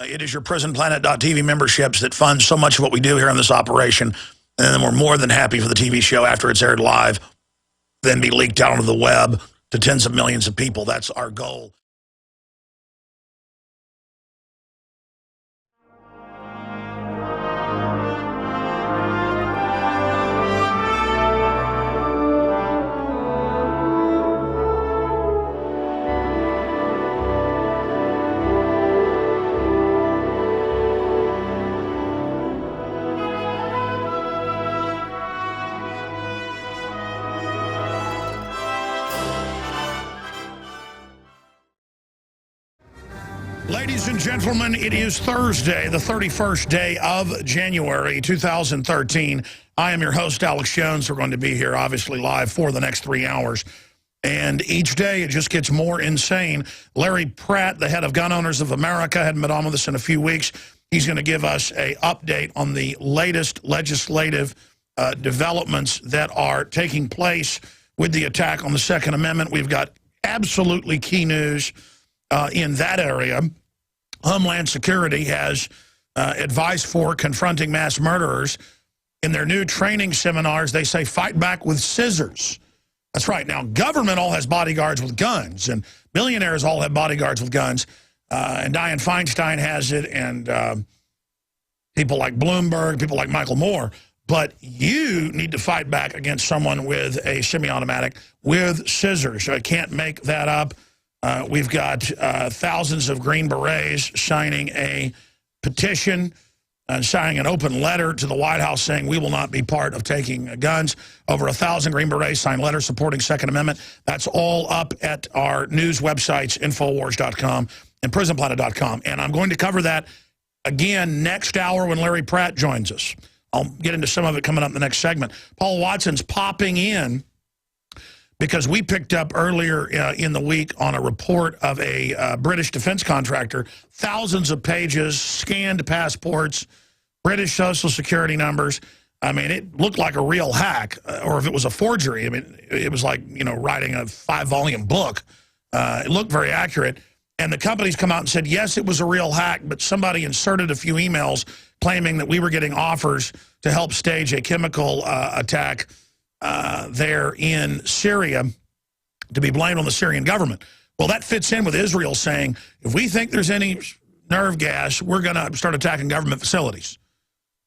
It is your prisonplanet.tv memberships that fund so much of what we do here on this operation. And then we're more than happy for the TV show after it's aired live, then be leaked out onto the web to tens of millions of people. That's our goal. Ladies and gentlemen, it is Thursday, the 31st day of January, 2013. I am your host, Alex Jones. We're going to be here, obviously, live for the next 3 hours. And each day, it just gets more insane. Larry Pratt, the head of Gun Owners of America, hadn't been on with us in a few weeks. He's going to give us an update on the latest legislative developments that are taking place with the attack on the Second Amendment. We've got absolutely key news in that area. Homeland Security has advice for confronting mass murderers. In their new training seminars, they say fight back with scissors. That's right. Now, government all has bodyguards with guns, and billionaires all have bodyguards with guns. And Dianne Feinstein has it, and people like Bloomberg, people like Michael Moore. But you need to fight back against someone with a semi-automatic with scissors. I can't make that up. We've got thousands of Green Berets signing a petition and signing an open letter to the White House saying we will not be part of taking guns. Over 1,000 Green Berets signed letters supporting Second Amendment. That's all up at our news websites, Infowars.com and PrisonPlanet.com. And I'm going to cover that again next hour when Larry Pratt joins us. I'll get into some of it coming up in the next segment. Paul Watson's popping in because we picked up earlier in the week on a report of a British defense contractor, thousands of pages, scanned passports, British social security numbers. I mean, it looked like a real hack, or if it was a forgery. I mean, it was like, you know, writing a 5-volume book. It looked very accurate. And the company's come out and said, yes, it was a real hack, but somebody inserted a few emails claiming that we were getting offers to help stage a chemical attack there in Syria, to be blamed on the Syrian government. Well, that fits in with Israel saying, if we think there's any nerve gas, we're going to start attacking government facilities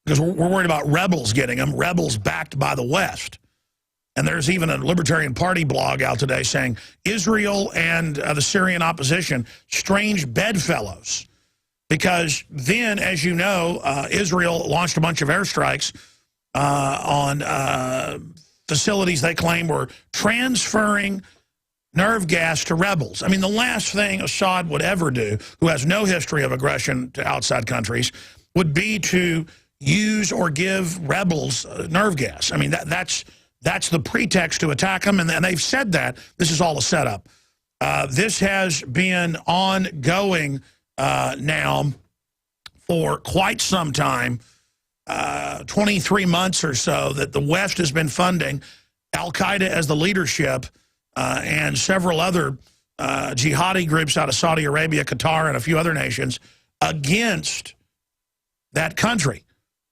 because we're worried about rebels getting them, rebels backed by the West. And there's even a Libertarian Party blog out today saying Israel and the Syrian opposition, strange bedfellows. Because then, as you know, Israel launched a bunch of airstrikes on facilities they claim were transferring nerve gas to rebels. I mean, the last thing Assad would ever do, who has no history of aggression to outside countries, would be to use or give rebels nerve gas. I mean, that's the pretext to attack them, and they've said that. This is all a setup. This has been ongoing now for quite some time. 23 months or so that the West has been funding Al-Qaeda as the leadership and several other jihadi groups out of Saudi Arabia, Qatar, and a few other nations against that country.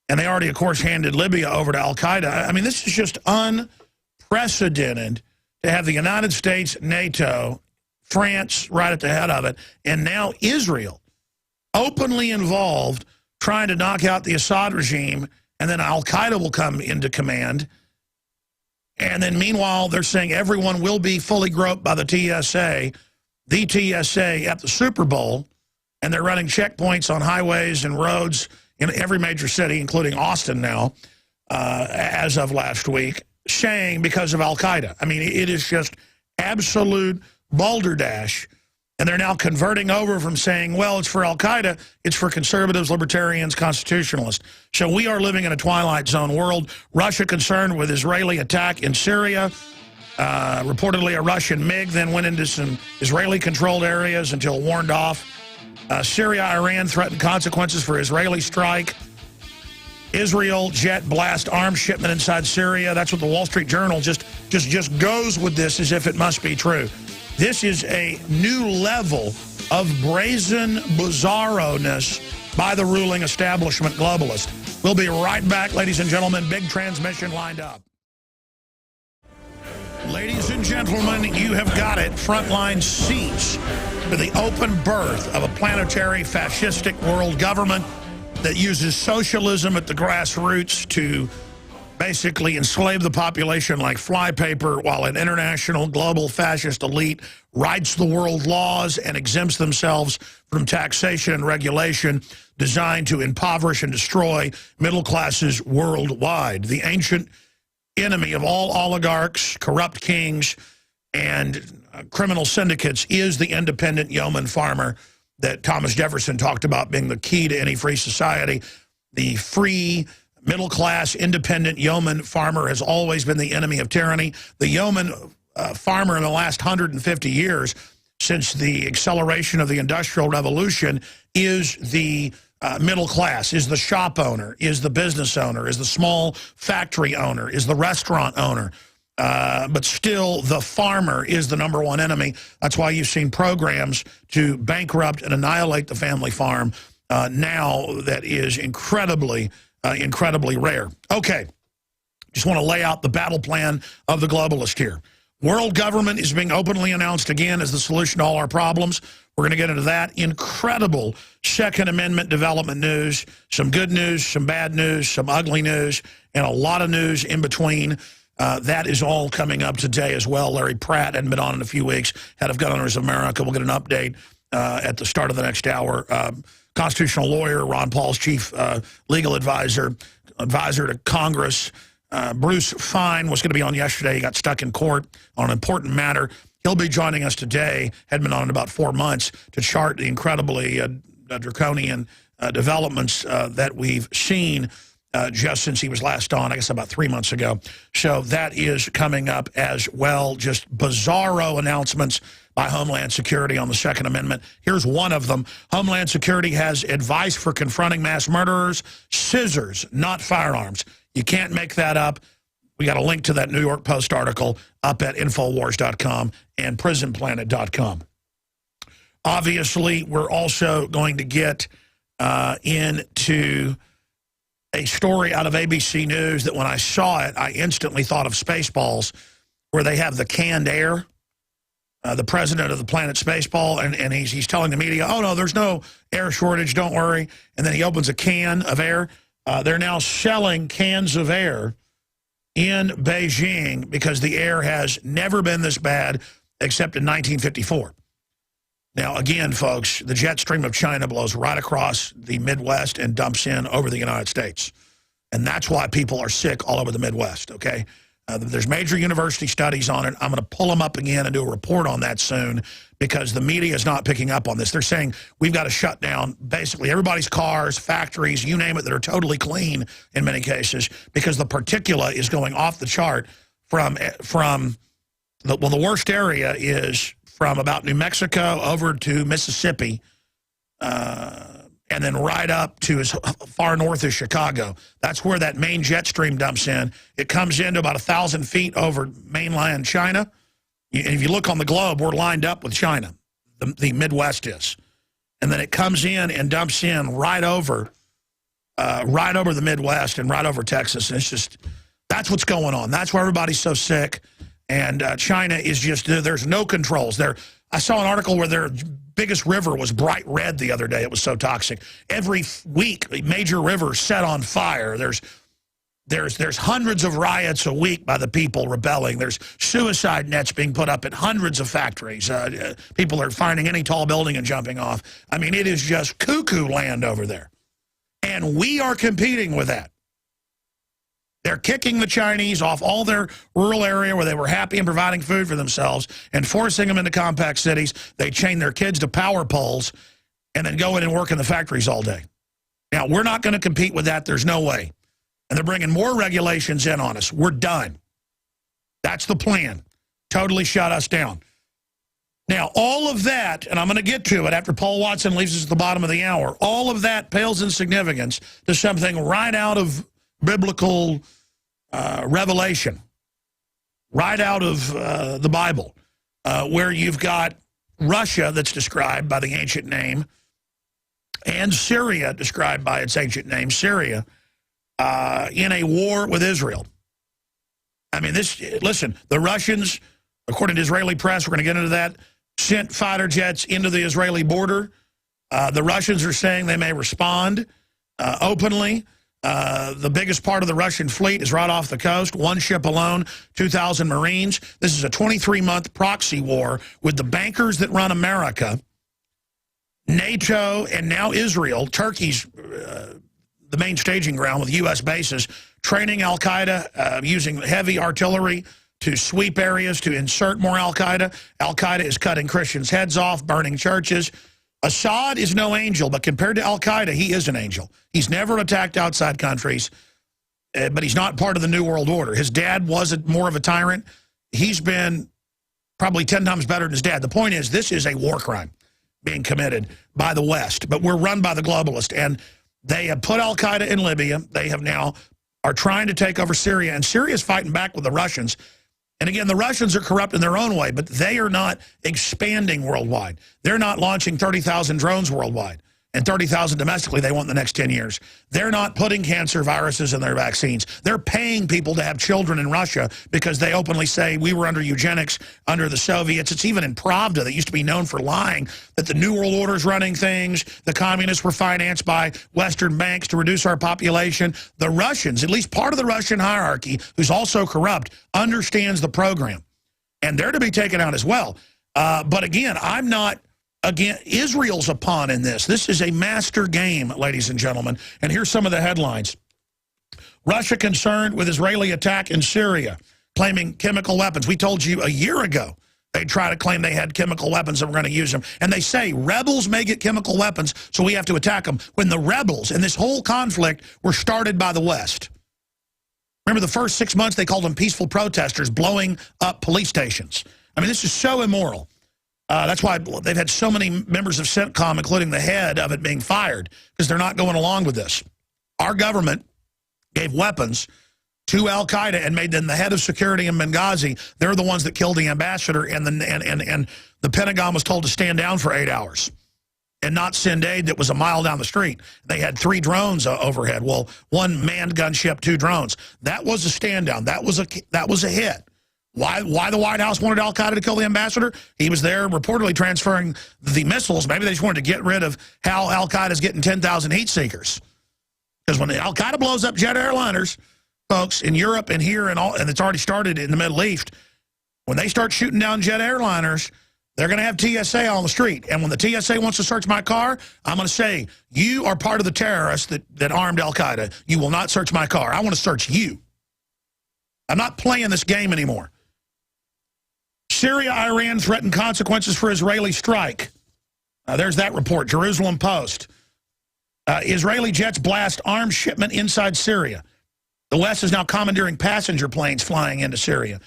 And they already, of course, handed Libya over to Al-Qaeda. I mean, this is just unprecedented to have the United States, NATO, France right at the head of it, and now Israel openly involved trying to knock out the Assad regime, and then Al-Qaeda will come into command. And then meanwhile, they're saying everyone will be fully groped by the TSA at the Super Bowl, and they're running checkpoints on highways and roads in every major city, including Austin now, as of last week, saying because of Al-Qaeda. I mean, it is just absolute balderdash. And they're now converting over from saying, well, it's for Al-Qaeda, it's for conservatives, libertarians, constitutionalists. So we are living in a Twilight Zone world. Russia concerned with Israeli attack in Syria. Reportedly, a Russian MiG then went into some Israeli-controlled areas until warned off. Syria, Iran threatened consequences for Israeli strike. Israel jet blast arms shipment inside Syria. That's what the Wall Street Journal just goes with this as if it must be true. This is a new level of brazen bizarro-ness by the ruling establishment globalist. We'll be right back, ladies and gentlemen. Big transmission lined up. Ladies and gentlemen, you have got it. Frontline seats to the open birth of a planetary fascistic world government that uses socialism at the grassroots to basically enslave the population like flypaper, while an international global fascist elite writes the world laws and exempts themselves from taxation and regulation designed to impoverish and destroy middle classes worldwide. The ancient enemy of all oligarchs, corrupt kings, and criminal syndicates is the independent yeoman farmer that Thomas Jefferson talked about being the key to any free society. The free, middle-class, independent yeoman farmer has always been the enemy of tyranny. The yeoman farmer in the last 150 years, since the acceleration of the Industrial Revolution, is the middle class, is the shop owner, is the business owner, is the small factory owner, is the restaurant owner. But still, the farmer is the #1 enemy. That's why you've seen programs to bankrupt and annihilate the family farm now that is incredibly rare. Okay, just want to lay out the battle plan of the globalist here. World government is being openly announced again as the solution to all our problems. We're going to get into that. Incredible Second Amendment development news, some good news, some bad news, some ugly news, and a lot of news in between. That is all coming up today as well. Larry Pratt hadn't been on in a few weeks, head of Gun Owners of America. We'll get an update at the start of the next hour. Constitutional lawyer, Ron Paul's chief legal advisor to Congress, Bruce Fein was going to be on yesterday. He got stuck in court on an important matter. He'll be joining us today, had been on in about 4 months, to chart the incredibly draconian developments that we've seen just since he was last on, I guess about 3 months ago. So that is coming up as well. Just bizarro announcements by Homeland Security on the Second Amendment. Here's one of them. Homeland Security has advice for confronting mass murderers: scissors, not firearms. You can't make that up. We got a link to that New York Post article up at Infowars.com and PrisonPlanet.com. Obviously, we're also going to get into a story out of ABC News that when I saw it, I instantly thought of Spaceballs, where they have the canned air, the president of the planet Spaceball, and he's telling the media, oh, no, there's no air shortage, don't worry. And then he opens a can of air. They're now selling cans of air in Beijing because the air has never been this bad except in 1954. Now, again, folks, the jet stream of China blows right across the Midwest and dumps in over the United States. And that's why people are sick all over the Midwest, okay? There's major university studies on it. I'm going to pull them up again and do a report on that soon because the media is not picking up on this. They're saying we've got to shut down basically everybody's cars, factories, you name it, that are totally clean in many cases because the particulate is going off the chart from the worst area is from about New Mexico over to Mississippi, and then right up to as far north as Chicago. That's where that main jet stream dumps in. It comes into about 1,000 feet over mainland China. And if you look on the globe, we're lined up with China. The Midwest is. And then it comes in and dumps in right over the Midwest and right over Texas. And it's just, that's what's going on. That's why everybody's so sick. And China is just, there's no controls. I saw an article where their biggest river was bright red the other day. It was so toxic. Every week, a major river set on fire. There's hundreds of riots a week by the people rebelling. There's suicide nets being put up at hundreds of factories. People are finding any tall building and jumping off. I mean, it is just cuckoo land over there. And we are competing with that. They're kicking the Chinese off all their rural area where they were happy and providing food for themselves and forcing them into compact cities. They chain their kids to power poles and then go in and work in the factories all day. Now, we're not going to compete with that. There's no way. And they're bringing more regulations in on us. We're done. That's the plan. Totally shut us down. Now, all of that, and I'm going to get to it after Paul Watson leaves us at the bottom of the hour, all of that pales in significance to something right out of biblical revelation, right out of the Bible, where you've got Russia that's described by the ancient name and Syria, described by its ancient name, Syria, in a war with Israel. I mean, listen, the Russians, according to Israeli press, we're going to get into that, sent fighter jets into the Israeli border. The Russians are saying they may respond openly. The biggest part of the Russian fleet is right off the coast. One ship alone, 2,000 Marines. This is a 23-month proxy war with the bankers that run America, NATO, and now Israel. Turkey's the main staging ground with U.S. bases, training al-Qaeda, using heavy artillery to sweep areas, to insert more al-Qaeda. Al-Qaeda is cutting Christians' heads off, burning churches. Assad is no angel, but compared to al-Qaeda, he is an angel. He's never attacked outside countries, but he's not part of the New World Order. His dad was more of a tyrant. He's been probably 10 times better than his dad. The point is, this is a war crime being committed by the West, but we're run by the globalists, and they have put al-Qaeda in Libya. They have now are trying to take over Syria, and Syria is fighting back with the Russians. And again, the Russians are corrupt in their own way, but they are not expanding worldwide. They're not launching 30,000 drones worldwide and 30,000 domestically they want in the next 10 years. They're not putting cancer viruses in their vaccines. They're paying people to have children in Russia because they openly say we were under eugenics under the Soviets. It's even in Pravda that used to be known for lying that the New World Order is running things. The communists were financed by Western banks to reduce our population. The Russians, at least part of the Russian hierarchy, who's also corrupt, understands the program. And they're to be taken out as well. But again, I'm not... Again, Israel's a pawn in this. This is a master game, ladies and gentlemen. And here's some of the headlines. Russia concerned with Israeli attack in Syria, claiming chemical weapons. We told you a year ago they'd try to claim they had chemical weapons and we're going to use them. And they say rebels may get chemical weapons, so we have to attack them. When the rebels in this whole conflict were started by the West. Remember the first 6 months they called them peaceful protesters blowing up police stations. I mean, this is so immoral. That's why they've had so many members of CENTCOM, including the head of it, being fired, because they're not going along with this. Our government gave weapons to al-Qaeda and made them the head of security in Benghazi. They're the ones that killed the ambassador, and the Pentagon was told to stand down for 8 hours and not send aid that was a mile down the street. They had 3 drones overhead. Well, 1 manned gunship, 2 drones. That was a stand down. That was a hit. Why the White House wanted al-Qaeda to kill the ambassador? He was there reportedly transferring the missiles. Maybe they just wanted to get rid of how al-Qaeda's getting 10,000 heat seekers. Because when al-Qaeda blows up jet airliners, folks, in Europe and here and it's already started in the Middle East, when they start shooting down jet airliners, they're going to have TSA on the street. And when the TSA wants to search my car, I'm going to say, you are part of the terrorists that armed al-Qaeda. You will not search my car. I want to search you. I'm not playing this game anymore. Syria, Iran threatened consequences for Israeli strike. There's that report, Jerusalem Post. Israeli jets blast arms shipment inside Syria. The West is now commandeering passenger planes flying into Syria.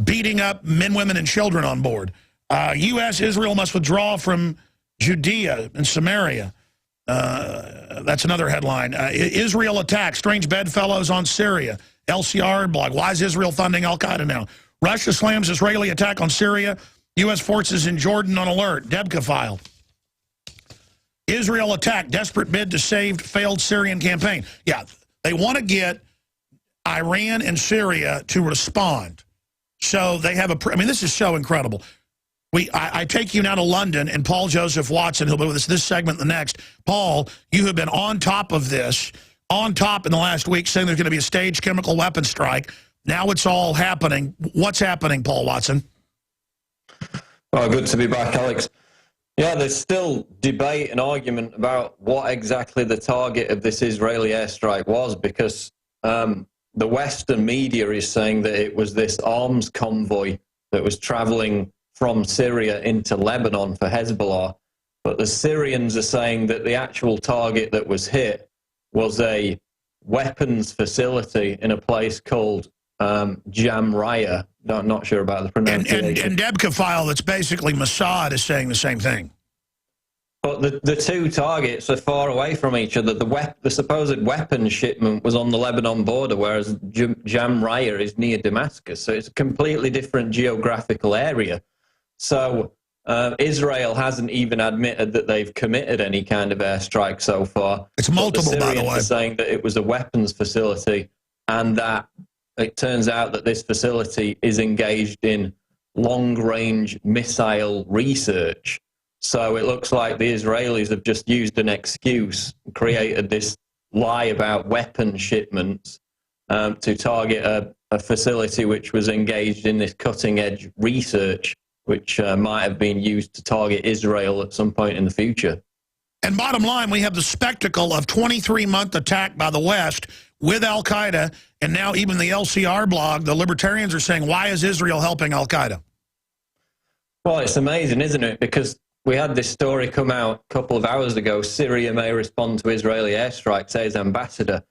Beating up men, women, and children on board. U.S., Israel must withdraw from Judea and Samaria. That's another headline. Israel attacks strange bedfellows on Syria. LCR blog. Why is Israel funding al-Qaeda now? Russia slams Israeli attack on Syria. U.S. forces in Jordan on alert. Debka file. Israel attack. Desperate bid to save failed Syrian campaign. Yeah, they want to get Iran and Syria to respond. So they have I mean, this is so incredible. I take you now to London, and Paul Joseph Watson, who'll be with us this segment and the next. Paul, you have been on top of this, on top in the last week, saying there's going to be a staged chemical weapons strike. Now it's all happening. What's happening, Paul Watson? Oh, good to be back, Alex. Yeah, there's still debate and argument about what exactly the target of this Israeli airstrike was, because the Western media is saying that it was this arms convoy that was traveling from Syria into Lebanon for Hezbollah. But the Syrians are saying that the actual target that was hit was a weapons facility in a place called Jamraya. Not sure about the pronunciation. And Debka file that's basically Mossad is saying the same thing. But the 2 targets are far away from each other. The supposed weapons shipment was on the Lebanon border, whereas Jamraya is near Damascus. So it's a completely different geographical area. So Israel hasn't even admitted that they've committed any kind of airstrike so far. It's multiple, by the way. Are saying that it was a weapons facility, and that it turns out that this facility is engaged in long-range missile research. So it looks like the Israelis have just used an excuse, created this lie about weapon shipments to target a facility which was engaged in this cutting-edge research, which might have been used to target Israel at some point in the future. And bottom line, we have the spectacle of 23-month attack by the West with al-Qaeda, and now even the LCR blog, the libertarians are saying, why is Israel helping al-Qaeda? Well, it's amazing, isn't it? Because we had this story come out a couple of hours ago, Syria may respond to Israeli airstrike, says ambassador.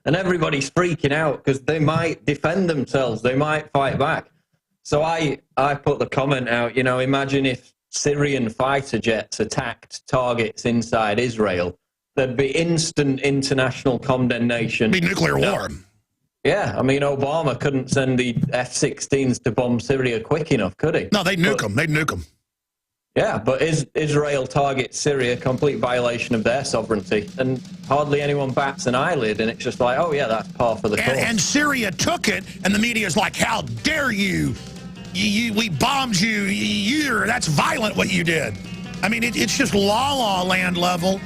And everybody's freaking out because they might defend themselves, they might fight back. So I put the comment out, you know, imagine if Syrian fighter jets attacked targets inside Israel, there'd be instant international condemnation. Be nuclear war. Yeah, I mean, Obama couldn't send the F-16s to bomb Syria quick enough, could he? No, they'd nuke them. They'd nuke them. Yeah, but Israel targets Syria, complete violation of their sovereignty, and hardly anyone bats an eyelid, and it's just like, oh yeah, that's par for the course. And Syria took it, and the media's like, how dare you? We bombed you. That's violent what you did. I mean, it's just la-la land level.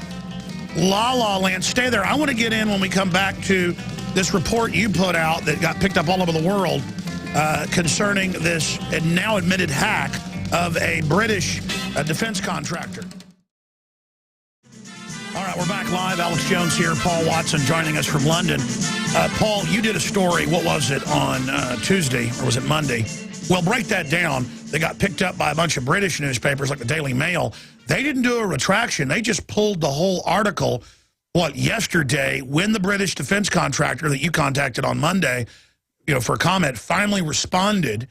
La-la land. Stay there. I want to get in when we come back to this report you put out that got picked up all over the world concerning this now admitted hack of a British defense contractor. All right, we're back live. Alex Jones here. Paul Watson joining us from London. Paul, you did a story, what was it, on Tuesday, or was it Monday? Well, break that down. They got picked up by a bunch of British newspapers like the Daily Mail. They didn't do a retraction. They just pulled the whole article, yesterday, when the British defense contractor that you contacted on Monday, for a comment, finally responded,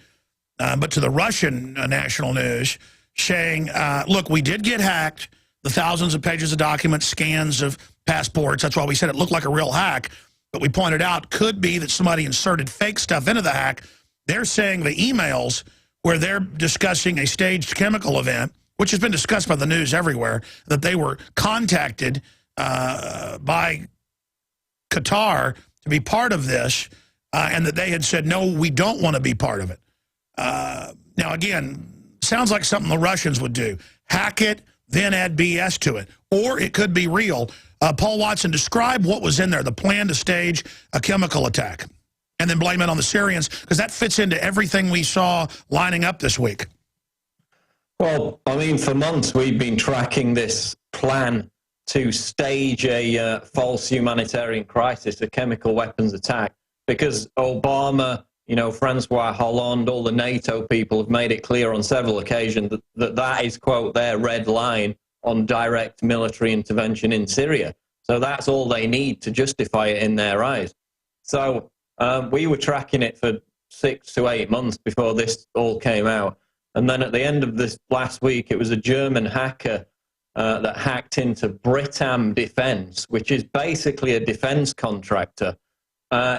but to the Russian national news, saying, look, we did get hacked, the thousands of pages of documents, scans of passports. That's why we said it looked like a real hack. But we pointed out could be that somebody inserted fake stuff into the hack. They're saying the emails where they're discussing a staged chemical event, which has been discussed by the news everywhere, that they were contacted by Qatar to be part of this, and that they had said, no, we don't want to be part of it. Now, again, sounds like something the Russians would do. Hack it, then add BS to it. Or it could be real. Paul Watson, describe what was in there, the plan to stage a chemical attack, and then blame it on the Syrians, because that fits into everything we saw lining up this week. Well, I mean, for months we've been tracking this plan to stage a false humanitarian crisis, a chemical weapons attack, because Obama, Francois Hollande, all the NATO people have made it clear on several occasions that is, quote, their red line on direct military intervention in Syria. So that's all they need to justify it in their eyes. So we were tracking it for 6 to 8 months before this all came out. And then at the end of this last week, it was a German hacker that hacked into Britam Defense, which is basically a defense contractor.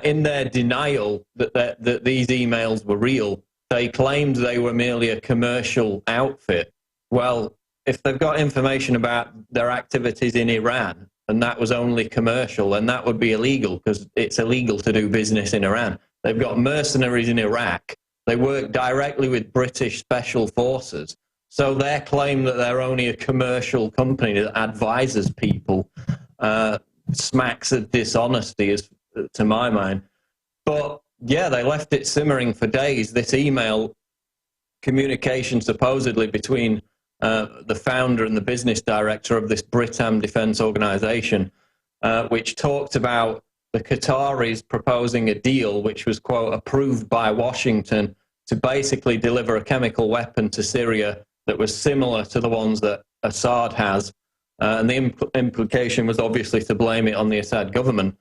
In their denial that these emails were real, they claimed they were merely a commercial outfit. Well, if they've got information about their activities in Iran, and that was only commercial, then that would be illegal, because it's illegal to do business in Iran. They've got mercenaries in Iraq. They work directly with British special forces. So their claim that they're only a commercial company that advises people smacks of dishonesty, to my mind. But yeah, they left it simmering for days. This email communication supposedly between the founder and the business director of this Britam Defense Organization, which talked about the Qataris proposing a deal which was, quote, approved by Washington to basically deliver a chemical weapon to Syria that was similar to the ones that Assad has. And the implication was obviously to blame it on the Assad government.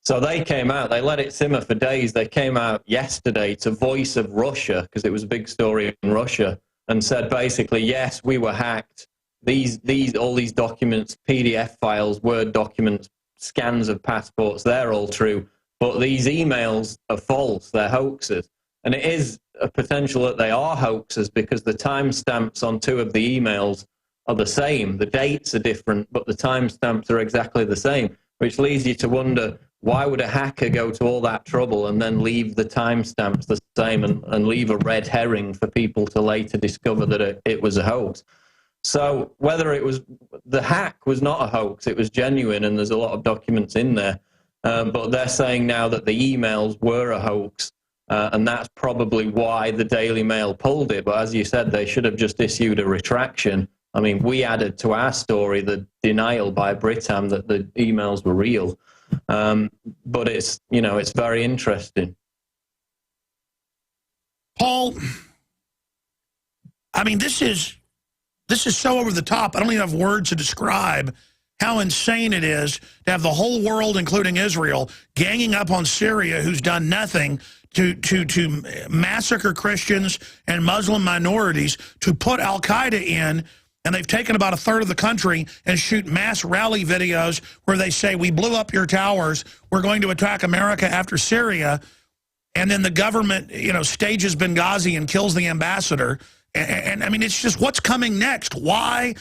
So they came out, they let it simmer for days. They came out yesterday to Voice of Russia, because it was a big story in Russia, and said basically, yes, we were hacked. All these documents, PDF files, Word documents, scans of passports, they're all true. But these emails are false, they're hoaxes. And it is a potential that they are hoaxes because the timestamps on 2 of the emails are the same. The dates are different, but the timestamps are exactly the same, which leads you to wonder, why would a hacker go to all that trouble and then leave the timestamps the same and leave a red herring for people to later discover that it was a hoax? So whether it was, the hack was not a hoax, it was genuine, and there's a lot of documents in there. But they're saying now that the emails were a hoax, and that's probably why the Daily Mail pulled it. But as you said, they should have just issued a retraction. I mean, we added to our story the denial by Britam that the emails were real. But it's, you know, it's very interesting. Paul, I mean, this is so over the top. I don't even have words to describe how insane it is to have the whole world, including Israel, ganging up on Syria, who's done nothing to massacre Christians and Muslim minorities, to put al-Qaeda in. And they've taken about 1/3 of the country and shoot mass rally videos where they say, we blew up your towers, we're going to attack America after Syria. And then the government, you know, stages Benghazi and kills the ambassador. And I mean, it's just, what's coming next? Why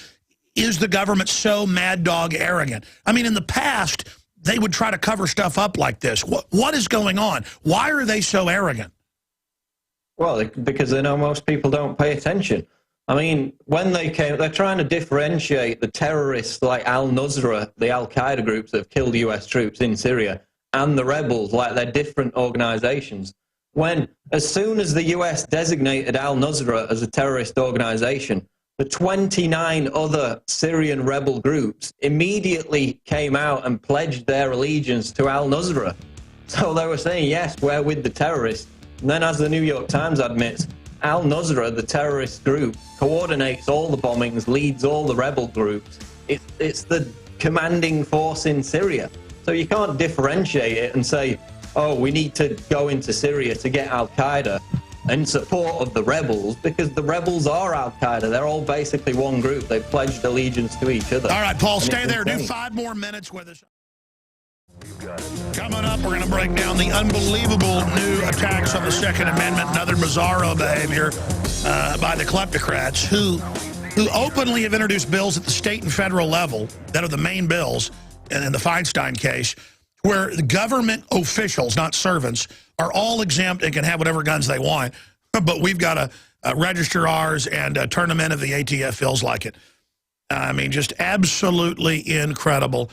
is the government so mad dog arrogant? I mean, in the past, they would try to cover stuff up like this. What is going on? Why are they so arrogant? Well, because they know most people don't pay attention. I mean, when they came, they're trying to differentiate the terrorists like al-Nusra, the al-Qaeda groups that have killed US troops in Syria, and the rebels, like they're different organizations. When, as soon as the US designated al-Nusra as a terrorist organization, the 29 other Syrian rebel groups immediately came out and pledged their allegiance to al-Nusra. So they were saying, yes, we're with the terrorists. And then, as the New York Times admits, al-Nusra, the terrorist group, coordinates all the bombings, leads all the rebel groups. It's the commanding force in Syria. So you can't differentiate it and say, oh, we need to go into Syria to get al-Qaeda in support of the rebels, because the rebels are al-Qaeda. They're all basically one group. They pledged allegiance to each other. All right, Paul, stay there. Do 5 more minutes with us. Coming up, we're going to break down the unbelievable new attacks on the Second Amendment and other bizarro behavior by the kleptocrats who openly have introduced bills at the state and federal level that are the main bills, and in the Feinstein case, where the government officials, not servants, are all exempt and can have whatever guns they want, but we've got to register ours and turn them in if the ATF feels like it. I mean, just absolutely incredible.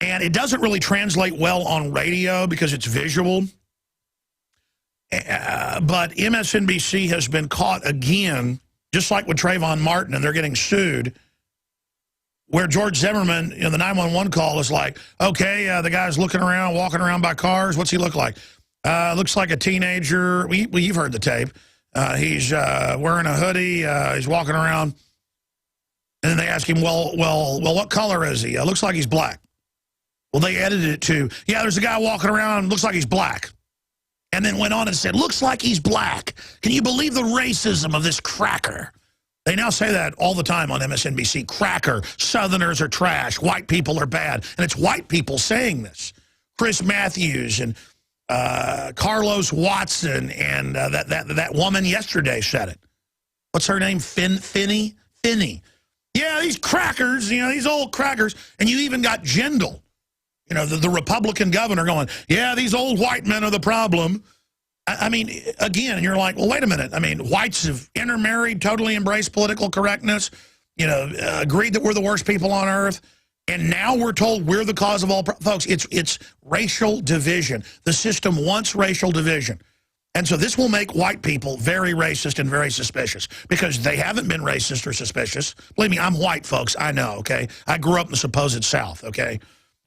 And it doesn't really translate well on radio because it's visual. But MSNBC has been caught again, just like with Trayvon Martin, and they're getting sued, where George Zimmerman in the 911 call is like, okay, the guy's looking around, walking around by cars. What's he look like? Looks like a teenager. You've heard the tape. He's wearing a hoodie. He's walking around. And then they ask him, well, what color is he? Looks like he's black. Well, they edited it to, yeah, there's a guy walking around, looks like he's black. And then went on and said, looks like he's black. Can you believe the racism of this cracker? They now say that all the time on MSNBC. Cracker, Southerners are trash, white people are bad. And it's white people saying this. Chris Matthews and Carlos Watson and that woman yesterday said it. What's her name? Finney? Yeah, these crackers, you know, these old crackers. And you even got Jindal, you know, the Republican governor going, yeah, these old white men are the problem. I mean, again, you're like, well, wait a minute. I mean, whites have intermarried, totally embraced political correctness, you know, agreed that we're the worst people on earth. And now we're told we're the cause of all folks. It's racial division. The system wants racial division. And so this will make white people very racist and very suspicious because they haven't been racist or suspicious. Believe me, I'm white, folks. I know, okay? I grew up in the supposed South, okay?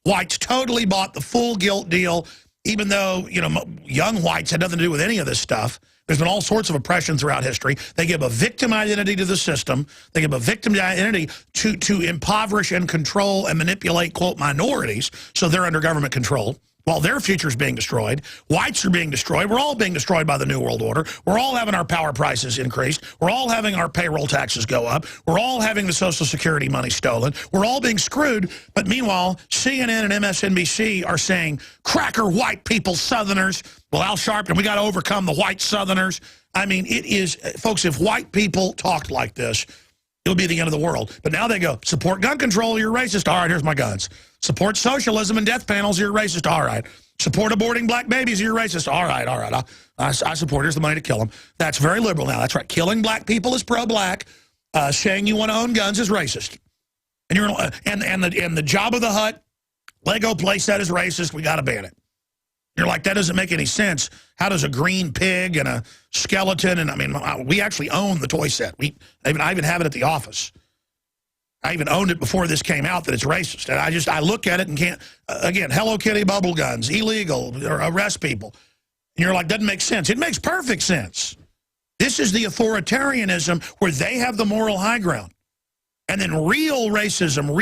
Whites totally bought the full guilt deal, even though, you know, young whites had nothing to do with any of this stuff. There's been all sorts of oppression throughout history. They give a victim identity to the system. They give a victim identity to impoverish and control and manipulate, quote, minorities, so they're under government control. While their future is being destroyed, whites are being destroyed. We're all being destroyed by the New World Order. We're all having our power prices increased. We're all having our payroll taxes go up. We're all having the Social Security money stolen. We're all being screwed. But meanwhile, CNN and MSNBC are saying, cracker white people, Southerners. Well, Al Sharpton, we got to overcome the white Southerners. I mean, it is, folks, if white people talked like this, it would be the end of the world. But now they go, support gun control, you're racist. All right, here's my guns. Support socialism and death panels, you're racist. All right. Support aborting black babies, you're racist. All right, all right. I support, here's the money to kill them. That's very liberal now. That's right. Killing black people is pro-black. Saying you want to own guns is racist. And you're and the Job of the Hut Lego playset is racist. We got to ban it. You're like, that doesn't make any sense. How does a green pig and a skeleton, and I mean, we actually own the toy set. I even have it at the office. I even owned it before this came out that it's racist. And I look at it and can't, again, Hello Kitty bubble guns, illegal, or arrest people. And you're like, doesn't make sense. It makes perfect sense. This is the authoritarianism where they have the moral high ground. And then real racism,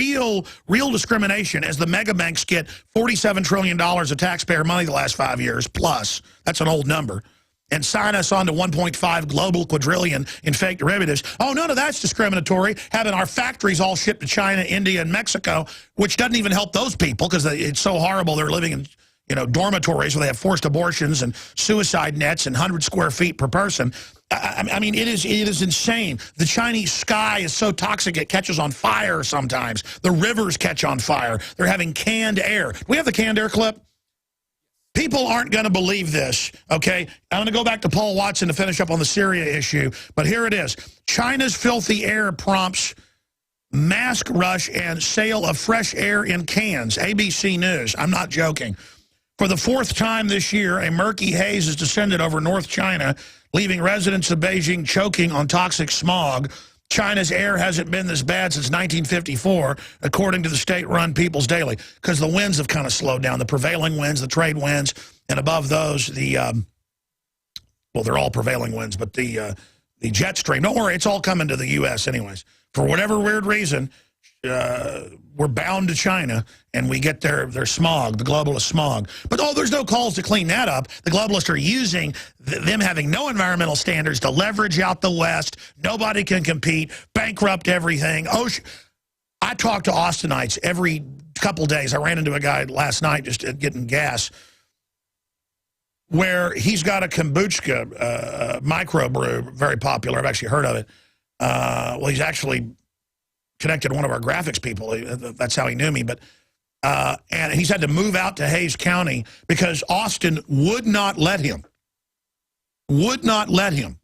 real discrimination as the mega banks get $47 trillion of taxpayer money the last 5 years plus. That's an old number. And sign us on to 1.5 global quadrillion in fake derivatives. Oh, none of that's discriminatory. Having our factories all shipped to China, India, and Mexico, which doesn't even help those people because it's so horrible. They're living in, you know, dormitories where they have forced abortions and suicide nets and 100 square feet per person. I mean, it is insane. The Chinese sky is so toxic it catches on fire sometimes. The rivers catch on fire. They're having canned air. Do we have the canned air clip? People aren't going to believe this, okay? I'm going to go back to Paul Watson to finish up on the Syria issue, but here it is. China's filthy air prompts mask rush and sale of fresh air in cans. ABC News. I'm not joking. For the fourth time this year, a murky haze has descended over North China, leaving residents of Beijing choking on toxic smog. China's air hasn't been this bad since 1954, according to the state-run People's Daily, because the winds have kind of slowed down. The prevailing winds, the trade winds, and above those, well, they're all prevailing winds, but the jet stream. Don't worry, it's all coming to the U.S. anyways. For whatever weird reason, we're bound to China, and we get their smog, the globalist smog. But, oh, there's no calls to clean that up. The globalists are using them having no environmental standards to leverage out the West. Nobody can compete, bankrupt everything. I talk to Austinites every couple days. I ran into a guy last night just getting gas where he's got a kombucha microbrew, very popular. I've actually heard of it. Well, he's actually connected to one of our graphics people. That's how he knew me. But and he's had to move out to Hayes County because Austin would not let him. Would not let him.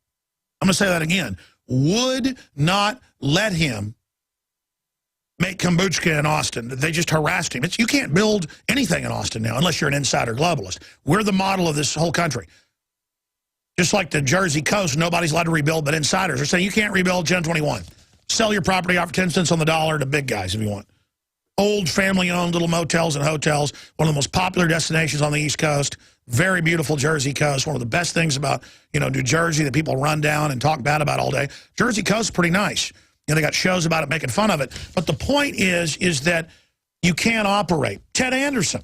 I'm going to say that again. Would not let him make kombucha in Austin. They just harassed him. You can't build anything in Austin now unless you're an insider globalist. We're the model of this whole country. Just like the Jersey coast, nobody's allowed to rebuild but insiders. They're saying you can't rebuild Gen 21. Sell your property out for 10 cents on the dollar to big guys if you want. Old family-owned little motels and hotels, one of the most popular destinations on the East Coast, very beautiful Jersey coast, one of the best things about, you know, New Jersey that people run down and talk bad about all day. Jersey coast is pretty nice. You know, they got shows about it making fun of it. But the point is that you can't operate. Ted Anderson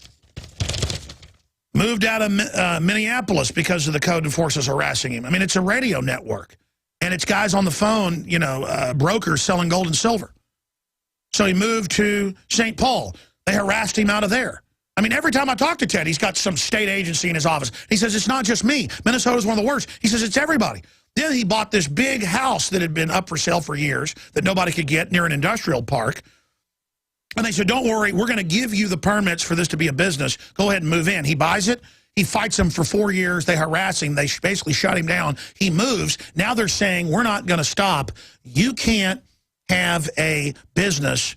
moved out of Minneapolis because of the code enforcers harassing him. I mean, it's a radio network. And it's guys on the phone, you know, brokers selling gold and silver. So he moved to St. Paul. They harassed him out of there. I mean, every time I talk to Ted, he's got some state agency in his office. He says, it's not just me. Minnesota's one of the worst. He says, it's everybody. Then he bought this big house that had been up for sale for years that nobody could get near an industrial park. And they said, don't worry, we're going to give you the permits for this to be a business. Go ahead and move in. He buys it. He fights them for 4 years. They harass him. They basically shut him down. He moves. Now they're saying, we're not going to stop. You can't have a business.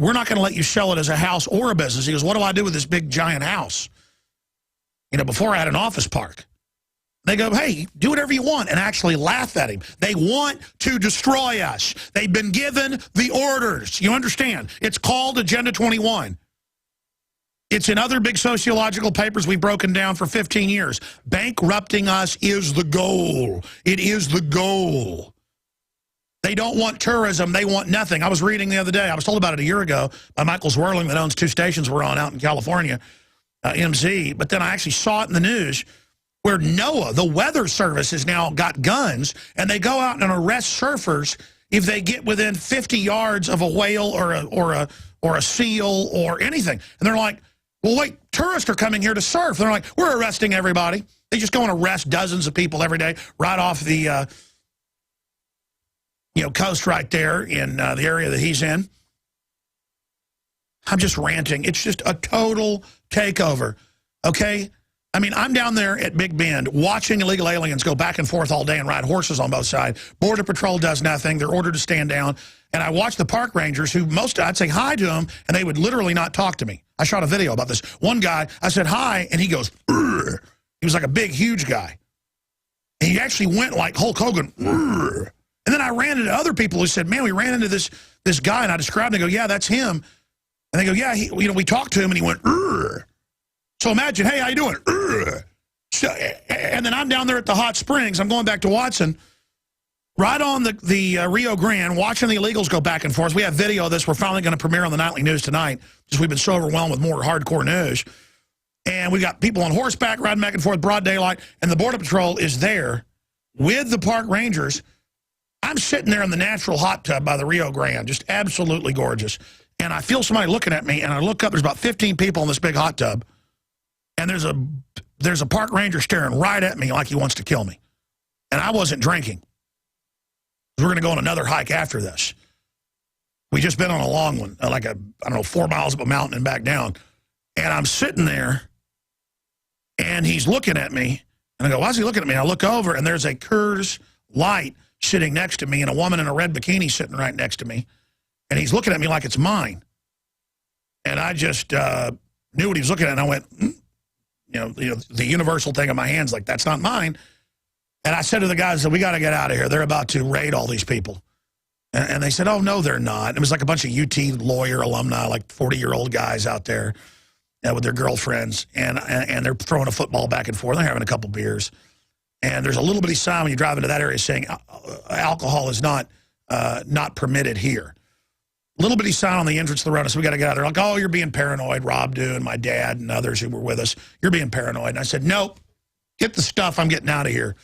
We're not going to let you sell it as a house or a business. He goes, what do I do with this big, giant house? You know, before I had an office park. They go, hey, do whatever you want, and actually laugh at him. They want to destroy us. They've been given the orders. You understand? It's called Agenda 21. It's in other big sociological papers we've broken down for 15 years. Bankrupting us is the goal. It is the goal. They don't want tourism. They want nothing. I was reading the other day. I was told about it a year ago by Michael Zwerling that owns 2 stations we're on out in California, MZ. But then I actually saw it in the news where NOAA, the weather service, has now got guns, and they go out and arrest surfers if they get within 50 yards of a whale or a seal or anything. And they're like, Well, wait, tourists are coming here to surf. They're like, we're arresting everybody. They just go and arrest dozens of people every day right off the coast right there in the area that he's in. I'm just ranting. It's just a total takeover, okay? I mean, I'm down there at Big Bend watching illegal aliens go back and forth all day and ride horses on both sides. Border Patrol does nothing. They're ordered to stand down. And I watch the park rangers who I'd say hi to them, and they would literally not talk to me. I shot a video about this. One guy, I said hi, and he goes, "Urgh." He was like a big, huge guy. And he actually went like Hulk Hogan, "Urgh." And then I ran into other people who said, man, we ran into this guy, and I described him. They go, yeah, that's him. And they go, yeah, we talked to him, and he went, "Urgh." So imagine, hey, how you doing? Urgh. So, and then I'm down there at the hot springs. I'm going back to Watson, right on the Rio Grande, watching the illegals go back and forth. We have video of this. We're finally going to premiere on the nightly news tonight, because we've been so overwhelmed with more hardcore news. And we got people on horseback riding back and forth, broad daylight, and the Border Patrol is there with the park rangers. I'm sitting there in the natural hot tub by the Rio Grande, just absolutely gorgeous. And I feel somebody looking at me, and I look up. There's about 15 people in this big hot tub, and there's a park ranger staring right at me like he wants to kill me. And I wasn't drinking. We're going to go on another hike after this. We just been on a long one, like 4 miles up a mountain and back down. And I'm sitting there, and he's looking at me, and I go, why is he looking at me? And I look over, and there's a Coors Light sitting next to me, and a woman in a red bikini sitting right next to me. And he's looking at me like it's mine. And I just knew what he was looking at, and I went, the universal thing in my hands, like, that's not mine. And I said to the guys, we got to get out of here. They're about to raid all these people. And they said, oh, no, they're not. It was like a bunch of UT lawyer alumni, like 40-year-old guys out there with their girlfriends. And they're throwing a football back and forth. They're having a couple beers. And there's a little bitty sign when you drive into that area saying alcohol is not permitted here. Little bitty sign on the entrance to the road. So we got to get out of there. Like, oh, you're being paranoid, Rob, and my dad and others who were with us. You're being paranoid. And I said, nope, get the stuff. I'm getting out of here.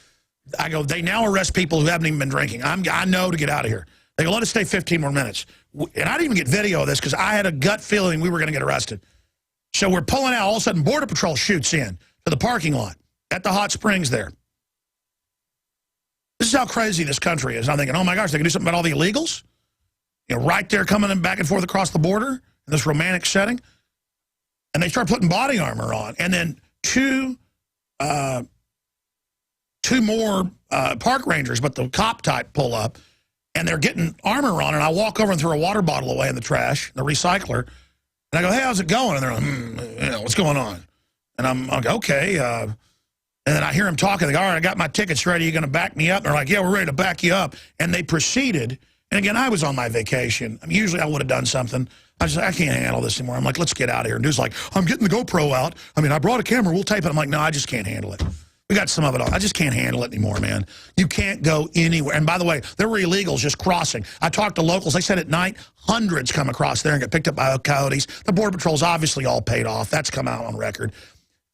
I go, they now arrest people who haven't even been drinking. I know to get out of here. They go, let us stay 15 more minutes. And I didn't even get video of this because I had a gut feeling we were going to get arrested. So we're pulling out. All of a sudden, Border Patrol shoots in to the parking lot at the hot springs there. This is how crazy this country is. I'm thinking, oh, my gosh, they can do something about all the illegals? Right there coming in back and forth across the border in this romantic setting. And they start putting body armor on. And then two more park rangers, but the cop type, pull up. And they're getting armor on. And I walk over and throw a water bottle away in the trash, the recycler. And I go, hey, how's it going? And they're like, what's going on? And I'm like, okay. And then I hear them talking. They go, all right, I got my tickets ready. You going to back me up? And they're like, yeah, we're ready to back you up. And they proceeded. And again, I was on my vacation. I mean, usually I would have done something. I can't handle this anymore. I'm like, let's get out of here. And dude's like, I'm getting the GoPro out. I mean, I brought a camera. We'll tape it. I'm like, no, I just can't handle it. We got some of it on. I just can't handle it anymore, man. You can't go anywhere. And by the way, there were illegals just crossing. I talked to locals. They said at night, hundreds come across there and get picked up by coyotes. The Border Patrol's obviously all paid off. That's come out on record.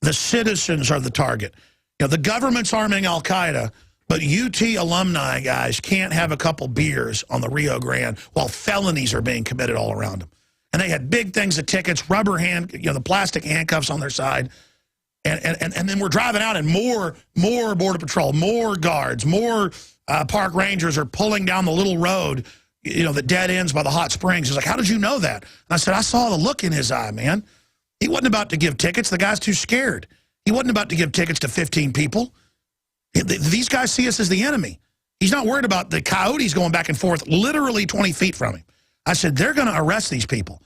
The citizens are the target. The government's arming Al-Qaeda, but UT alumni guys can't have a couple beers on the Rio Grande while felonies are being committed all around them. And they had big things of tickets, rubber the plastic handcuffs on their side. And then we're driving out, and more Border Patrol, more guards, more park rangers are pulling down the little road, that dead ends by the hot springs. He's like, how did you know that? And I said, I saw the look in his eye, man. He wasn't about to give tickets. The guy's too scared. He wasn't about to give tickets to 15 people. These guys see us as the enemy. He's not worried about the coyotes going back and forth literally 20 feet from him. I said, they're going to arrest these people.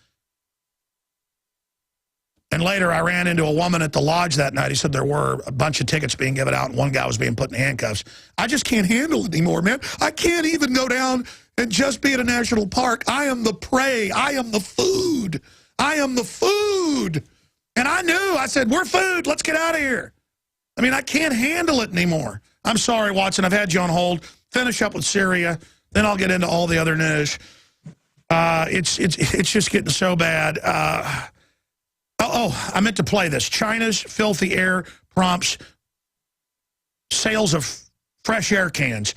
And later, I ran into a woman at the lodge that night. He said there were a bunch of tickets being given out, and one guy was being put in handcuffs. I just can't handle it anymore, man. I can't even go down and just be at a national park. I am the prey. I am the food. I am the food. And I said, we're food. Let's get out of here. I mean, I can't handle it anymore. I'm sorry, Watson. I've had you on hold. Finish up with Syria. Then I'll get into all the other news. It's just getting so bad. I meant to play this. China's filthy air prompts sales of fresh air cans.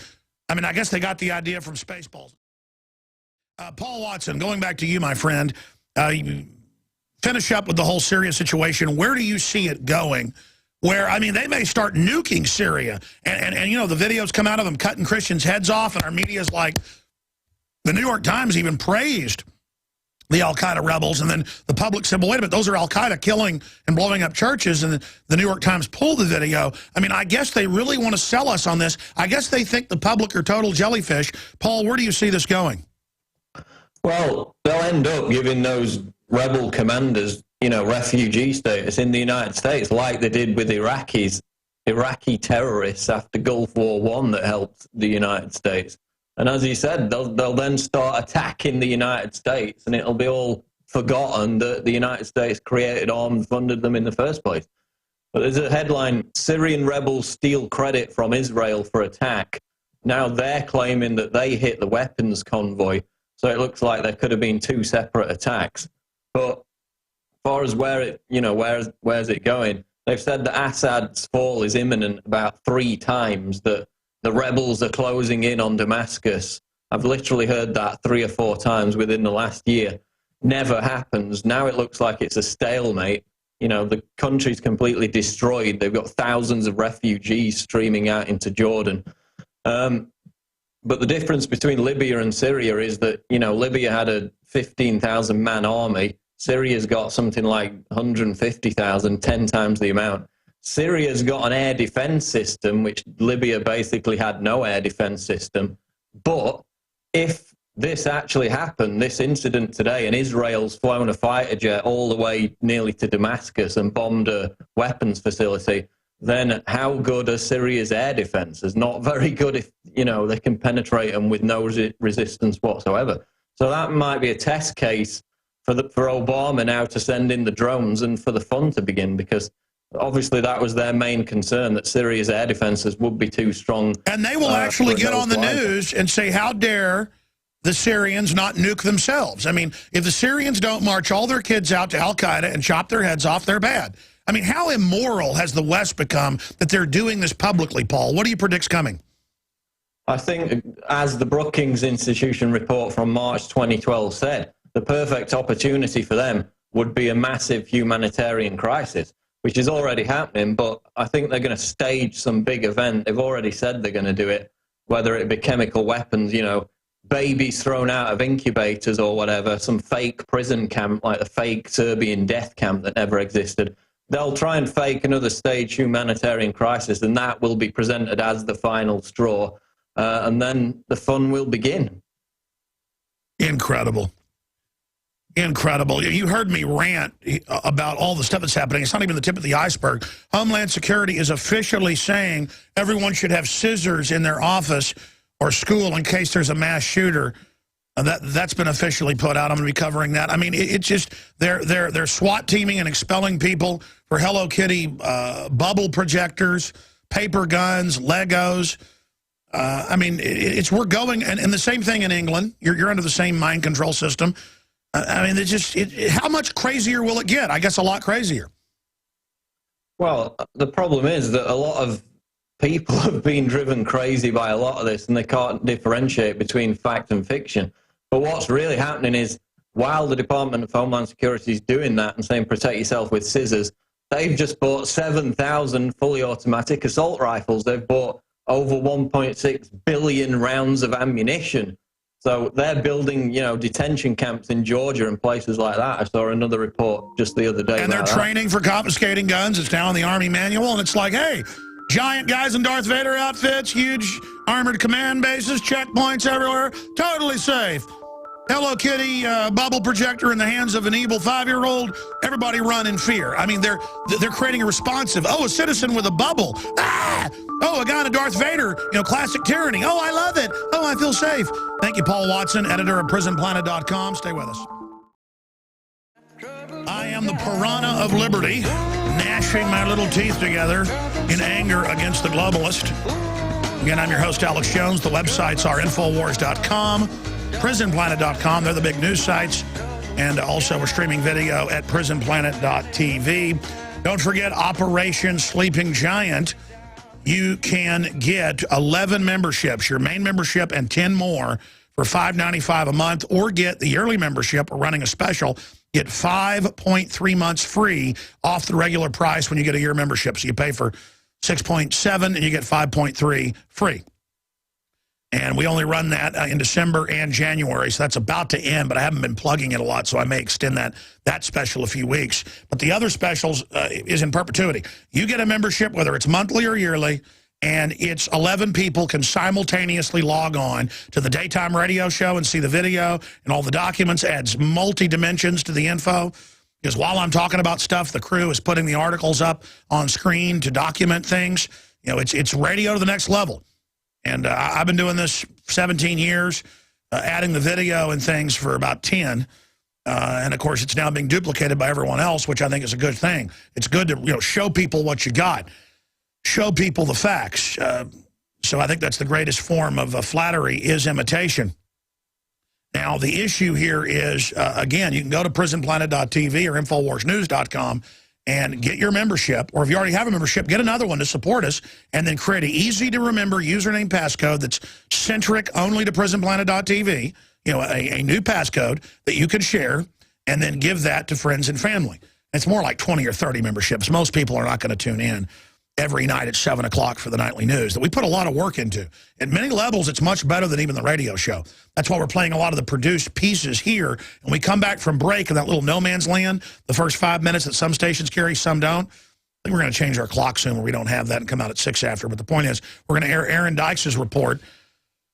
I mean, I guess they got the idea from Spaceballs. Paul Watson, going back to you, my friend. finish up with the whole Syria situation. Where do you see it going? Where, I mean, they may start nuking Syria. And you know, the videos come out of them cutting Christians' heads off, and our media's like, the New York Times even praised the al-Qaeda rebels, and then the public said, well, wait a minute, those are al-Qaeda killing and blowing up churches, and the New York Times pulled the video. I mean, I guess they really want to sell us on this. I guess they think the public are total jellyfish. Paul, where do you see this going? Well, they'll end up giving those rebel commanders, you know, refugee status in the United States, like they did with Iraqi terrorists after Gulf War I that helped the United States. And as he said, they'll then start attacking the United States, and it'll be all forgotten that the United States created arms, funded them in the first place. But there's a headline, Syrian rebels steal credit from Israel for attack. Now they're claiming that they hit the weapons convoy, so it looks like there could have been two separate attacks. But as far as where's it going, they've said that Assad's fall is imminent about 3 times, that the rebels are closing in on Damascus. I've literally heard that 3 or 4 times within the last year. Never happens. Now it looks like it's a stalemate. You know, the country's completely destroyed. They've got thousands of refugees streaming out into Jordan. But the difference between Libya and Syria is that, you know, Libya had a 15,000-man army. Syria's got something like 150,000, 10 times the amount. Syria's got an air defense system, which Libya basically had no air defense system. But if this actually happened, this incident today, and Israel's flown a fighter jet all the way nearly to Damascus and bombed a weapons facility, then how good are Syria's air defenses? Not very good if, you know, they can penetrate them with no resistance whatsoever. So that might be a test case for Obama now to send in the drones and for the fun to begin, because obviously that was their main concern, that Syria's air defenses would be too strong. And they will actually get on the news and say, how dare the Syrians not nuke themselves? I mean, if the Syrians don't march all their kids out to al-Qaeda and chop their heads off, they're bad. I mean, how immoral has the West become that they're doing this publicly, Paul? What do you predict's coming? I think, as the Brookings Institution report from March 2012 said, the perfect opportunity for them would be a massive humanitarian crisis, which is already happening, but I think they're going to stage some big event. They've already said they're going to do it, whether it be chemical weapons, you know, babies thrown out of incubators or whatever, some fake prison camp, like the fake Serbian death camp that never existed. They'll try and fake another stage humanitarian crisis, and that will be presented as the final straw, and then the fun will begin. Incredible. Incredible. You heard me rant about all the stuff that's happening. It's not even the tip of the iceberg. Homeland Security is officially saying everyone should have scissors in their office or school in case there's a mass shooter. That's been officially put out. I'm going to be covering that. I mean, it's just they're SWAT teaming and expelling people for Hello Kitty bubble projectors, paper guns, Legos. I mean, we're going, and the same thing in England. You're under the same mind control system. I mean, how much crazier will it get? I guess a lot crazier. Well, the problem is that a lot of people have been driven crazy by a lot of this, and they can't differentiate between fact and fiction. But what's really happening is, while the Department of Homeland Security is doing that and saying protect yourself with scissors, they've just bought 7,000 fully automatic assault rifles. They've bought over 1.6 billion rounds of ammunition. So they're building, you know, detention camps in Georgia and places like that. I saw another report just the other day. And they're training for confiscating guns. It's now in the Army manual, and it's like, hey, giant guys in Darth Vader outfits, huge armored command bases, checkpoints everywhere, totally safe. Hello Kitty bubble projector in the hands of an evil 5-year-old. Everybody run in fear. I mean, they're creating a responsive. Oh, a citizen with a bubble. Ah! Oh, a guy in a Darth Vader, you know, classic tyranny. Oh, I love it. Oh, I feel safe. Thank you, Paul Watson, editor of PrisonPlanet.com. Stay with us. I am the piranha of liberty, gnashing my little teeth together in anger against the globalist. Again, I'm your host, Alex Jones. The websites are Infowars.com, PrisonPlanet.com. They're the big news sites. And also, we're streaming video at PrisonPlanet.tv. Don't forget Operation Sleeping Giant. You can get 11 memberships, your main membership and 10 more for $5.95 a month, or get the yearly membership. We're running a special get 5.3 months free off the regular price when you get a year membership. So you pay for 6.7 and you get 5.3 free. And we only run that in December and January, so that's about to end, but I haven't been plugging it a lot, so I may extend that special a few weeks. But the other specials is in perpetuity. You get a membership, whether it's monthly or yearly, and it's 11 people can simultaneously log on to the daytime radio show and see the video and all the documents, adds multi-dimensions to the info. Because while I'm talking about stuff, the crew is putting the articles up on screen to document things. You know, it's radio to the next level. And I've been doing this 17 years, adding the video and things for about 10. And, of course, it's now being duplicated by everyone else, which I think is a good thing. It's good to show people what you got, show people the facts. So I think that's the greatest form of flattery is imitation. Now, the issue here is, again, you can go to prisonplanet.tv or InfoWarsNews.com and get your membership, or if you already have a membership, get another one to support us, and then create an easy-to-remember username passcode that's centric only to prisonplanet.tv, a new passcode that you can share, and then give that to friends and family. It's more like 20 or 30 memberships. Most people are not going to tune in every night at 7 o'clock for the nightly news that we put a lot of work into. At many levels, it's much better than even the radio show. That's why we're playing a lot of the produced pieces here. And we come back from break in that little no man's land, the first 5 minutes that some stations carry, some don't. I think we're going to change our clock soon where we don't have that and come out at 6 after. But the point is, we're going to air Aaron Dykes' report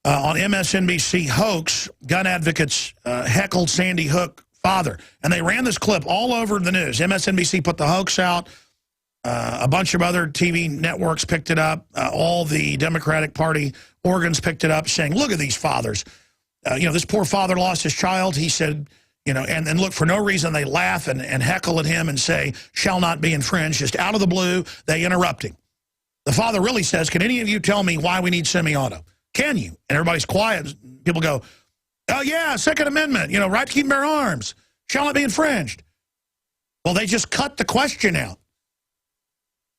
on MSNBC hoax. Gun advocates heckled Sandy Hook father. And they ran this clip all over the news. MSNBC put the hoax out. A bunch of other TV networks picked it up. All the Democratic Party organs picked it up, saying, look at these fathers. This poor father lost his child. He said, and then look, for no reason, they laugh and heckle at him and say, shall not be infringed. Just out of the blue, they interrupt him. The father really says, can any of you tell me why we need semi-auto? Can you? And everybody's quiet. People go, oh, yeah, Second Amendment, right to keep and bear arms. Shall not be infringed. Well, they just cut the question out.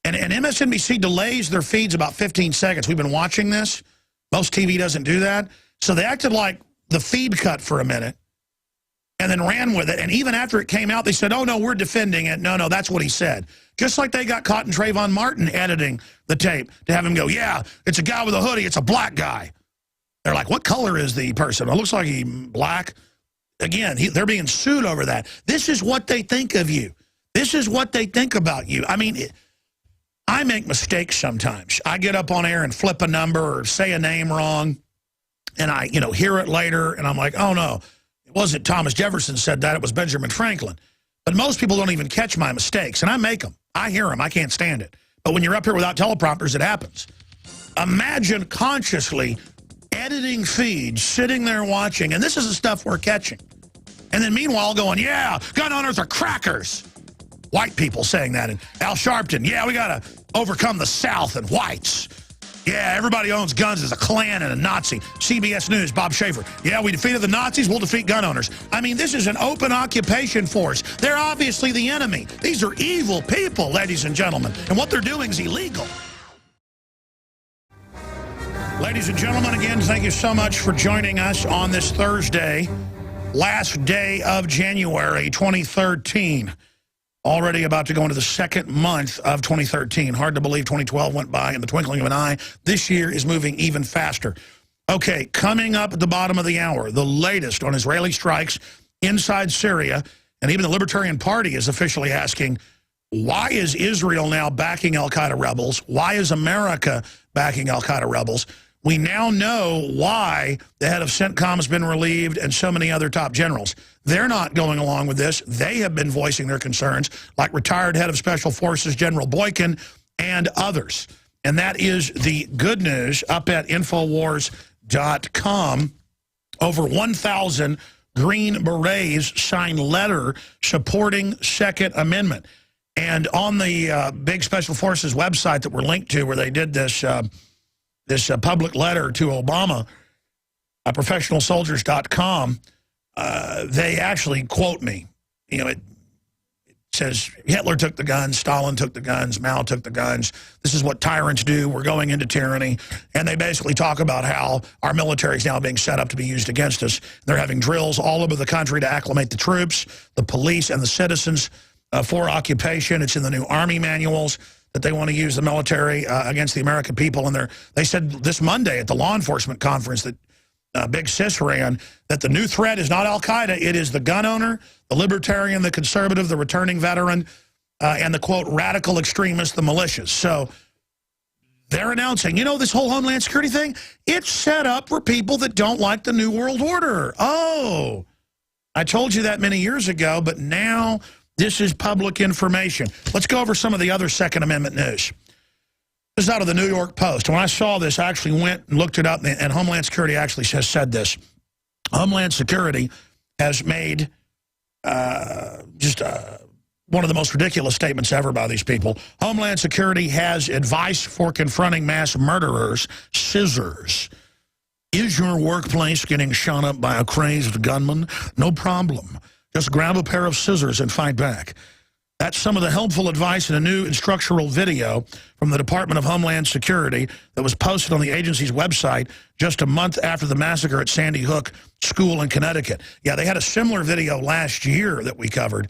And MSNBC delays their feeds about 15 seconds. We've been watching this. Most TV doesn't do that. So they acted like the feed cut for a minute and then ran with it. And even after it came out, they said, oh, no, we're defending it. No, that's what he said. Just like they got caught in Trayvon Martin editing the tape to have him go, yeah, it's a guy with a hoodie. It's a black guy. They're like, what color is the person? Well, it looks like he's black. Again, they're being sued over that. This is what they think of you. This is what they think about you. I mean, I make mistakes sometimes. I get up on air and flip a number or say a name wrong, and I, hear it later, and I'm like, oh, no, it wasn't Thomas Jefferson said that. It was Benjamin Franklin. But most people don't even catch my mistakes, and I make them. I hear them. I can't stand it. But when you're up here without teleprompters, it happens. Imagine consciously editing feeds, sitting there watching, and this is the stuff we're catching. And then meanwhile going, yeah, gun owners are crackers. White people saying that. And Al Sharpton, yeah, we got to overcome the South and whites. Yeah, everybody owns guns as a Klan and a Nazi. CBS News, Bob Schaefer. Yeah, we defeated the Nazis, we'll defeat gun owners. I mean, this is an open occupation force. They're obviously the enemy. These are evil people, ladies and gentlemen. And what they're doing is illegal. Ladies and gentlemen, again, thank you so much for joining us on this Thursday, last day of January 2013. Already about to go into the second month of 2013. Hard to believe 2012 went by in the twinkling of an eye. This year is moving even faster. Okay, coming up at the bottom of the hour, the latest on Israeli strikes inside Syria, and even the Libertarian Party is officially asking, why is Israel now backing al-Qaeda rebels? Why is America backing al-Qaeda rebels? We now know why the head of CENTCOM has been relieved and so many other top generals. They're not going along with this. They have been voicing their concerns, like retired head of Special Forces General Boykin and others. And that is the good news up at Infowars.com. Over 1,000 Green Berets signed letter supporting Second Amendment. And on the big Special Forces website that we're linked to where they did this public letter to Obama, professionalsoldiers.com, they actually quote me. It says Hitler took the guns, Stalin took the guns, Mao took the guns. This is what tyrants do. We're going into tyranny. And they basically talk about how our military is now being set up to be used against us. They're having drills all over the country to acclimate the troops, the police, and the citizens for occupation. It's in the new Army manuals that they want to use the military against the American people. And they said this Monday at the law enforcement conference that Big Sis ran, that the new threat is not al-Qaeda, it is the gun owner, the libertarian, the conservative, the returning veteran, and the, quote, radical extremist, the militias. So they're announcing, you know, this whole Homeland Security thing, it's set up for people that don't like the New World Order. Oh, I told you that many years ago, but now this is public information. Let's go over some of the other Second Amendment news. This is out of the New York Post. When I saw this, I actually went and looked it up, and Homeland Security actually has said this. Homeland Security has made one of the most ridiculous statements ever by these people. Homeland Security has advice for confronting mass murderers: scissors. Is your workplace getting shot up by a crazed gunman? No problem. Just grab a pair of scissors and fight back. That's some of the helpful advice in a new instructional video from the Department of Homeland Security that was posted on the agency's website just a month after the massacre at Sandy Hook School in Connecticut. Yeah, they had a similar video last year that we covered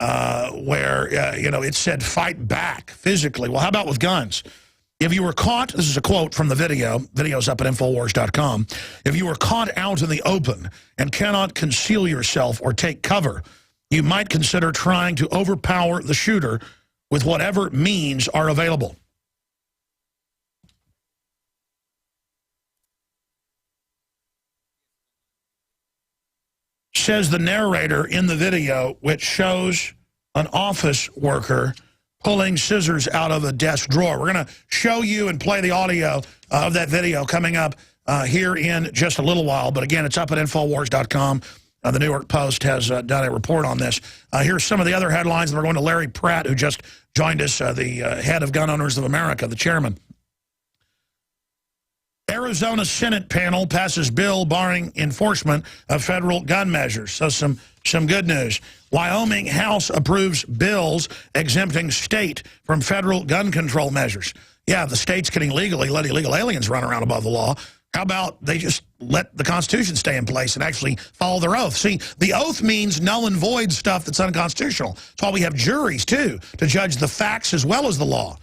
where, you know, it said fight back physically. Well, how about with guns? If you were caught, this is a quote from the video's up at Infowars.com. If you were caught out in the open and cannot conceal yourself or take cover, you might consider trying to overpower the shooter with whatever means are available. Says the narrator in the video, which shows an office worker pulling scissors out of a desk drawer. We're going to show you and play the audio of that video coming up here in just a little while. But again, it's up at Infowars.com. The New York Post has done a report on this. Here's some of the other headlines. We're going to Larry Pratt, who just joined us, the head of Gun Owners of America, the chairman. Arizona Senate panel passes bill barring enforcement of federal gun measures. So some good news. Wyoming House approves bills exempting state from federal gun control measures. Yeah, the state's getting legally let illegal aliens run around above the law. How about they just let the Constitution stay in place and actually follow their oath? See, the oath means null and void stuff that's unconstitutional. That's why we have juries, too, to judge the facts as well as the law.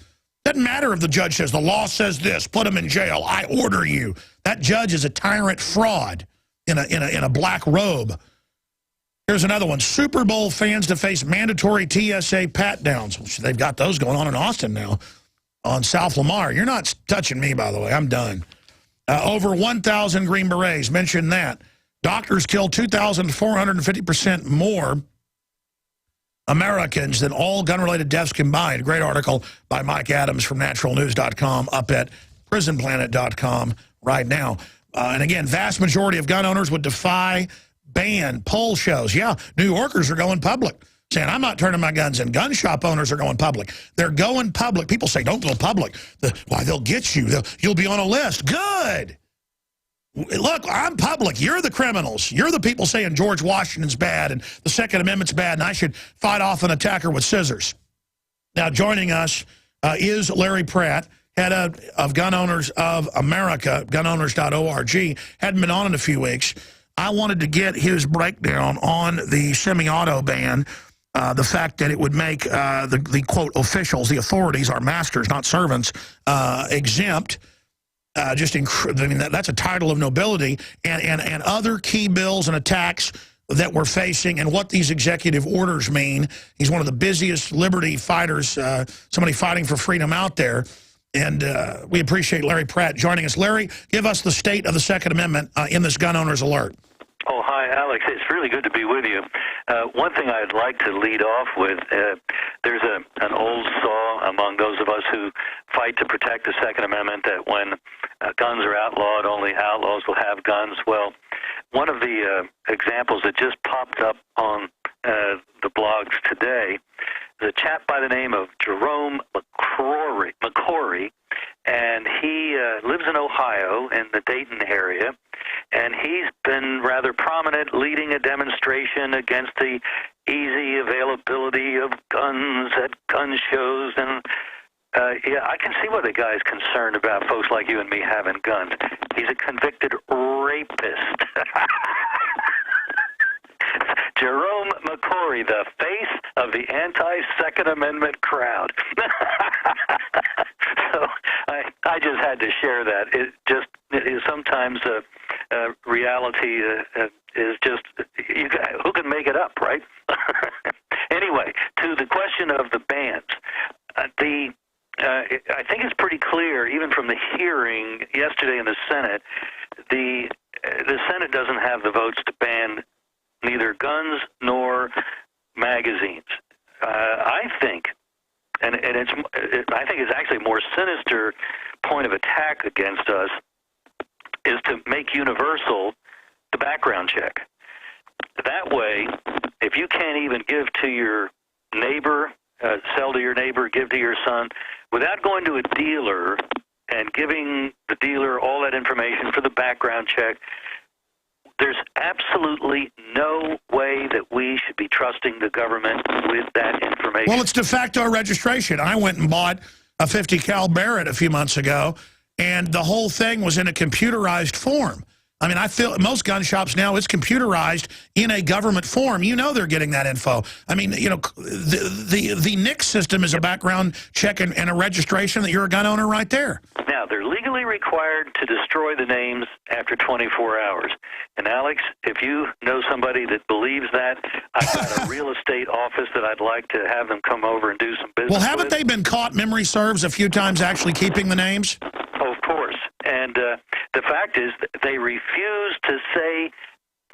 Doesn't matter if the judge says the law says this, put him in jail, I order you. That judge is a tyrant fraud in a black robe. Here's another one. Super Bowl fans to face mandatory TSA pat-downs. They've got those going on in Austin now on South Lamar. You're not touching me, by the way. I'm done. Over 1,000 Green Berets, mentioned that. Doctors kill 2,450% more Americans than all gun-related deaths combined. Great article by Mike Adams from naturalnews.com up at prisonplanet.com right now. And again, vast majority of gun owners would defy ban. Poll shows, yeah, New Yorkers are going public, saying, I'm not turning my guns in. Gun shop owners are going public. They're going public. People say, don't go public. Why, they'll get you. You'll be on a list. Good. Look, I'm public. You're the criminals. You're the people saying George Washington's bad and the Second Amendment's bad and I should fight off an attacker with scissors. Now, joining us is Larry Pratt, head of Gun Owners of America, gunowners.org. Hadn't been on in a few weeks. I wanted to get his breakdown on the semi-auto ban, the fact that it would make the quote, officials, the authorities, our masters, not servants, exempt. I mean, that's a title of nobility, and other key bills and attacks that we're facing and what these executive orders mean. He's one of the busiest liberty fighters, somebody fighting for freedom out there. And we appreciate Larry Pratt joining us. Larry, give us the state of the Second Amendment in this Gun Owners Alert. Oh, hi, Alex. It's really good to be with you. One thing I'd like to lead off with, there's an old saw among those of us who fight to protect the Second Amendment that when guns are outlawed, only outlaws will have guns. Well, one of the examples that just popped up on the blogs today is a chap by the name of Jerome McCrory, and he lives in Ohio in the Dayton area, and he's been rather prominent, leading a demonstration against the easy availability of guns at gun shows. And yeah, I can see why the guy's concerned about folks like you and me having guns. He's a convicted rapist. Jerome McCory, the face of the anti-Second Amendment crowd. So I just had to share that. Sometimes reality is just, who can make it up, right? Anyway, to the question of the bans, I think it's pretty clear, even from the hearing yesterday in the Senate, the Senate doesn't have the votes to ban neither guns nor magazines. I think, I think it's actually a more sinister point of attack against us, is to make universal the background check. That way, if you can't even give to your neighbor, sell to your neighbor, give to your son, without going to a dealer and giving the dealer all that information for the background check, there's absolutely no way that we should be trusting the government with that information. Well, it's de facto registration. I went and bought a 50 cal Barrett a few months ago, and the whole thing was in a computerized form. I mean, I feel most gun shops now, it's computerized in a government form. You know they're getting that info. I mean, you know, the NICS system is a background check and a registration that you're a gun owner right there. Now, they're legally required to destroy the names after 24 hours. And, Alex, if you know somebody that believes that, I've got a real estate office that I'd like to have them come over and do some business Well, haven't they been caught, memory serves, a few times actually keeping the names? Oh, of course. And the fact is that they refuse to say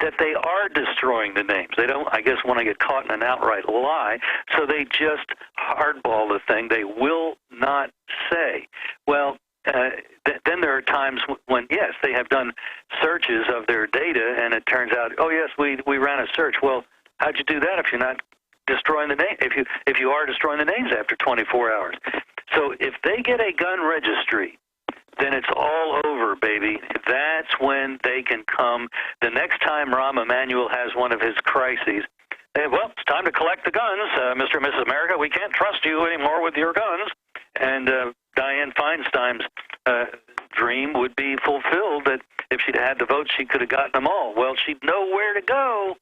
that they are destroying the names. They don't, I guess, want to get caught in an outright lie, so they just hardball the thing. They will not say. Well, then there are times when, yes, they have done searches of their data, and it turns out, oh, yes, we ran a search. Well, how'd you do that if you're not destroying the name? If you are destroying the names after 24 hours. So if they get a gun registry, then it's all over, baby. That's when they can come. The next time Rahm Emanuel has one of his crises, well, it's time to collect the guns, Mr. and Mrs. America. We can't trust you anymore with your guns. And Dianne Feinstein's dream would be fulfilled, that if she'd had the votes, she could have gotten them all. Well, she'd know where to go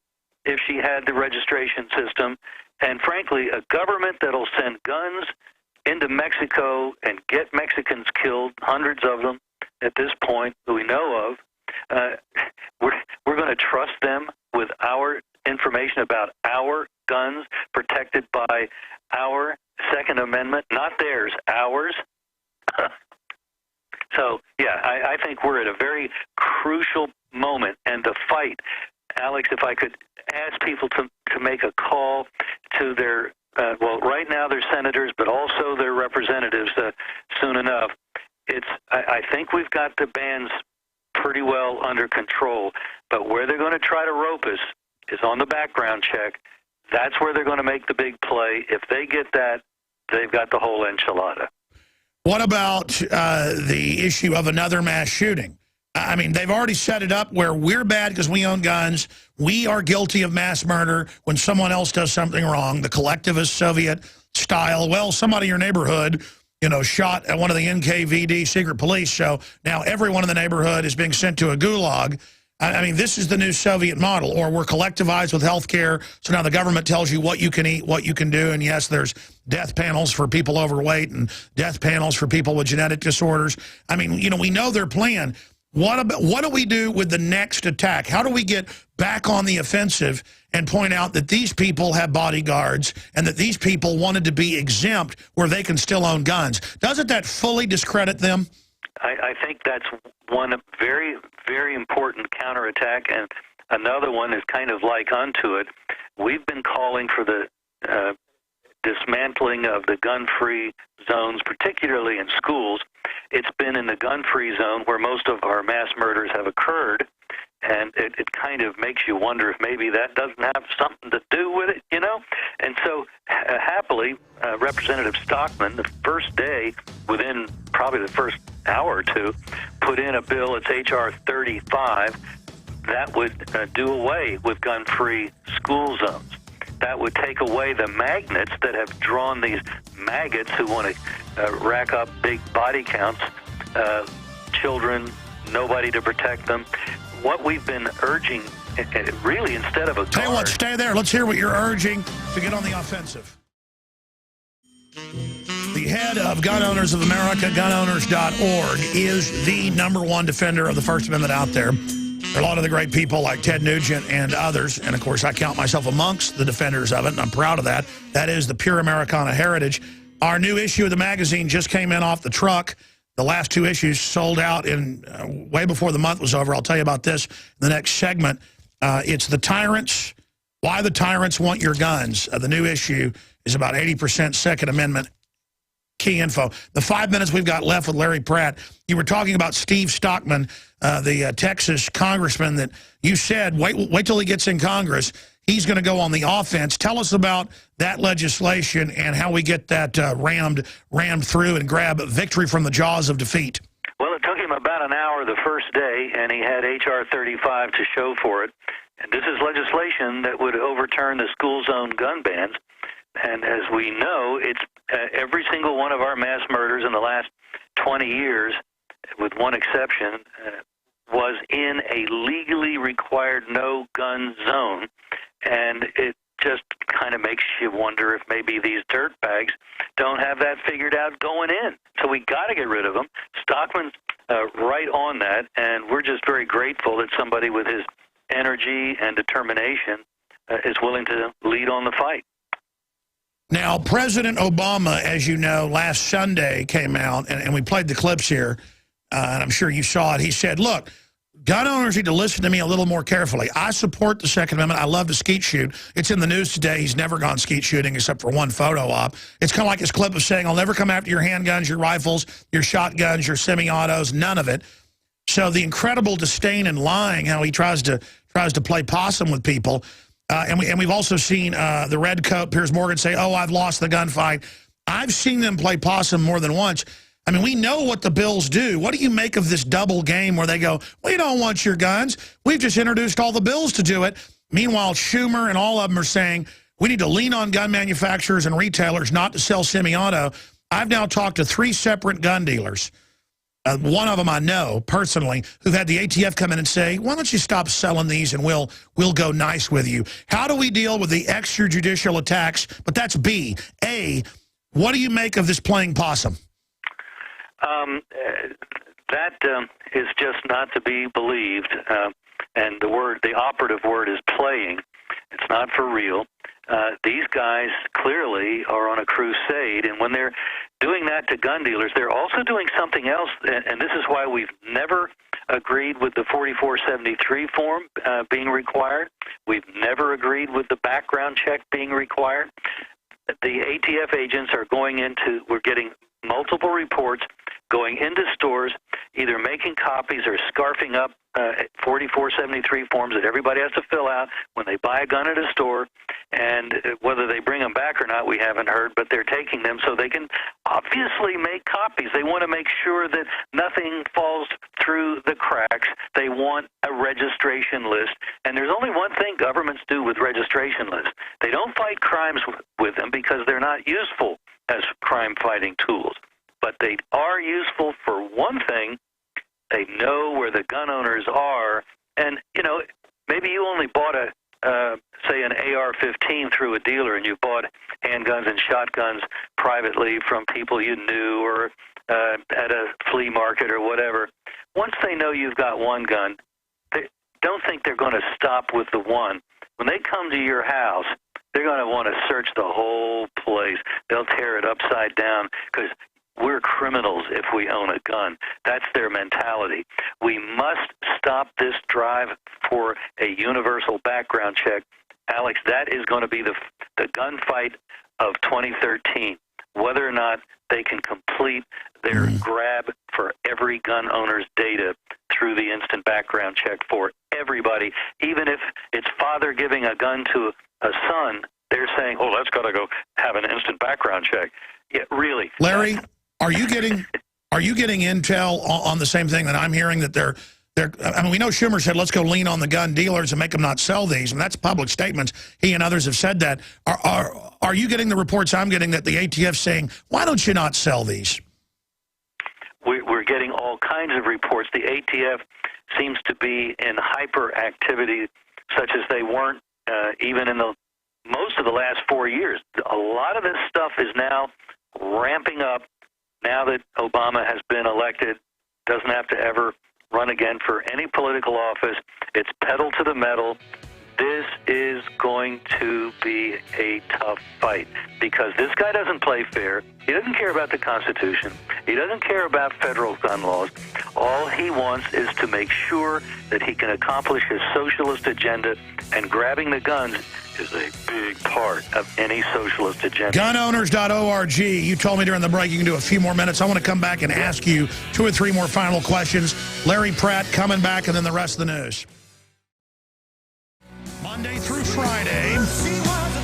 if she had the registration system. And frankly, a government that'll send guns into Mexico and get Mexicans killed, hundreds of them at this point that we know of, we're going to trust them with our information about our guns protected by our Second Amendment, not theirs, ours. So, yeah, I think we're at a very crucial moment, and the fight, Alex, if I could ask people to make a call to their well, right now they're senators, but also their representatives soon enough. I think we've got the bans pretty well under control, but where they're going to try to rope us is on the background check. That's where they're going to make the big play. If they get that, they've got the whole enchilada. What about the issue of another mass shooting? I mean, they've already set it up where we're bad because we own guns. We are guilty of mass murder when someone else does something wrong. The collectivist Soviet style. Well, somebody in your neighborhood, you know, shot at one of the NKVD secret police. So now everyone in the neighborhood is being sent to a gulag. I mean, this is the new Soviet model. Or we're collectivized with health care. So now the government tells you what you can eat, what you can do. And yes, there's death panels for people overweight and death panels for people with genetic disorders. I mean, you know, we know their plan. What do we do with the next attack? How do we get back on the offensive and point out that these people have bodyguards and that these people wanted to be exempt where they can still own guns? Doesn't that fully discredit them? I think that's one very, very important counterattack, and another one is kind of like unto it. We've been calling for the dismantling of the gun-free zones, particularly in schools. It's been in the gun-free zone where most of our mass murders have occurred, and it kind of makes you wonder if maybe that doesn't have something to do with it, you know? And so, happily, Representative Stockman, the first day, within probably the first hour or two, put in a bill, it's H.R. 35, that would do away with gun-free school zones. That would take away the magnets that have drawn these maggots who want to rack up big body counts, children, nobody to protect them. What we've been urging, really, instead of a guard... Tell you what, stay there. Let's hear what you're urging to get on the offensive. The head of Gun Owners of America, gunowners.org, is the #1 defender of the First Amendment out there. There are a lot of the great people like Ted Nugent and others, and of course I count myself amongst the defenders of it, and I'm proud of that. That is the pure Americana heritage. Our new issue of the magazine just came in off the truck. The last 2 issues sold out in way before the month was over. I'll tell you about this in the next segment. It's The Tyrants, Why the Tyrants Want Your Guns. The new issue is about 80% Second Amendment key info. The 5 minutes we've got left with Larry Pratt, you were talking about Steve Stockman, the Texas congressman that you said, wait till he gets in Congress. He's going to go on the offense. Tell us about that legislation and how we get that rammed through and grab victory from the jaws of defeat. Well, it took him about an hour the first day, and he had H.R. 35 to show for it. And this is legislation that would overturn the school zone gun bans. And as we know, it's every single one of our mass murders in the last 20 years, with one exception, was in a legally required no-gun zone. And it just kind of makes you wonder if maybe these dirtbags don't have that figured out going in. So we got to get rid of them. Stockman's right on that, and we're just very grateful that somebody with his energy and determination is willing to lead on the fight. Now, President Obama, as you know, last Sunday came out, and we played the clips here, and I'm sure you saw it. He said, look, gun owners need to listen to me a little more carefully. I support the Second Amendment. I love to skeet shoot. It's in the news today. He's never gone skeet shooting except for one photo op. It's kind of like his clip of saying, I'll never come after your handguns, your rifles, your shotguns, your semi-autos, none of it. So the incredible disdain and lying, how he tries to play possum with people. And we've also seen the red coat, Piers Morgan, say, oh, I've lost the gunfight. I've seen them play possum more than once. I mean, we know what the bills do. What do you make of this double game where they go, we don't want your guns. We've just introduced all the bills to do it. Meanwhile, Schumer and all of them are saying, we need to lean on gun manufacturers and retailers not to sell semi-auto. I've now talked to 3 separate gun dealers. One of them I know personally, who've had the ATF come in and say, why don't you stop selling these and we'll go nice with you. How do we deal with the extrajudicial attacks? But that's B. A, what do you make of this playing possum? That is just not to be believed. And the operative word is playing. It's not for real. These guys clearly are on a crusade, and when they're doing that to gun dealers, they're also doing something else, and this is why we've never agreed with the 4473 form being required. We've never agreed with the background check being required. The ATF agents are we're getting multiple reports going into stores, either making copies or scarfing up 4473 forms that everybody has to fill out when they buy a gun at a store. And whether they bring them back or not, we haven't heard, but they're taking them so they can obviously make copies. They want to make sure that nothing falls through the cracks. They want a registration list. And there's only one thing governments do with registration lists. They don't fight crimes with them because they're not useful as crime-fighting tools. But they are useful for one thing. They know where the gun owners are. And, you know, maybe you only bought say an AR-15 through a dealer, and you bought handguns and shotguns privately from people you knew or at a flea market or whatever. Once they know you've got one gun, they don't think they're going to stop with the one. When they come to your house, they're going to want to search the whole place. They'll tear it upside down because we're criminals if we own a gun. That's their mentality. We must stop this drive for a universal background check. Alex, that is going to be the gunfight of 2013, whether or not they can complete their grab for every gun owner's data through the instant background check for everybody. Even if it's father giving a gun to a son, they're saying, oh, that's got to go have an instant background check. Yeah, really. Larry, are you getting intel on the same thing that I'm hearing, that they're I mean, we know Schumer said, let's go lean on the gun dealers and make them not sell these. And that's public statements. He and others have said that. Are you getting the reports I'm getting that the ATF's saying, why don't you not sell these? We're getting all kinds of reports. The ATF seems to be in hyperactivity, such as they weren't even in most of the last 4 years. A lot of this stuff is now ramping up now that Obama has been elected, doesn't have to ever run again for any political office. It's pedal to the metal. This is going to be a tough fight because this guy doesn't play fair. He doesn't care about the Constitution. He doesn't care about federal gun laws. All he wants is to make sure that he can accomplish his socialist agenda, and grabbing the guns is a big part of any socialist agenda. Gunowners.org. You told me during the break you can do a few more minutes. I want to come back and ask you 2 or 3 more final questions. Larry Pratt coming back, and then the rest of the news. Monday through Friday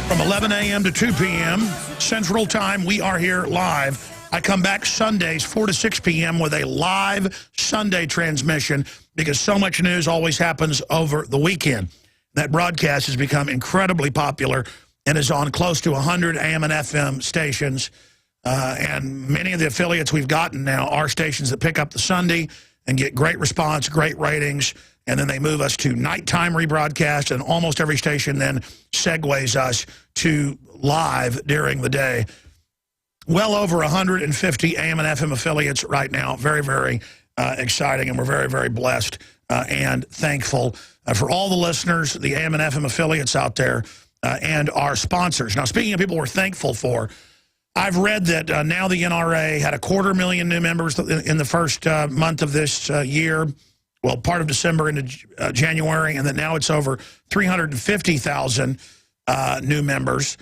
from 11 a.m. to 2 p.m. Central Time, we are here live. I come back Sundays 4 to 6 p.m. with a live Sunday transmission because so much news always happens over the weekend. That broadcast has become incredibly popular and is on close to 100 AM and FM stations. And many of the affiliates we've gotten now are stations that pick up the Sunday and get great response, great ratings, and then they move us to nighttime rebroadcast, and almost every station then segues us to live during the day. Well over 150 AM and FM affiliates right now. Very, very exciting, and we're very, very blessed and thankful for all the listeners, the AM and FM affiliates out there, and our sponsors. Now, speaking of people we're thankful for, I've read that now the NRA had 250,000 new members in the first month of this year. Well, part of December into January, and then now it's over 350,000 new members.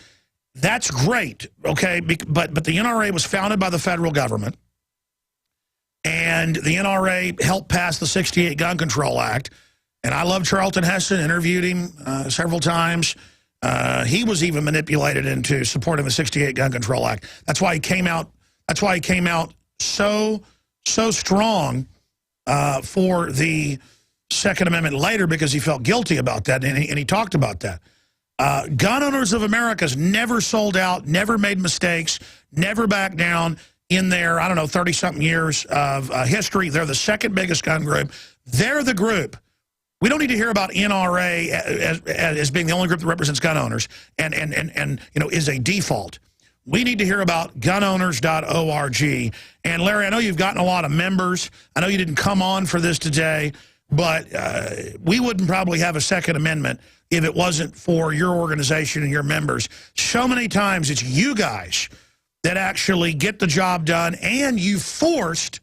That's great, okay? But the NRA was founded by the federal government, and the NRA helped pass the 68 Gun Control Act. And I love Charlton Heston, interviewed him several times. He was even manipulated into supporting the 68 Gun Control Act. That's why he came out. That's why he came out so strong for the Second Amendment later, because he felt guilty about that, and he talked about that. Gun Owners of America's never sold out, never made mistakes, never backed down in their, 30-something years of history. They're the second biggest gun group. They're the group. We don't need to hear about NRA as being the only group that represents gun owners and is a default. We need to hear about gunowners.org. And Larry, I know you've gotten a lot of members. I know you didn't come on for this today, but we wouldn't probably have a Second Amendment if it wasn't for your organization and your members. So many times it's you guys that actually get the job done, and you forced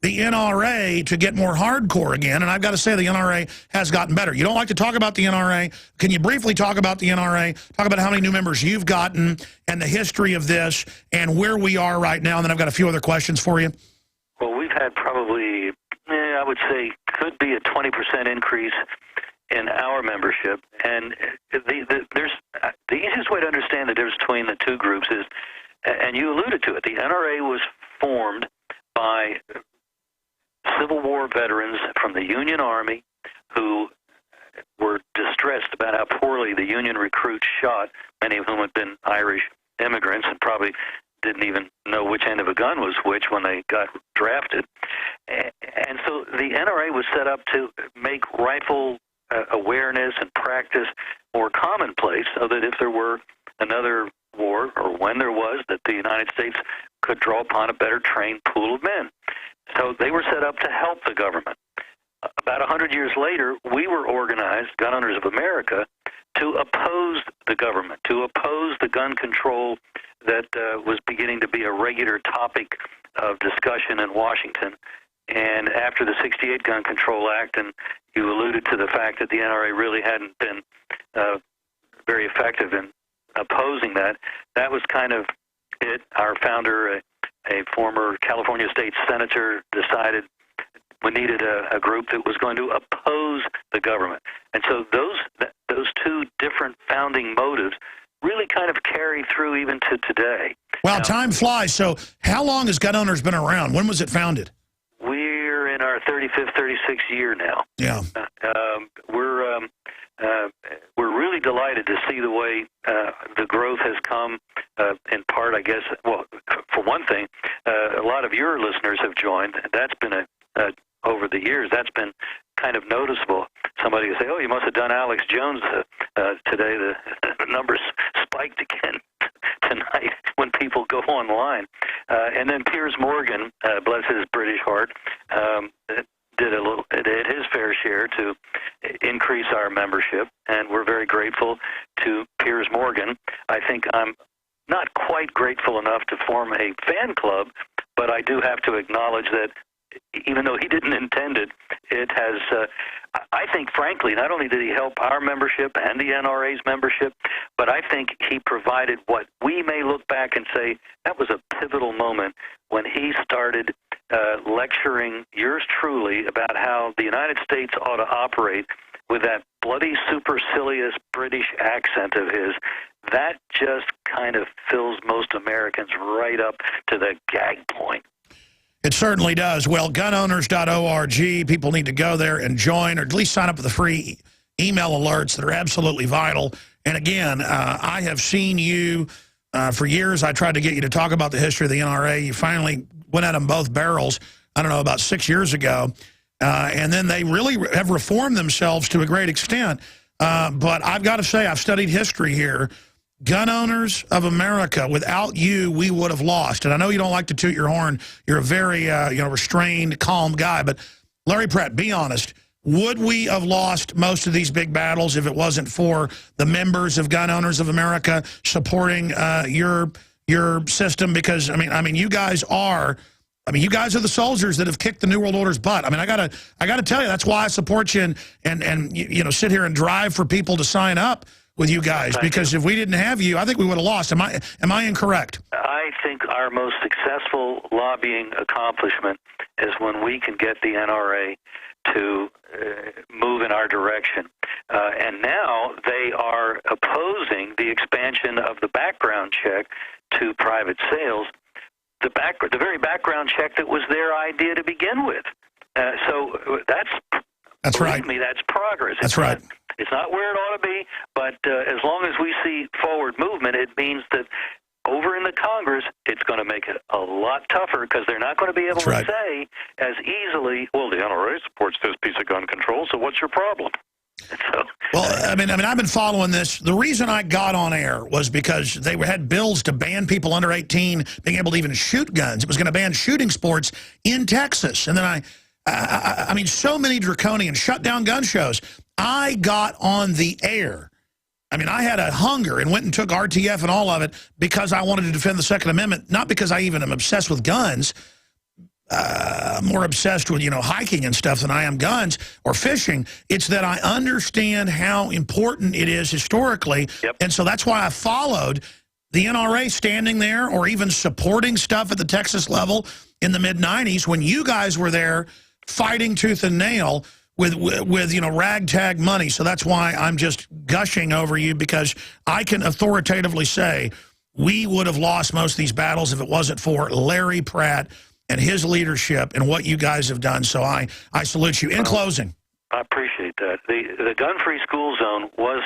the NRA to get more hardcore again. And I've got to say, the NRA has gotten better. You don't like to talk about the NRA. Can you briefly talk about the NRA? Talk about how many new members you've gotten and the history of this and where we are right now. And then I've got a few other questions for you. Well, we've had probably, I would say, could be a 20% increase in our membership. And the easiest way to understand the difference between the two groups is, and you alluded to it, the NRA was formed by Civil War veterans from the Union Army who were distressed about how poorly the Union recruits shot, many of whom had been Irish immigrants and probably didn't even know which end of a gun was which when they got drafted. And so the NRA was set up to make rifle awareness and practice more commonplace, so that if there were another war, or when there was, that the United States could draw upon a better trained pool of men. So they were set up to help the government. About 100 years later, we were organized, Gun Owners of America, to oppose the government, to oppose the gun control that was beginning to be a regular topic of discussion in Washington. And after the 68 Gun Control Act, and you alluded to the fact that the NRA really hadn't been very effective in opposing that, that was kind of it. Our founder, a former California state senator, decided we needed a group that was going to oppose the government. And so those two different founding motives really kind of carry through even to today. Well, time flies. So how long has Gun Owners been around? When was it founded? We're in our 35th, 36th year now. Yeah. We're really delighted to see the way the growth has come. In part, I guess. Well, for one thing, a lot of your listeners have joined. That's been over the years. That's been kind of noticeable. Somebody will say, "Oh, you must have done Alex Jones today." The numbers spiked again tonight when people go online. And then Piers Morgan, bless his British heart, did his fair share to increase our membership, and we're very grateful to Piers Morgan. I think I'm not quite grateful enough to form a fan club, but I do have to acknowledge that even though he didn't intend it, it has, I think, frankly, not only did he help our membership and the NRA's membership, but I think he provided what we may look back and say that was a pivotal moment when he started lecturing yours truly about how the United States ought to operate with that bloody supercilious British accent of his. That just kind of fills most Americans right up to the gag point. It certainly does. Well, gunowners.org, people need to go there and join, or at least sign up for the free email alerts that are absolutely vital. And again, I have seen you for years. I tried to get you to talk about the history of the NRA. You finally went at them both barrels, I don't know, about 6 years ago. And then they really have reformed themselves to a great extent. But I've got to say, I've studied history here. Gun Owners of America, without you, we would have lost. And I know you don't like to toot your horn. You're a very restrained, calm guy. But Larry Pratt, be honest, would we have lost most of these big battles if it wasn't for the members of Gun Owners of America supporting your system? Because I mean, you guys are. You guys are the soldiers that have kicked the New World Order's butt. I mean, I gotta tell you, that's why I support you and sit here and drive for people to sign up with you guys, because if we didn't have you, I think we would have lost. Am I incorrect? I think our most successful lobbying accomplishment is when we can get the NRA to move in our direction. And now they are opposing the expansion of the background check to private sales, the very background check that was their idea to begin with. So that's right. Me, that's progress. That's right. It's not where it ought to be, but as long as we see forward movement, it means that over in the Congress, it's going to make it a lot tougher because they're not going to be able to say as easily, well, the NRA supports this piece of gun control, so what's your problem? So, well, I mean, I've been following this. The reason I got on air was because they had bills to ban people under 18 being able to even shoot guns. It was going to ban shooting sports in Texas. And then I mean, so many draconian shut down gun shows. I got on the air. I mean, I had a hunger and went and took RTF and all of it because I wanted to defend the Second Amendment, not because I even am obsessed with guns. I'm more obsessed with, hiking and stuff than I am guns or fishing. It's that I understand how important it is historically. Yep. And so that's why I followed the NRA standing there or even supporting stuff at the Texas level in the mid-'90s when you guys were there fighting tooth and nail with ragtag money. So that's why I'm just gushing over you, because I can authoritatively say we would have lost most of these battles if it wasn't for Larry Pratt and his leadership and what you guys have done. So I salute you. In closing. I appreciate that. The gun-free school zone was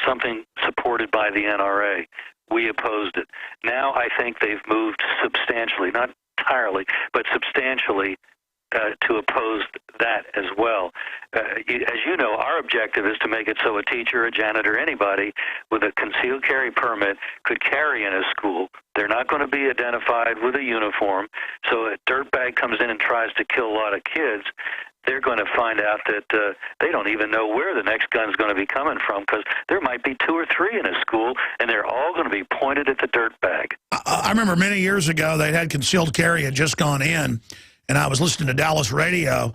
something supported by the NRA. We opposed it. Now I think they've moved substantially, not entirely, but substantially, to oppose that as well. As you know, our objective is to make it so a teacher, a janitor, anybody with a concealed carry permit could carry in a school. They're not going to be identified with a uniform. So a dirtbag comes in and tries to kill a lot of kids, they're going to find out that they don't even know where the next gun's going to be coming from, because there might be 2 or 3 in a school, and they're all going to be pointed at the dirtbag. I remember many years ago they had concealed carry had just gone in, and I was listening to Dallas radio,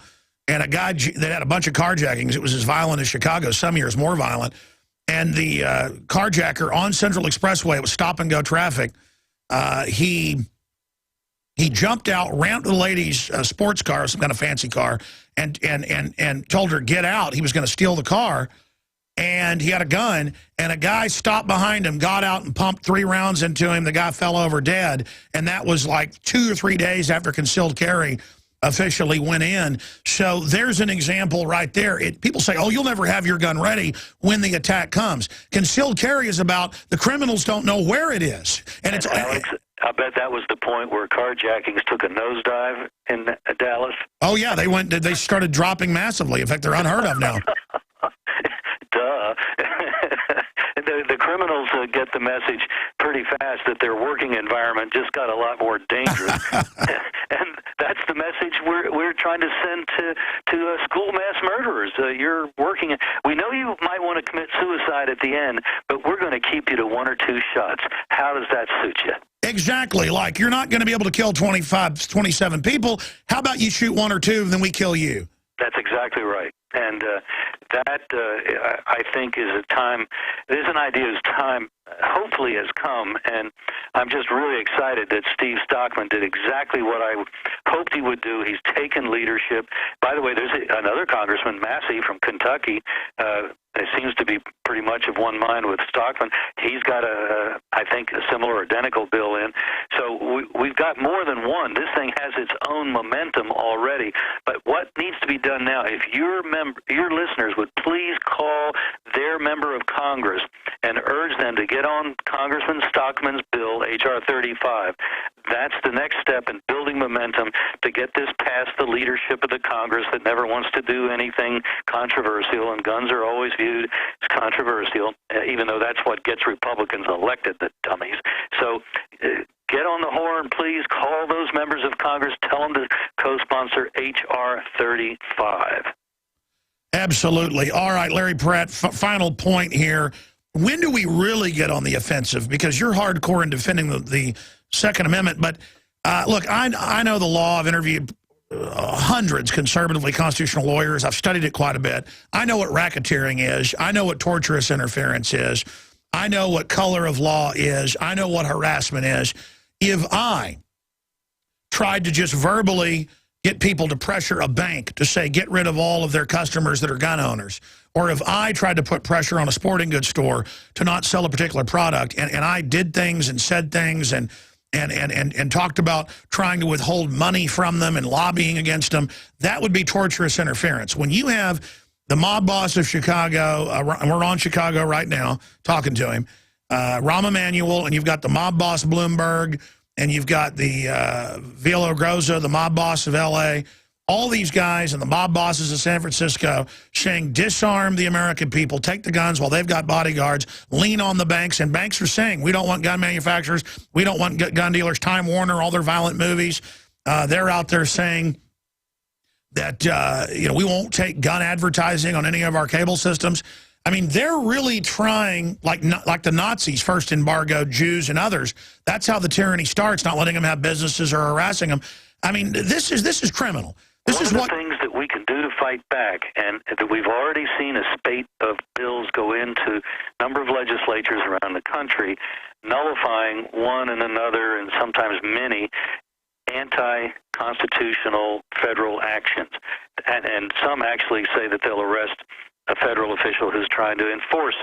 and a guy that had a bunch of carjackings. It was as violent as Chicago, some years more violent. And the carjacker on Central Expressway, it was stop-and-go traffic, he jumped out, ran to the lady's sports car, some kind of fancy car, and told her, get out. He was going to steal the car, and he had a gun, and a guy stopped behind him, got out and pumped 3 rounds into him. The guy fell over dead, and that was like 2 or 3 days after concealed carry officially went in. So there's an example right there. People say, oh, you'll never have your gun ready when the attack comes. Concealed carry is about the criminals don't know where it is. And it's Alex, I bet that was the point where carjackings took a nosedive in Dallas. Oh, yeah, they started dropping massively. In fact, they're unheard of now. Duh. The criminals get the message pretty fast that their working environment just got a lot more dangerous. And that's the message we're trying to send to school mass murderers. You're working. We know you might want to commit suicide at the end, but we're going to keep you to 1 or 2 shots. How does that suit you? Exactly. Like, you're not going to be able to kill 27 people. How about you shoot 1 or 2, then we kill you? That's exactly right. And that, I think, is an idea whose time hopefully has come. And I'm just really excited that Steve Stockman did exactly what I hoped he would do. He's taken leadership. By the way, there's another congressman, Massey from Kentucky, it seems to be pretty much of one mind with Stockman. He's got I think, a similar or identical bill in. So we've got more than one. This thing has its own momentum already. But what needs to be done now, if your listeners would please call their member of Congress and urge them to get on Congressman Stockman's bill, H.R. 35. That's the next step in building momentum to get this past the leadership of the Congress that never wants to do anything controversial, and guns are always viewed as controversial, even though that's what gets Republicans elected, the dummies. So get on the horn, please. Call those members of Congress. Tell them to co-sponsor H.R. 35. Absolutely. All right, Larry Pratt, final point here. When do we really get on the offensive? Because you're hardcore in defending the Second Amendment. But, look, I know the law. I've interviewed hundreds conservatively constitutional lawyers. I've studied it quite a bit. I know what racketeering is. I know what torturous interference is. I know what color of law is. I know what harassment is. If I tried to just verbally get people to pressure a bank to say get rid of all of their customers that are gun owners, or if I tried to put pressure on a sporting goods store to not sell a particular product, and I did things and said things and talked about trying to withhold money from them and lobbying against them, that would be torturous interference. When you have the mob boss of Chicago, and we're on Chicago right now talking to him, Rahm Emanuel, and you've got the mob boss Bloomberg, and you've got the Villaraigosa, the mob boss of L.A., all these guys and the mob bosses of San Francisco saying disarm the American people, take the guns while they've got bodyguards, lean on the banks. And banks are saying we don't want gun manufacturers, we don't want gun dealers. Time Warner, all their violent movies, they're out there saying that we won't take gun advertising on any of our cable systems. I mean, they're really trying, like the Nazis first embargoed Jews and others. That's how the tyranny starts, not letting them have businesses or harassing them. I mean, this is criminal. One of the things that we can do to fight back, and that we've already seen a spate of bills go into a number of legislatures around the country, nullifying one and another, and sometimes many, anti-constitutional federal actions. And some actually say that they'll arrest a federal official who's trying to enforce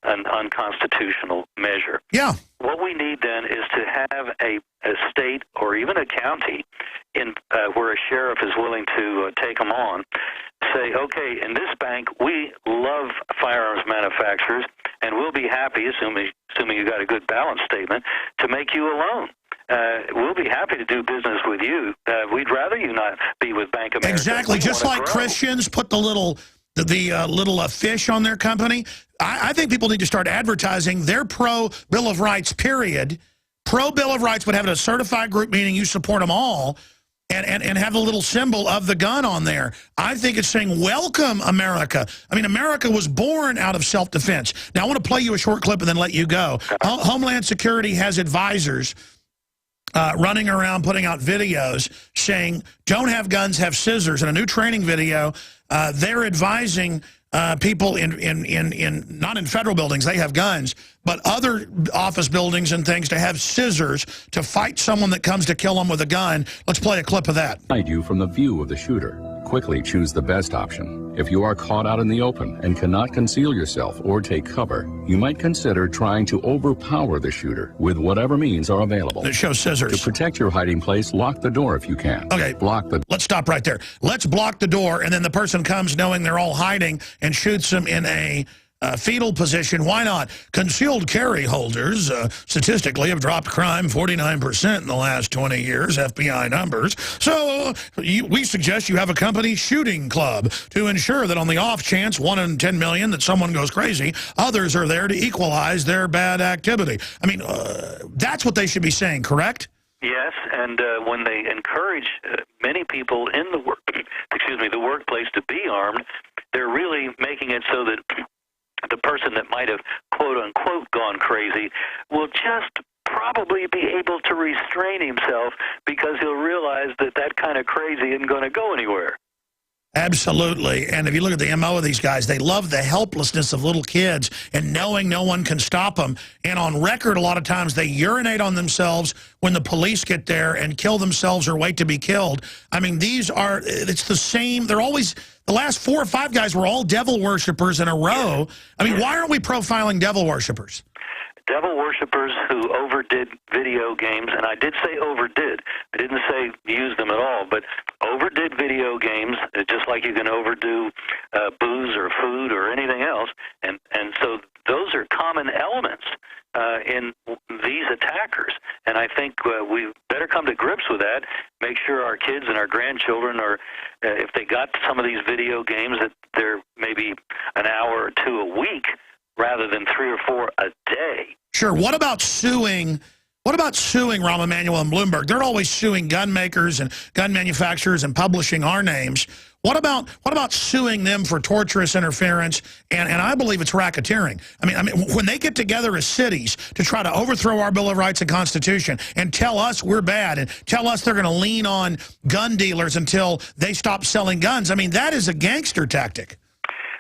an unconstitutional measure. Yeah. What we need then is to have a state or even a county in where a sheriff is willing to take them on, say, okay, in this bank, we love firearms manufacturers, and we'll be happy, assuming you got a good balance statement, to make you a loan. We'll be happy to do business with you. We'd rather you not be with Bank of America. Exactly. Just like Christians put the little fish on their company. I think people need to start advertising their pro-Bill of Rights, period. Pro-Bill of Rights would have a certified group, meaning you support them all, and have a little symbol of the gun on there. I think it's saying, welcome, America. I mean, America was born out of self-defense. Now, I want to play you a short clip and then let you go. Homeland Security has advisors running around putting out videos saying, don't have guns, have scissors. In a new training video, they're advising people not in federal buildings, they have guns, but other office buildings and things to have scissors to fight someone that comes to kill them with a gun. Let's play a clip of that. Hide you from the view of the shooter. quickly choose the best option. If you are caught out in the open and cannot conceal yourself or take cover, you might consider trying to overpower the shooter with whatever means are available. It shows scissors. To protect your hiding place, lock the door if you can. Okay, let's stop right there. Let's block the door, and then the person comes knowing they're all hiding and shoots them in a fetal position. Why not? Concealed carry holders statistically have dropped crime 49% in the last 20 years, FBI numbers. So we suggest you have a company shooting club to ensure that on the off chance, 1 in 10 million, that someone goes crazy, others are there to equalize their bad activity. I mean, that's what they should be saying, correct? Yes, and when they encourage many people in the workplace to be armed, they're really making it so that the person that might have, quote-unquote, gone crazy will just probably be able to restrain himself because he'll realize that that kind of crazy isn't going to go anywhere. Absolutely. And if you look at the MO of these guys, they love the helplessness of little kids and knowing no one can stop them. And on record, a lot of times they urinate on themselves when the police get there and kill themselves or wait to be killed. I mean, it's the same. They're always, the last 4 or 5 guys were all devil worshippers in a row. I mean, why aren't we profiling devil worshippers? Devil worshippers who overdid video games, and I did say overdid. I didn't say use them at all, but overdid video games, just like you can overdo booze or food or anything else. And so those are common elements in these attackers. And I think we better come to grips with that, make sure our kids and our grandchildren are, if they got some of these video games, that they're maybe an hour or 2 a week, rather than 3 or 4 a day. Sure. What about suing Rahm Emanuel and Bloomberg? They're always suing gun makers and gun manufacturers and publishing our names. What about suing them for torturous interference? And I believe it's racketeering. I mean, when they get together as cities to try to overthrow our Bill of Rights and Constitution and tell us we're bad and tell us they're going to lean on gun dealers until they stop selling guns, I mean, that is a gangster tactic.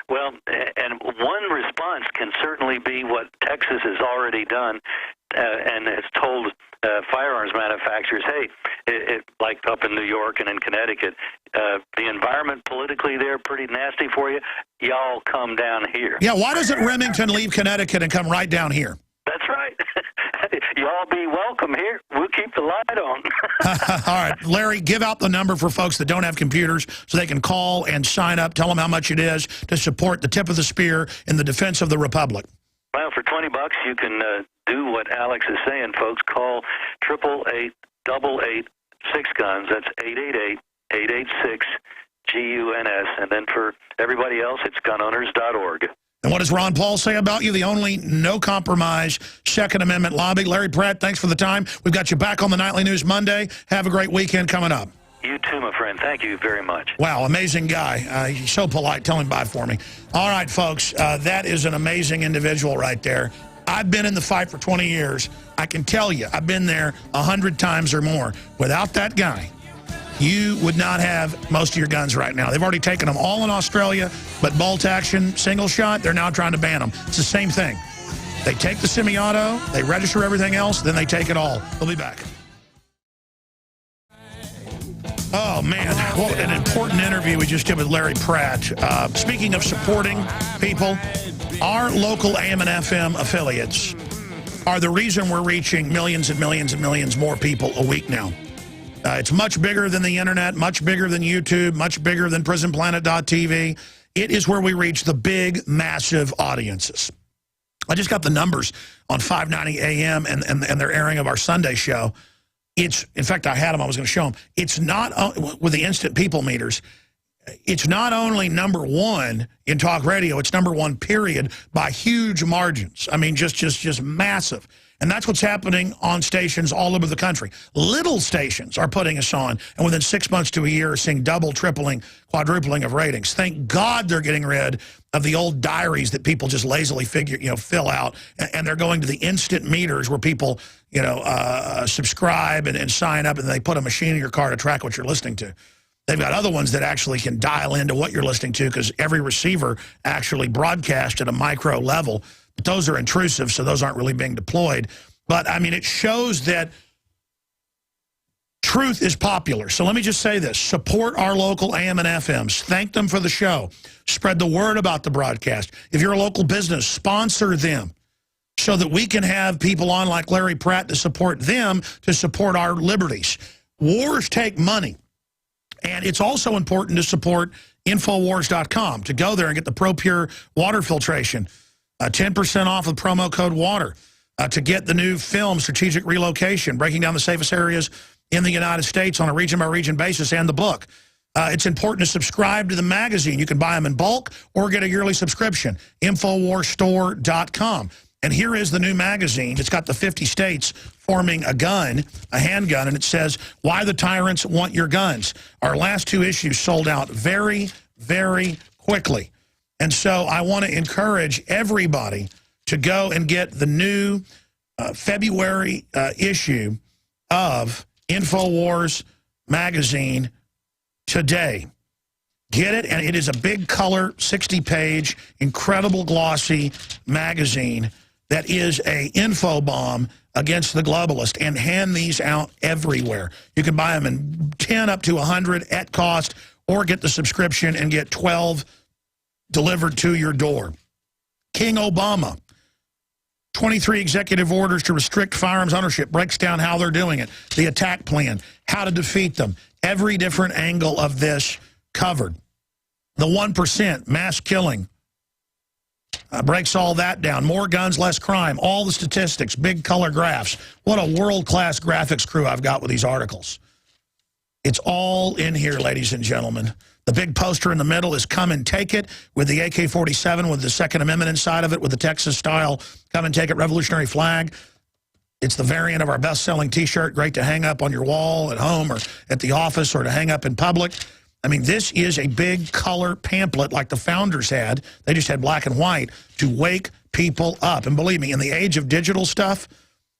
Well, and one response can certainly be what Texas has already done and has told firearms manufacturers, hey, like up in New York and in Connecticut, the environment politically there pretty nasty for you. Y'all come down here. Yeah, why doesn't Remington leave Connecticut and come right down here? That's right. Y'all be welcome here. We'll keep the light on. All right, Larry, give out the number for folks that don't have computers so they can call and sign up. Tell them how much it is to support the tip of the spear in the defense of the Republic. Well, for $20, you can do what Alex is saying, folks. Call 888-888-6 guns. That's 888-886-GUNS. And then for everybody else, it's gunowners.org. And what does Ron Paul say about you? The only no-compromise Second Amendment lobby. Larry Pratt, thanks for the time. We've got you back on the Nightly News Monday. Have a great weekend coming up. You too, my friend. Thank you very much. Wow, amazing guy. He's so polite. Tell him bye for me. All right, folks, that is an amazing individual right there. I've been in the fight for 20 years. I can tell you, I've been there 100 times or more. Without that guy, you would not have most of your guns right now. They've already taken them all in Australia, but bolt action, single shot, they're now trying to ban them. It's the same thing. They take the semi-auto, they register everything else, then they take it all. We'll be back. Oh, man, what an important interview we just did with Larry Pratt. Speaking of supporting people, our local AM and FM affiliates are the reason we're reaching millions and millions and millions more people a week now. It's much bigger than the internet, much bigger than YouTube, much bigger than prisonplanet.tv. It is where we reach the big, massive audiences. I just got the numbers on 590 AM and their airing of our Sunday show. It's, in fact, I had them. I was going to show them. It's not, with the instant people meters, it's not only #1 in talk radio, it's #1, period, by huge margins. I mean, just massive. And that's what's happening on stations all over the country. Little stations are putting us on, and within 6 months to a year are seeing double, tripling, quadrupling of ratings. Thank God they're getting rid of the old diaries that people just lazily fill out, and they're going to the instant meters where people, subscribe and sign up, and they put a machine in your car to track what you're listening to. They've got other ones that actually can dial into what you're listening to because every receiver actually broadcasts at a micro level. But those are intrusive, so those aren't really being deployed. But, I mean, it shows that truth is popular. So let me just say this. Support our local AM and FMs. Thank them for the show. Spread the word about the broadcast. If you're a local business, sponsor them so that we can have people on like Larry Pratt to support them, to support our liberties. Wars take money. And it's also important to support Infowars.com, to go there and get the ProPure water filtration, 10% off with promo code WATER, to get the new film, Strategic Relocation, breaking down the safest areas in the United States on a region-by-region basis, and the book. It's important to subscribe to the magazine. You can buy them in bulk or get a yearly subscription, InfoWarsStore.com. And here is the new magazine. It's got the 50 states forming a gun, a handgun, and it says, Why the Tyrants Want Your Guns. Our last 2 issues sold out very, very quickly. And so I want to encourage everybody to go and get the new February issue of InfoWars magazine today. Get it, and it is a big color, 60-page, incredible glossy magazine that is a info bomb against the globalist, and hand these out everywhere. You can buy them in 10 up to 100 at cost, or get the subscription and get 12 delivered to your door. King Obama, 23 executive orders to restrict firearms ownership, breaks down how they're doing it, the attack plan, how to defeat them, every different angle of this covered. The 1%, mass killing, breaks all that down. More guns, less crime, all the statistics, big color graphs. What a world-class graphics crew I've got with these articles. It's all in here, ladies and gentlemen. The big poster in the middle is Come and Take It, with the AK-47 with the Second Amendment inside of it, with the Texas-style Come and Take It revolutionary flag. It's the variant of our best-selling T-shirt, great to hang up on your wall at home or at the office, or to hang up in public. I mean, this is a big color pamphlet like the founders had. They just had black and white to wake people up. And believe me, in the age of digital stuff,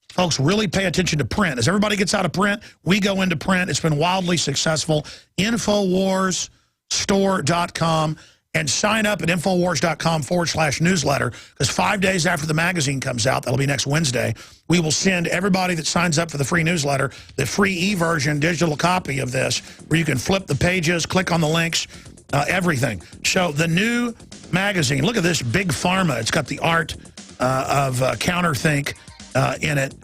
folks really pay attention to print. As everybody gets out of print, we go into print. It's been wildly successful. InfoWarsStore.com, and sign up at Infowars.com/newsletter, because 5 days after the magazine comes out, that'll be next Wednesday, we will send everybody that signs up for the free newsletter the free e-version digital copy of this, where you can flip the pages, click on the links, everything. So the new magazine, look at this, Big Pharma. It's got the art of counterthink in it,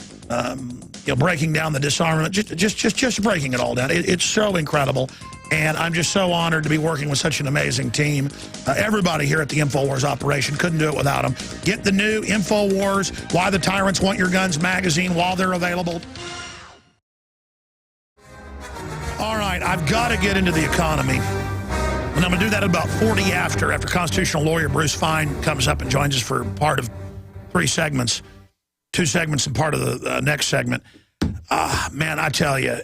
you know, breaking down the disarmament, just breaking it all down. It's so incredible. And I'm just so honored to be working with such an amazing team. Everybody here at the InfoWars operation, couldn't do it without them. Get the new InfoWars, Why the Tyrants Want Your Guns magazine while they're available. All right, I've got to get into the economy. And I'm going to do that at about 40 after constitutional lawyer Bruce Fein comes up and joins us for part of 3 segments. 2 segments and part of the next segment. Man, I tell you,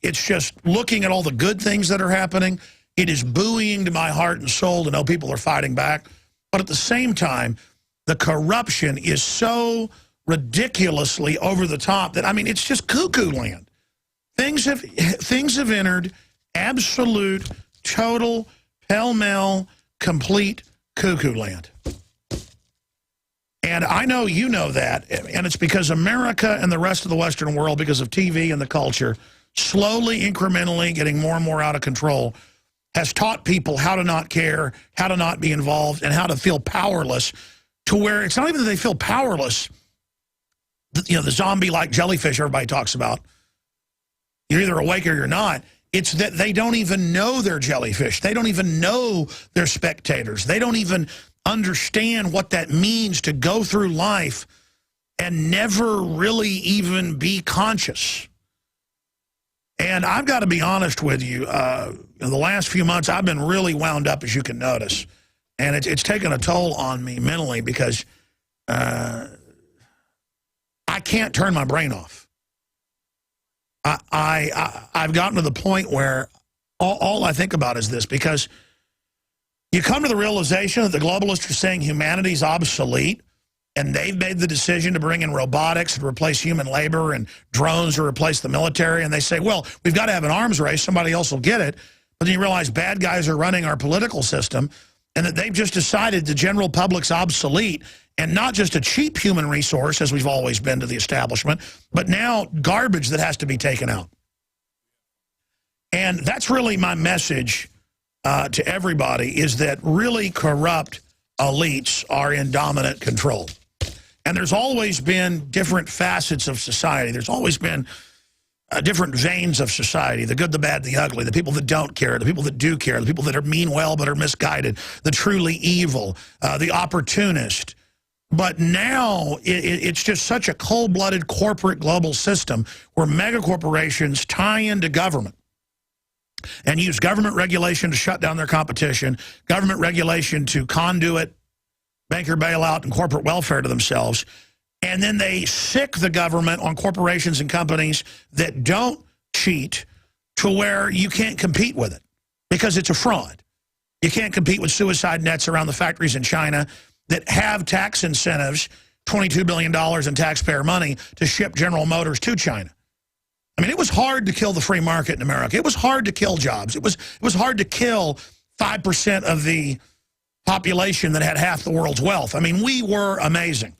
it's just looking at all the good things that are happening. It is buoying to my heart and soul to know people are fighting back. But at the same time, the corruption is so ridiculously over the top that, I mean, it's just cuckoo land. Things have entered absolute, total, pell-mell, complete cuckoo land. And I know you know that, and it's because America and the rest of the Western world, because of TV and the culture, slowly, incrementally, getting more and more out of control, has taught people how to not care, how to not be involved, and how to feel powerless, to where it's not even that they feel powerless, you know, the zombie-like jellyfish everybody talks about. You're either awake or you're not. It's that they don't even know they're jellyfish. They don't even know they're spectators. They don't even understand what that means to go through life and never really even be conscious. And I've got to be honest with you, the last few months I've been really wound up, as you can notice. And it's taken a toll on me mentally, because I can't turn my brain off. I've gotten to the point where all I think about is this, because you come to the realization that the globalists are saying humanity's obsolete, and they've made the decision to bring in robotics to replace human labor and drones to replace the military. And they say, well, we've got to have an arms race. Somebody else will get it. But then you realize bad guys are running our political system, and that they've just decided the general public's obsolete, and not just a cheap human resource, as we've always been to the establishment, but now garbage that has to be taken out. And that's really my message to everybody, is that really corrupt elites are in dominant control. And there's always been different facets of society. There's always been different veins of society, the good, the bad, the ugly, the people that don't care, the people that do care, the people that are mean well but are misguided, the truly evil, the opportunist. But now it's just such a cold-blooded corporate global system where megacorporations tie into government and use government regulation to shut down their competition, government regulation to conduit banker bailout and corporate welfare to themselves. And then they sick the government on corporations and companies that don't cheat to where you can't compete with it because it's a fraud. You can't compete with suicide nets around the factories in China that have tax incentives, $22 billion in taxpayer money, to ship General Motors to China. I mean, it was hard to kill the free market in America. It was hard to kill jobs. It was hard to kill 5% of the population that had half the world's wealth. I mean, we were amazing.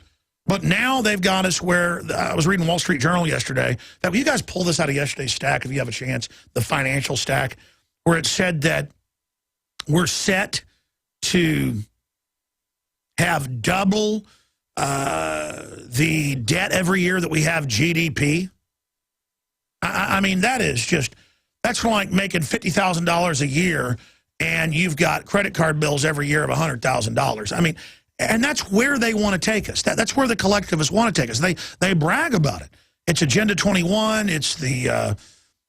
But now they've got us where, I was reading Wall Street Journal yesterday, that you guys pull this out of yesterday's stack if you have a chance, the financial stack, where it said that we're set to have double the debt every year that we have GDP. I mean, that is just, that's like making $50,000 a year and you've got credit card bills every year of $100,000. I mean, and that's where they want to take us. That's where the collectivists want to take us. They brag about it. It's Agenda 21. It's the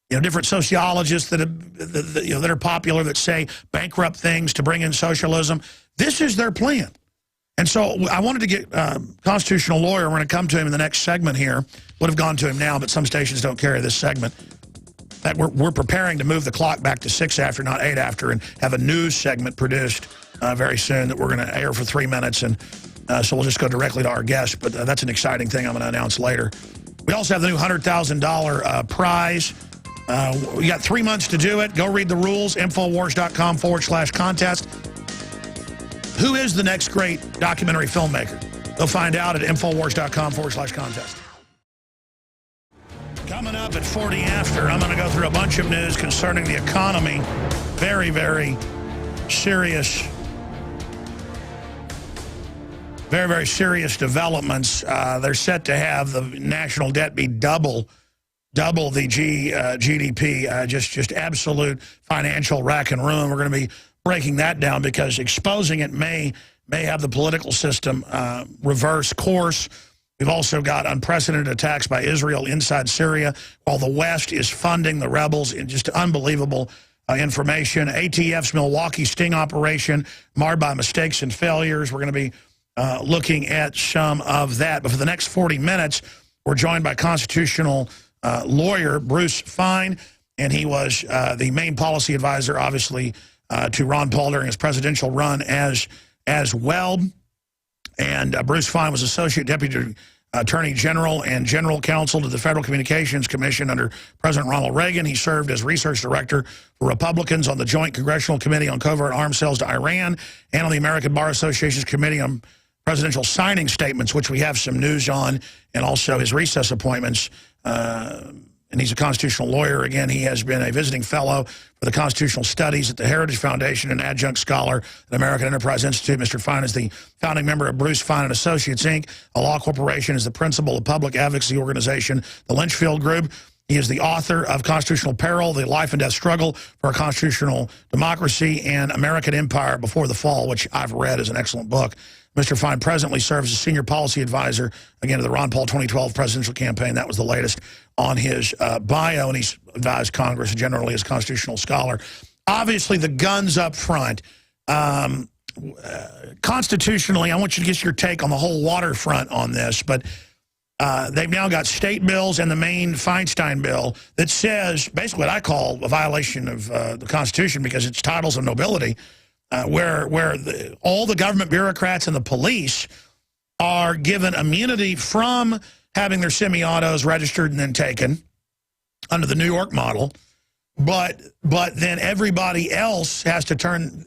different sociologists that are popular that say bankrupt things to bring in socialism. This is their plan. And so I wanted to get constitutional lawyer. We're going to come to him in the next segment here. Would have gone to him now, but some stations don't carry this segment. That we're preparing to move the clock back to 6 after, not 8 after, and have a news segment produced very soon that we're going to air for 3 minutes. And so we'll just go directly to our guest. But that's an exciting thing I'm going to announce later. We also have the new $100,000 prize. We got 3 months to do it. Go read the rules, Infowars.com/contest. Who is the next great documentary filmmaker? Go find out at Infowars.com/contest. Coming up at 40 after, I'm going to go through a bunch of news concerning the economy. Very, very serious, very, very serious developments. They're set to have the national debt be double the GDP. Just absolute financial rack and ruin. We're going to be breaking that down because exposing it may have the political system reverse course. We've also got unprecedented attacks by Israel inside Syria, while the West is funding the rebels in just unbelievable information. ATF's Milwaukee sting operation marred by mistakes and failures. We're going to be looking at some of that. But for the next 40 minutes, we're joined by constitutional lawyer Bruce Fein, and he was the main policy advisor, obviously, to Ron Paul during his presidential run as well. And Bruce Fein was Associate Deputy Attorney General and General Counsel to the Federal Communications Commission under President Ronald Reagan. He served as Research Director for Republicans on the Joint Congressional Committee on Covert Arms Sales to Iran and on the American Bar Association's Committee on Presidential Signing Statements, which we have some news on, and also his recess appointments. And he's a constitutional lawyer. Again, he has been a visiting fellow for the constitutional studies at the Heritage Foundation and adjunct scholar at the American Enterprise Institute. Mr. Fein is the founding member of Bruce Fein and Associates, Inc., a law corporation, is the principal of public advocacy organization, the Lynchfield Group. He is the author of Constitutional Peril, The Life and Death Struggle for a Constitutional Democracy, and American Empire Before the Fall, which I've read is an excellent book. Mr. Fein presently serves as senior policy advisor, again, to the Ron Paul 2012 presidential campaign. That was the latest on his bio, and he's advised Congress generally as a constitutional scholar. Obviously, the guns up front. Constitutionally, I want you to get your take on the whole waterfront on this, but they've now got state bills and the main Feinstein bill that says basically what I call a violation of the Constitution because it's titles of nobility, where all the government bureaucrats and the police are given immunity from having their semi-autos registered and then taken under the New York model, but then everybody else has to turn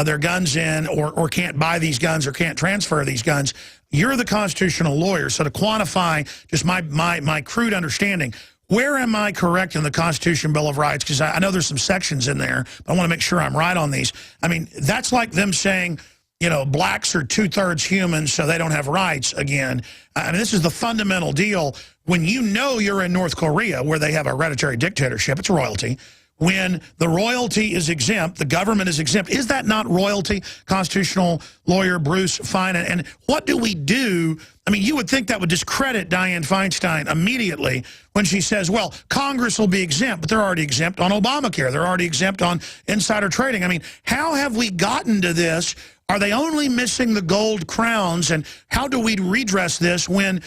their guns in or can't buy these guns or can't transfer these guns. You're the constitutional lawyer, so to quantify just my crude understanding, where am I correct in the Constitution Bill of Rights? Because I know there's some sections in there, but I want to make sure I'm right on these. I mean, that's like them saying, you know, blacks are 2/3 humans, so they don't have rights again. I mean, this is the fundamental deal. When you know you're in North Korea, where they have a hereditary dictatorship, it's royalty. When the royalty is exempt, the government is exempt. Is that not royalty? Constitutional lawyer Bruce Fein. And what do we do? I mean, you would think that would discredit Dianne Feinstein immediately when she says, well, Congress will be exempt, but they're already exempt on Obamacare. They're already exempt on insider trading. I mean, how have we gotten to this? Are they only missing the gold crowns? And how do we redress this when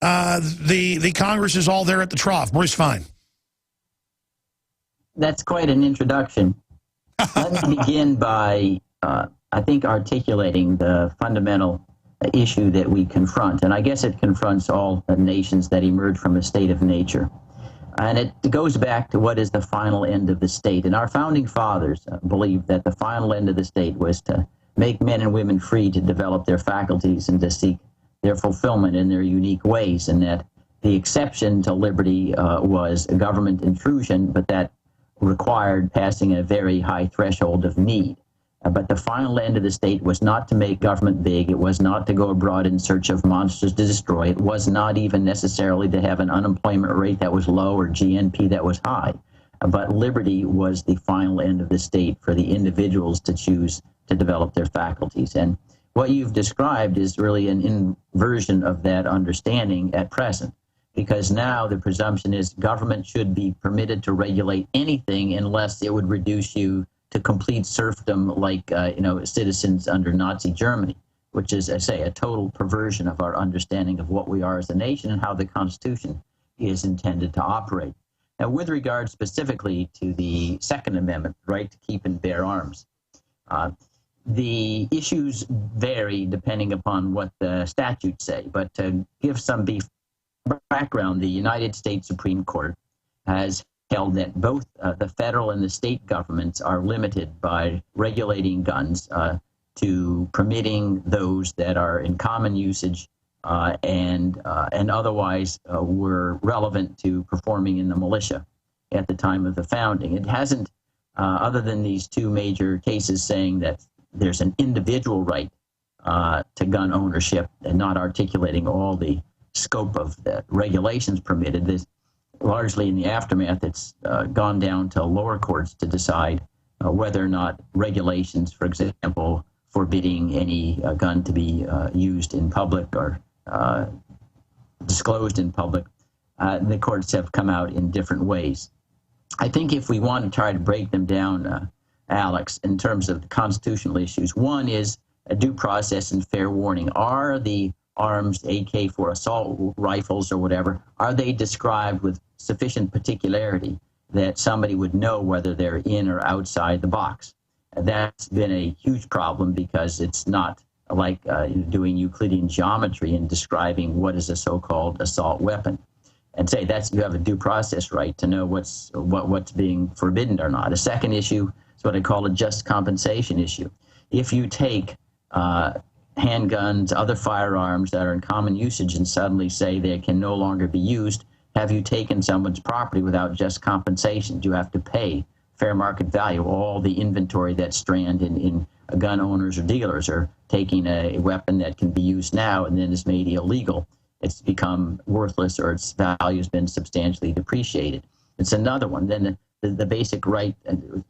the Congress is all there at the trough? Bruce Fein. That's quite an introduction. Let me begin by, I think, articulating the fundamental issue that we confront. And I guess it confronts all nations that emerge from a state of nature. And it goes back to what is the final end of the state. And our founding fathers believed that the final end of the state was to make men and women free to develop their faculties and to seek their fulfillment in their unique ways. And that the exception to liberty was government intrusion, but that required passing a very high threshold of need. But the final end of the state was not to make government big. It was not to go abroad in search of monsters to destroy. It was not even necessarily to have an unemployment rate that was low or GNP that was high. But liberty was the final end of the state for the individuals to choose to develop their faculties. And what you've described is really an inversion of that understanding at present. Because now the presumption is government should be permitted to regulate anything unless it would reduce you to complete serfdom like, citizens under Nazi Germany, which is, I say, a total perversion of our understanding of what we are as a nation and how the Constitution is intended to operate. Now, with regard specifically to the Second Amendment, right to keep and bear arms, the issues vary depending upon what the statutes say, but to give some background, the United States Supreme Court has held that both the federal and the state governments are limited by regulating guns to permitting those that are in common usage and otherwise were relevant to performing in the militia at the time of the founding. It hasn't, other than these two major cases saying that there's an individual right to gun ownership and not articulating all the scope of the regulations permitted. This, largely in the aftermath, it's gone down to lower courts to decide whether or not regulations, for example, forbidding any gun to be used in public or disclosed in public, the courts have come out in different ways. I think if we want to try to break them down, Alex, in terms of the constitutional issues, one is a due process and fair warning. Are the arms, AK for assault rifles or whatever, are they described with sufficient particularity that somebody would know whether they're in or outside the box? That's been a huge problem because it's not like doing Euclidean geometry and describing what is a so-called assault weapon. And say that's, you have a due process right to know what's being forbidden or not. A second issue is what I call a just compensation issue. If you take handguns, other firearms that are in common usage and suddenly say they can no longer be used, have you taken someone's property without just compensation? Do you have to pay fair market value? All the inventory that's stranded in gun owners or dealers are taking a weapon that can be used now and then is made illegal. It's become worthless or its value has been substantially depreciated. It's another one. Then the basic right,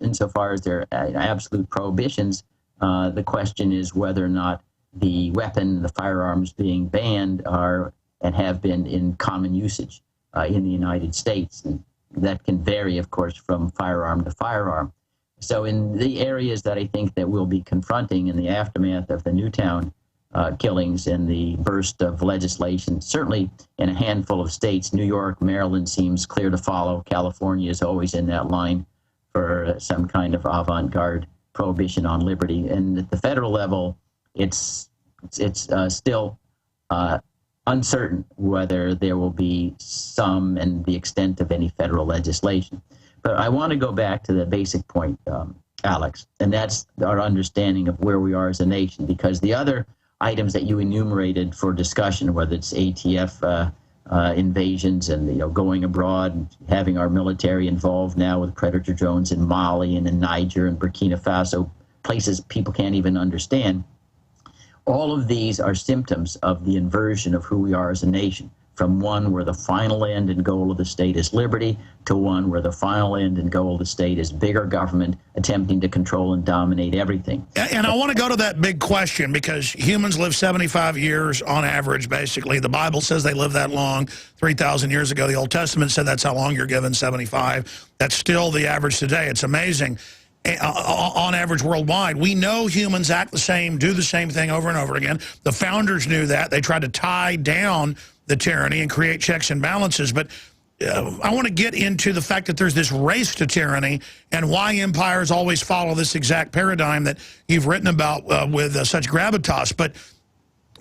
insofar as there are absolute prohibitions, the question is whether or not the weapon, the firearms being banned are and have been in common usage in the United States. And that can vary, of course, from firearm to firearm. So in the areas that I think that we'll be confronting in the aftermath of the Newtown killings and the burst of legislation, certainly in a handful of states, New York, Maryland seems clear to follow. California is always in that line for some kind of avant-garde prohibition on liberty. And at the federal level, it's still uncertain whether there will be some and the extent of any federal legislation. But I want to go back to the basic point, Alex, and that's our understanding of where we are as a nation, because the other items that you enumerated for discussion, whether it's ATF invasions and going abroad and having our military involved now with predator drones in Mali and in Niger and Burkina Faso, places people can't even understand. All of these are symptoms of the inversion of who we are as a nation, from one where the final end and goal of the state is liberty to one where the final end and goal of the state is bigger government attempting to control and dominate everything. And I want to go to that big question, because humans live 75 years on average, basically. The Bible says they live that long 3,000 years ago. The Old Testament said that's how long you're given, 75. That's still the average today. It's amazing. On average worldwide, we know humans act the same, do the same thing over and over again. The founders knew that. They tried to tie down the tyranny and create checks and balances. But I want to get into the fact that there's this race to tyranny and why empires always follow this exact paradigm that you've written about with such gravitas. But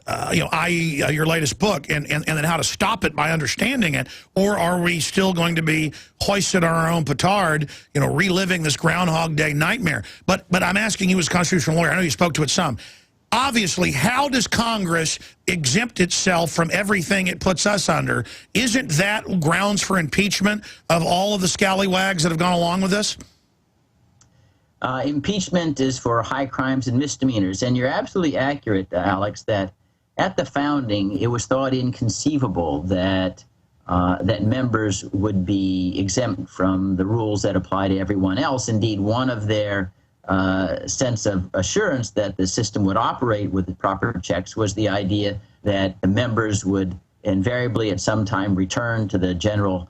i.e. your latest book, and then how to stop it by understanding it, or are we still going to be hoisted on our own petard, reliving this Groundhog Day nightmare? But I'm asking you as a constitutional lawyer, I know you spoke to it some. Obviously, how does Congress exempt itself from everything it puts us under? Isn't that grounds for impeachment of all of the scallywags that have gone along with this? Impeachment is for high crimes and misdemeanors, and you're absolutely accurate, Alex, that at the founding, it was thought inconceivable that that members would be exempt from the rules that apply to everyone else. Indeed, one of their sense of assurance that the system would operate with the proper checks was the idea that the members would invariably at some time return to the general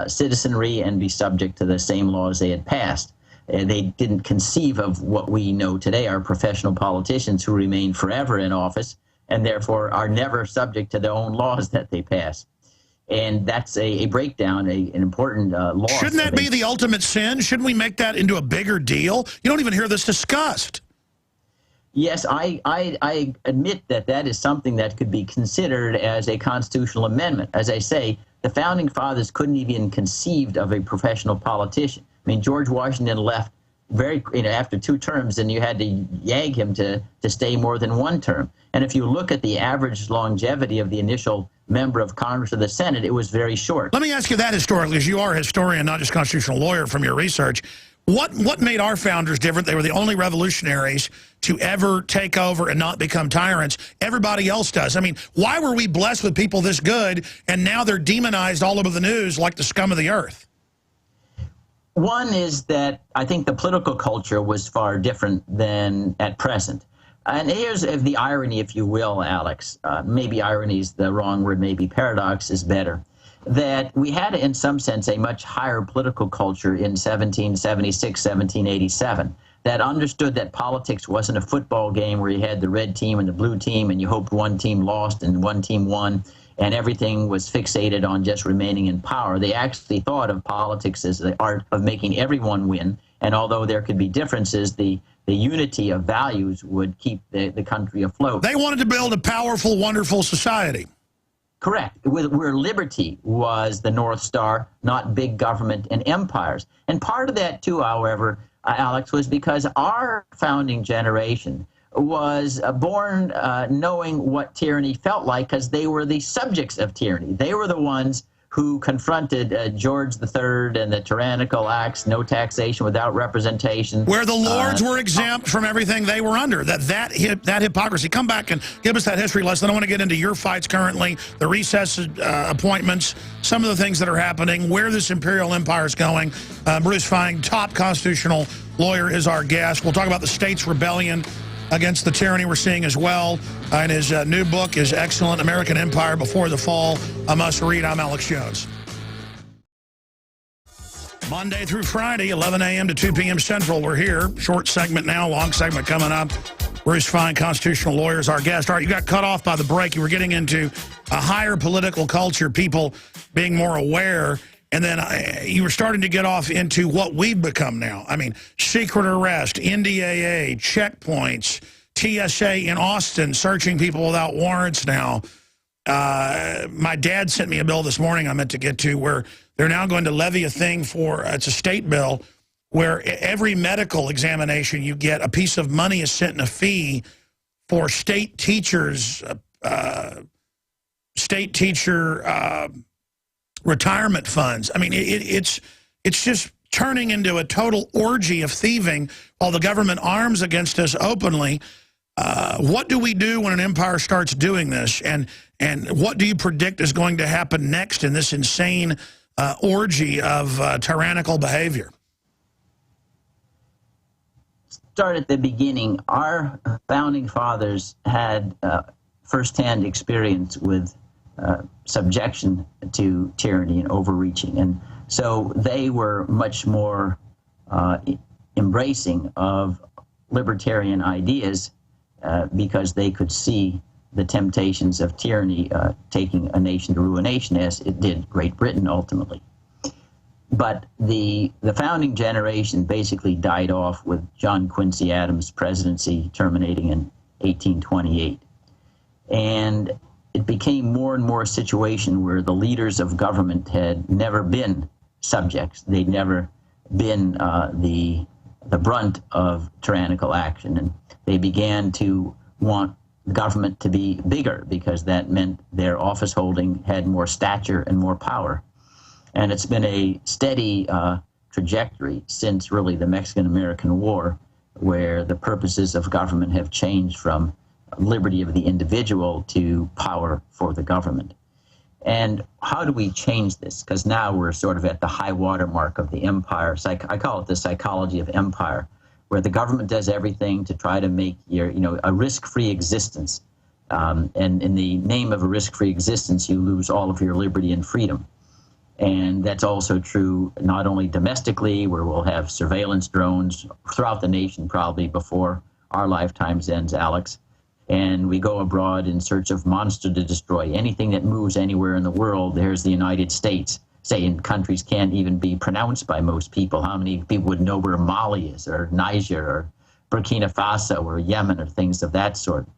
citizenry and be subject to the same laws they had passed. They didn't conceive of what we know today are professional politicians who remain forever in office and therefore are never subject to their own laws that they pass. And that's a breakdown, an important loss. Shouldn't that be the ultimate sin? Shouldn't we make that into a bigger deal? You don't even hear this discussed. Yes, I admit that that is something that could be considered as a constitutional amendment. As I say, the Founding Fathers couldn't even conceived of a professional politician. I mean, George Washington left after 2 terms, and you had to yag him to stay more than 1 term. And if you look at the average longevity of the initial member of Congress or the Senate, it was very short. Let me ask you that historically, as you are a historian, not just constitutional lawyer from your research. What made our founders different? They were the only revolutionaries to ever take over and not become tyrants. Everybody else does. I mean, why were we blessed with people this good, and now they're demonized all over the news like the scum of the earth? One is that I think the political culture was far different than at present. And here's the irony, if you will, Alex. Maybe irony is the wrong word, maybe paradox is better. That we had, in some sense, a much higher political culture in 1776, 1787, that understood that politics wasn't a football game where you had the red team and the blue team and you hoped one team lost and one team won, and everything was fixated on just remaining in power. They actually thought of politics as the art of making everyone win, and although there could be differences, the unity of values would keep the country afloat. They wanted to build a powerful, wonderful society. Correct, where liberty was the North Star, not big government and empires. And part of that, too, however, Alex, was because our founding generation was born knowing what tyranny felt like, because they were the subjects of tyranny. They were the ones who confronted George III and the tyrannical acts, no taxation without representation. Where the lords were exempt from everything they were under. That hypocrisy. Come back and give us that history lesson. I want to get into your fights currently, the recess appointments, some of the things that are happening, where this imperial empire is going. Bruce Fein, top constitutional lawyer, is our guest. We'll talk about the state's rebellion against the tyranny we're seeing as well. And his new book is excellent, American Empire Before the Fall, a must read. I'm Alex Jones. Monday through Friday, 11 a.m. to 2 p.m. Central, we're here. Short segment now, long segment coming up. Bruce Fein, constitutional lawyer, is our guest. All right, you got cut off by the break. You were getting into a higher political culture, people being more aware. And then you were starting to get off into what we've become now. I mean, secret arrest, NDAA, checkpoints, TSA in Austin searching people without warrants now. My dad sent me a bill this morning I meant to get to where they're now going to levy a thing for, it's a state bill, where every medical examination you get, a piece of money is sent in a fee for state teachers' state teacher retirement funds. I mean, it's just turning into a total orgy of thieving while the government arms against us openly. What do we do when an empire starts doing this? And what do you predict is going to happen next in this insane orgy of tyrannical behavior? Start at the beginning. Our founding fathers had firsthand experience with subjection to tyranny and overreaching. And so they were much more embracing of libertarian ideas because they could see the temptations of tyranny taking a nation to ruination, as it did Great Britain ultimately. But the founding generation basically died off with John Quincy Adams' presidency terminating in 1828. And it became more and more a situation where the leaders of government had never been subjects. They'd never been the brunt of tyrannical action. And they began to want government to be bigger because that meant their office holding had more stature and more power. And it's been a steady trajectory since really the Mexican-American War, where the purposes of government have changed from liberty of the individual to power for the government. And how do we change this? Because now we're sort of at the high water mark of the empire. I call it the psychology of empire, where the government does everything to try to make a risk-free existence. And in the name of a risk-free existence, you lose all of your liberty and freedom. And that's also true not only domestically, where we'll have surveillance drones throughout the nation probably before our lifetimes ends, Alex. And we go abroad in search of monster to destroy. Anything that moves anywhere in the world, there's the United States. Say in countries can't even be pronounced by most people. How many people would know where Mali is, or Niger, or Burkina Faso, or Yemen, or things of that sort?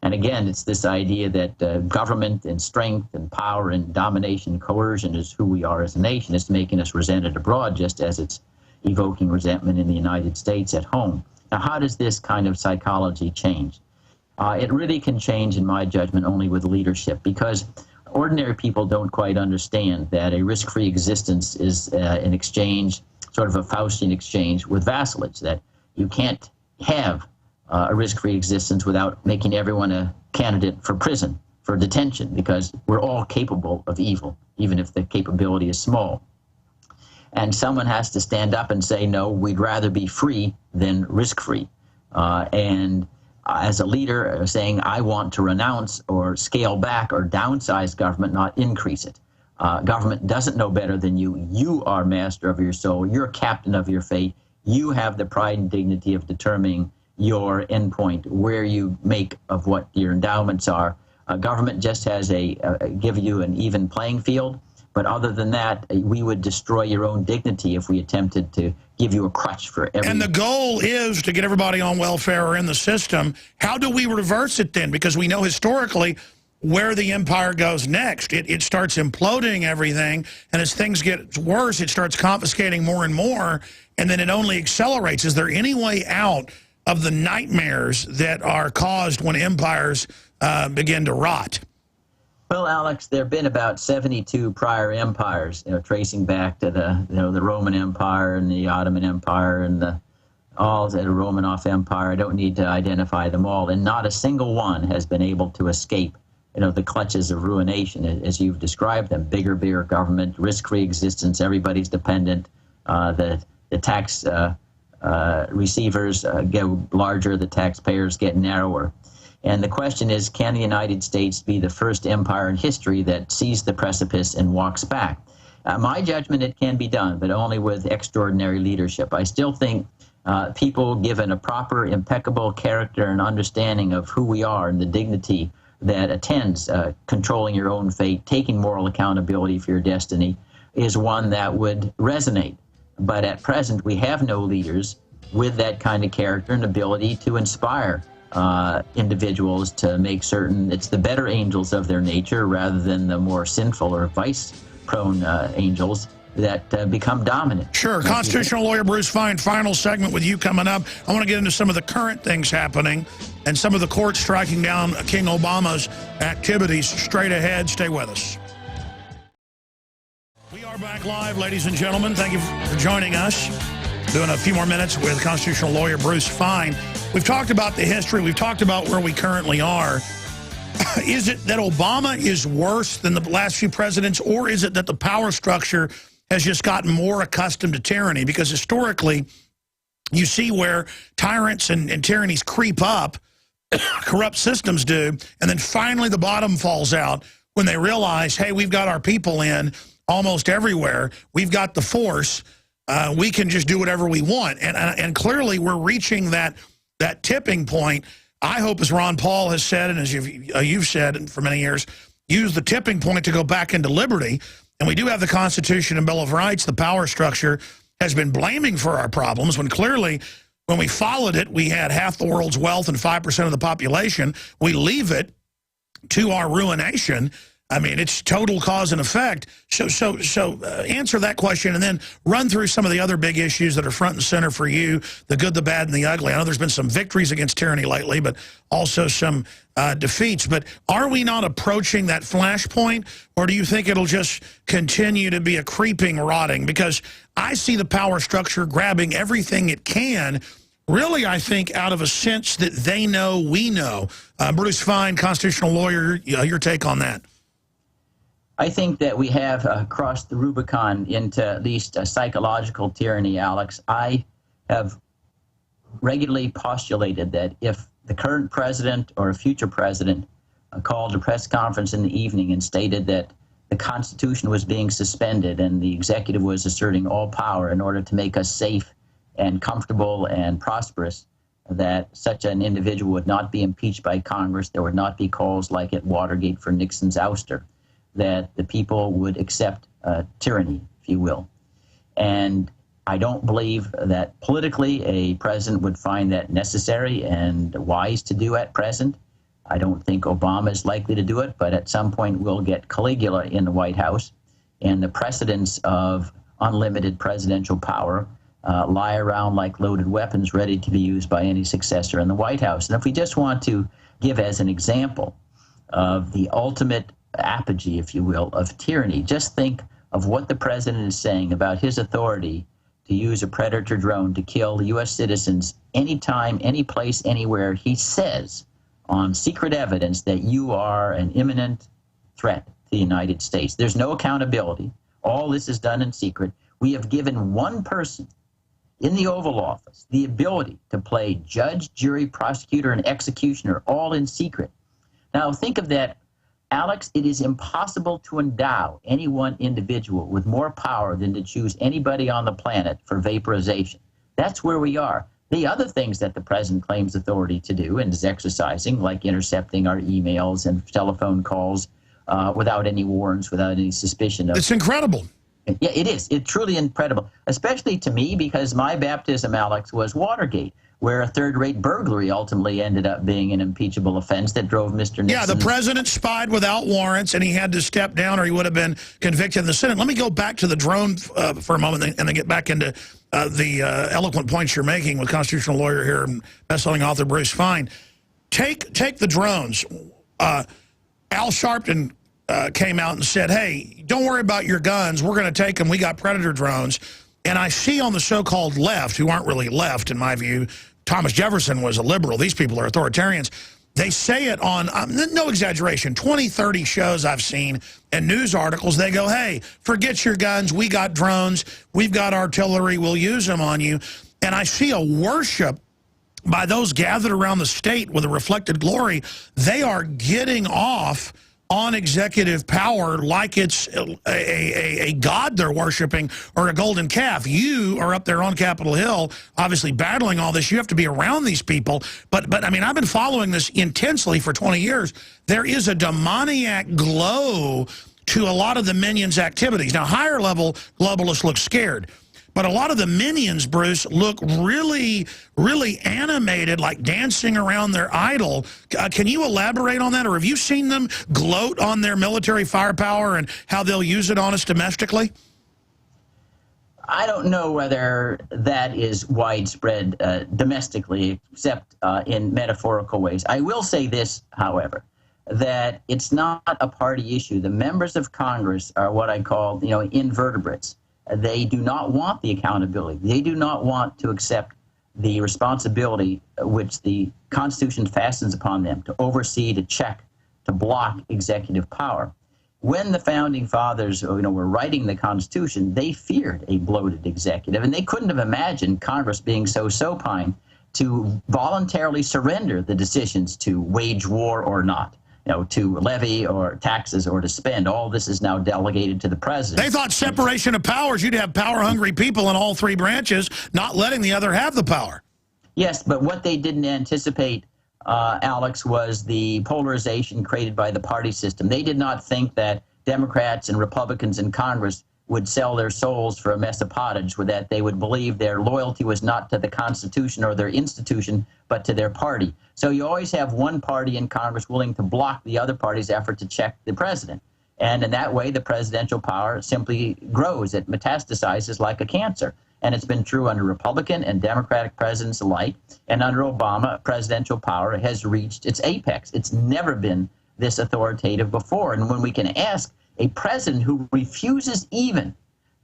And again, it's this idea that government and strength and power and domination and coercion is who we are as a nation. It's making us resented abroad, just as it's evoking resentment in the United States at home. Now, how does this kind of psychology change? It really can change, in my judgment, only with leadership, because ordinary people don't quite understand that a risk-free existence is an exchange, sort of a Faustian exchange with vassalage, that you can't have a risk-free existence without making everyone a candidate for prison, for detention, because we're all capable of evil, even if the capability is small. And someone has to stand up and say, no, we'd rather be free than risk-free. And as a leader, saying, I want to renounce or scale back or downsize government, not increase it. Government doesn't know better than you. You are master of your soul. You're captain of your fate. You have the pride and dignity of determining your endpoint, where you make of what your endowments are. Government just has give you an even playing field, but other than that, we would destroy your own dignity if we attempted to give you a crutch for every... And the goal is to get everybody on welfare or in the system. How do we reverse it then? Because we know historically where the empire goes next. It starts imploding everything, and as things get worse, it starts confiscating more and more, and then it only accelerates. Is there any way out of the nightmares that are caused when empires begin to rot? Well, Alex, there have been about 72 prior empires, tracing back to the Roman Empire and the Ottoman Empire and the Romanov Empire. I don't need to identify them all, and not a single one has been able to escape, the clutches of ruination, as you've described them. Bigger government, risk-free existence, everybody's dependent. The tax receivers get larger, the taxpayers get narrower. And the question is, can the United States be the first empire in history that sees the precipice and walks back? My judgment, it can be done, but only with extraordinary leadership. I still think people given a proper, impeccable character and understanding of who we are and the dignity that attends controlling your own fate, taking moral accountability for your destiny, is one that would resonate. But at present, we have no leaders with that kind of character and ability to inspire individuals to make certain it's the better angels of their nature rather than the more sinful or vice-prone angels that become dominant. Sure. Constitutional lawyer Bruce Fein, final segment with you coming up. I want to get into some of the current things happening and some of the courts striking down King Obama's activities. Straight ahead. Stay with us. We are back live, ladies and gentlemen. Thank you for joining us. Doing a few more minutes with constitutional lawyer Bruce Fein. We've talked about the history. We've talked about where we currently are. Is it that Obama is worse than the last few presidents, or is it that the power structure has just gotten more accustomed to tyranny? Because historically, you see where tyrants and tyrannies creep up, corrupt systems do, and then finally the bottom falls out when they realize, hey, we've got our people in almost everywhere. We've got the force. We can just do whatever we want. And clearly we're reaching that tipping point. I hope, as Ron Paul has said, and as you've said for many years, use the tipping point to go back into liberty. And we do have the Constitution and Bill of Rights. The power structure has been blaming for our problems when clearly when we followed it, we had half the world's wealth and 5% of the population. We leave it to our ruination. I mean, it's total cause and effect. So answer that question and then run through some of the other big issues that are front and center for you, the good, the bad, and the ugly. I know there's been some victories against tyranny lately, but also some defeats. But are we not approaching that flashpoint, or do you think it'll just continue to be a creeping rotting? Because I see the power structure grabbing everything it can, really, I think, out of a sense that they know we know. Bruce Fein, constitutional lawyer, your take on that. I think that we have crossed the Rubicon into at least a psychological tyranny, Alex. I have regularly postulated that if the current president or a future president called a press conference in the evening and stated that the Constitution was being suspended and the executive was asserting all power in order to make us safe and comfortable and prosperous, that such an individual would not be impeached by Congress. There would not be calls like at Watergate for Nixon's ouster, that the people would accept tyranny, if you will. And I don't believe that politically a president would find that necessary and wise to do at present. I don't think Obama is likely to do it, but at some point we'll get Caligula in the White House, and the precedents of unlimited presidential power lie around like loaded weapons ready to be used by any successor in the White House. And if we just want to give as an example of the ultimate apogee, if you will, of tyranny, just think of what the president is saying about his authority to use a Predator drone to kill U.S. citizens anytime, any place, anywhere. He says on secret evidence that you are an imminent threat to the United States. There's no accountability. All this is done in secret. We have given one person in the Oval Office the ability to play judge, jury, prosecutor, and executioner, all in secret. Now think of that, Alex. It is impossible to endow any one individual with more power than to choose anybody on the planet for vaporization. That's where we are. The other things that the president claims authority to do and is exercising, like intercepting our emails and telephone calls without any warrants, without any suspicion of... It's incredible. Yeah, it is. It's truly incredible, especially to me, because my baptism, Alex, was Watergate, where a third-rate burglary ultimately ended up being an impeachable offense that drove Mr. Nixon. Yeah, the president spied without warrants, and he had to step down or he would have been convicted in the Senate. Let me go back to the drone for a moment and then get back into the eloquent points you're making with constitutional lawyer here and best-selling author Bruce Fein. Take the drones. Al Sharpton came out and said, hey, don't worry about your guns. We're going to take them. We got Predator drones. And I see on the so-called left, who aren't really left in my view, Thomas Jefferson was a liberal. These people are authoritarians. They say it on, no exaggeration, 20, 30 shows I've seen and news articles. They go, hey, forget your guns. We got drones. We've got artillery. We'll use them on you. And I see a worship by those gathered around the state with a reflected glory. They are getting off on executive power like it's a god they're worshiping or a golden calf. You are up there on Capitol Hill, obviously battling all this. You have to be around these people. But I mean, I've been following this intensely for 20 years. There is a demoniac glow to a lot of the minions' activities. Now, higher level globalists look scared. But a lot of the minions, Bruce, look really, really animated, like dancing around their idol. Can you elaborate on that? Or have you seen them gloat on their military firepower and how they'll use it on us domestically? I don't know whether that is widespread domestically, except in metaphorical ways. I will say this, however, that it's not a party issue. The members of Congress are what I call, invertebrates. They do not want the accountability. They do not want to accept the responsibility which the Constitution fastens upon them to oversee, to check, to block executive power. When the founding fathers, were writing the Constitution, they feared a bloated executive, and they couldn't have imagined Congress being so supine to voluntarily surrender the decisions to wage war or not, to levy or taxes or to spend. All this is now delegated to the president. They thought separation of powers, you'd have power-hungry people in all three branches, not letting the other have the power. Yes, but what they didn't anticipate, Alex, was the polarization created by the party system. They did not think that Democrats and Republicans in Congress would sell their souls for a mess of pottage, with that they would believe their loyalty was not to the Constitution or their institution, but to their party. So you always have one party in Congress willing to block the other party's effort to check the president. And in that way, the presidential power simply grows. It metastasizes like a cancer. And it's been true under Republican and Democratic presidents alike. And under Obama, presidential power has reached its apex. It's never been this authoritative before. And when we can ask a president who refuses even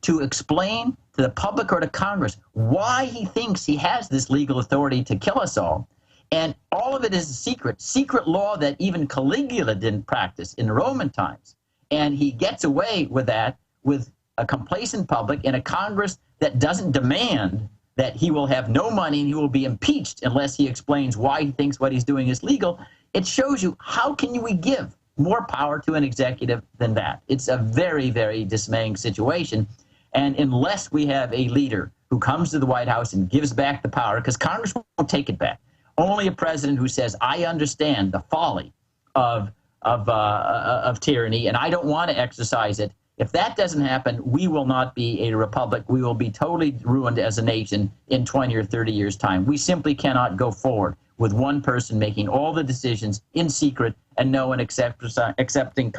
to explain to the public or to Congress why he thinks he has this legal authority to kill us all, and all of it is secret law that even Caligula didn't practice in Roman times. And he gets away with that with a complacent public and a Congress that doesn't demand that he will have no money and he will be impeached unless he explains why he thinks what he's doing is legal. It shows you, how can we give more power to an executive than that? It's a very, very dismaying situation. And unless we have a leader who comes to the White House and gives back the power, because Congress won't take it back, only a president who says, I understand the folly of tyranny and I don't want to exercise it. If that doesn't happen, we will not be a republic. We will be totally ruined as a nation in 20 or 30 years' time. We simply cannot go forward with one person making all the decisions in secret and no one accepting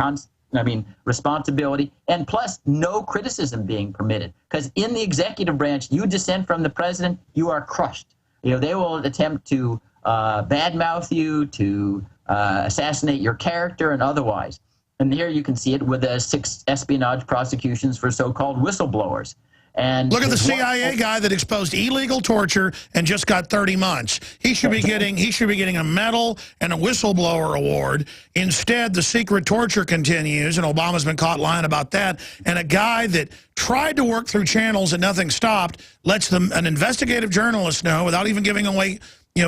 responsibility, and plus no criticism being permitted. Because in the executive branch, you dissent from the president, you are crushed. They will attempt to badmouth you, to assassinate your character and otherwise. And here you can see it with the 6 espionage prosecutions for so-called whistleblowers. And look at the CIA guy that exposed illegal torture and just got 30 months. He should be getting a medal and a whistleblower award. Instead, the secret torture continues, and Obama's been caught lying about that. And a guy that tried to work through channels and nothing stopped lets an investigative journalist know without even giving away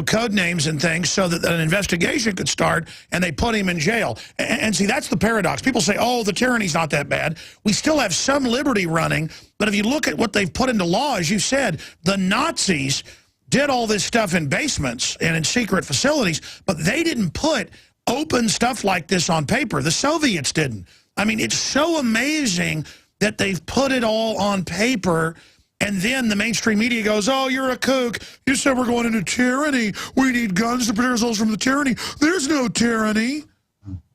code names and things so that an investigation could start, and they put him in jail. And see, that's the paradox. People say, oh, the tyranny's not that bad. We still have some liberty running, but if you look at what they've put into law, as you said, the Nazis did all this stuff in basements and in secret facilities, but they didn't put open stuff like this on paper. The Soviets didn't. I mean, it's so amazing that they've put it all on paper. And then the mainstream media goes, oh, you're a kook. You said we're going into tyranny. We need guns to protect ourselves from the tyranny. There's no tyranny.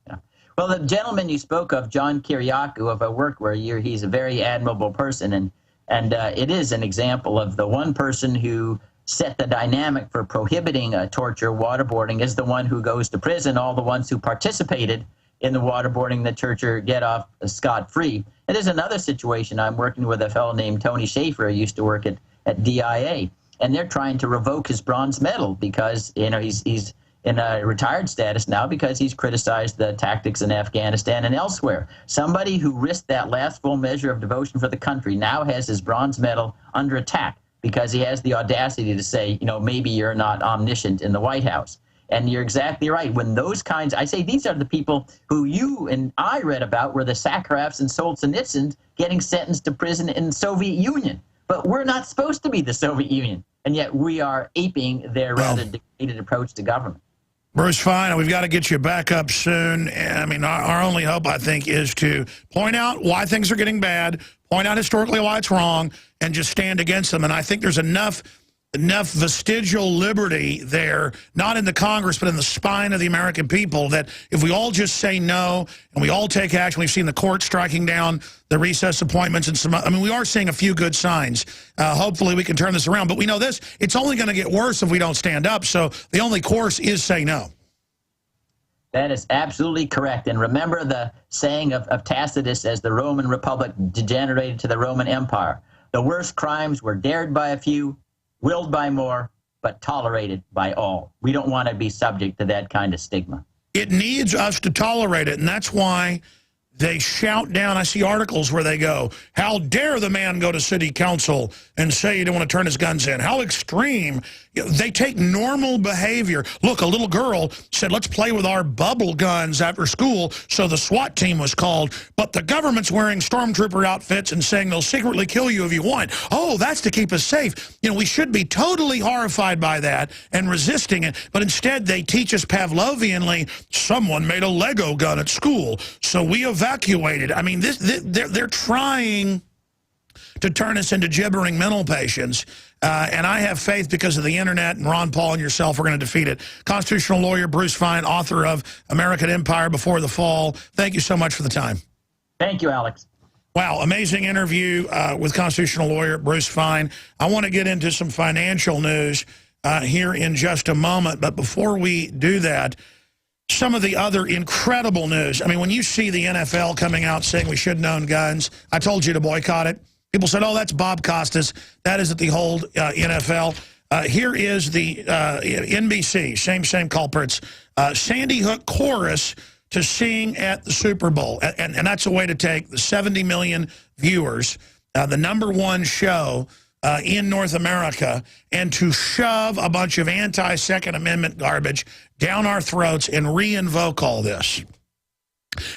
Yeah. Well, the gentleman you spoke of, John Kiriakou, of a work where he's a very admirable person. And it is an example of the one person who set the dynamic for prohibiting torture, waterboarding, is the one who goes to prison. All the ones who participated in the waterboarding, the torture, get off scot-free. And there's another situation. I'm working with a fellow named Tony Schaefer, who used to work at DIA, and they're trying to revoke his bronze medal because he's in a retired status now because he's criticized the tactics in Afghanistan and elsewhere. Somebody who risked that last full measure of devotion for the country now has his bronze medal under attack because he has the audacity to say, maybe you're not omniscient in the White House. And you're exactly right. When those kinds, I say these are the people who you and I read about were the Sakharovs and Solzhenitsyn getting sentenced to prison in the Soviet Union. But we're not supposed to be the Soviet Union. And yet we are aping their rather degraded approach to government. Bruce Fein, we've got to get you back up soon. I mean, our only hope, I think, is to point out why things are getting bad, point out historically why it's wrong, and just stand against them. And I think there's enough enough vestigial liberty there, not in the Congress, but in the spine of the American people, that if we all just say no and we all take action, we've seen the court striking down the recess appointments and some, I mean, we are seeing a few good signs. Hopefully we can turn this around. But we know this, it's only going to get worse if we don't stand up. So the only course is say no. That is absolutely correct. And remember the saying of Tacitus as the Roman Republic degenerated to the Roman Empire. The worst crimes were dared by a few, willed by more, but tolerated by all. We don't want to be subject to that kind of stigma. It needs us to tolerate it, and that's why they shout down. I see articles where they go, how dare the man go to city council and say he didn't want to turn his guns in? How extreme. They take normal behavior. Look, a little girl said, let's play with our bubble guns after school, so the SWAT team was called. But the government's wearing stormtrooper outfits and saying they'll secretly kill you if you want. Oh, that's to keep us safe. You know, we should be totally horrified by that and resisting it. But instead, they teach us Pavlovianly, someone made a Lego gun at school, so we evacuated. I mean, they're trying to turn us into gibbering mental patients. And I have faith because of the internet, and Ron Paul and yourself are going to defeat it. Constitutional lawyer Bruce Fein, author of American Empire Before the Fall. Thank you so much for the time. Thank you, Alex. Wow, amazing interview with constitutional lawyer Bruce Fein. I want to get into some financial news here in just a moment. But before we do that, some of the other incredible news. I mean, when you see the NFL coming out saying we shouldn't own guns, I told you to boycott it. People said, oh, that's Bob Costas. That isn't the whole NFL. Here is the NBC, same culprits. Sandy Hook chorus to sing at the Super Bowl. And that's a way to take the 70 million viewers, the #1 show in North America, and to shove a bunch of anti-Second Amendment garbage down our throats and re-invoke all this.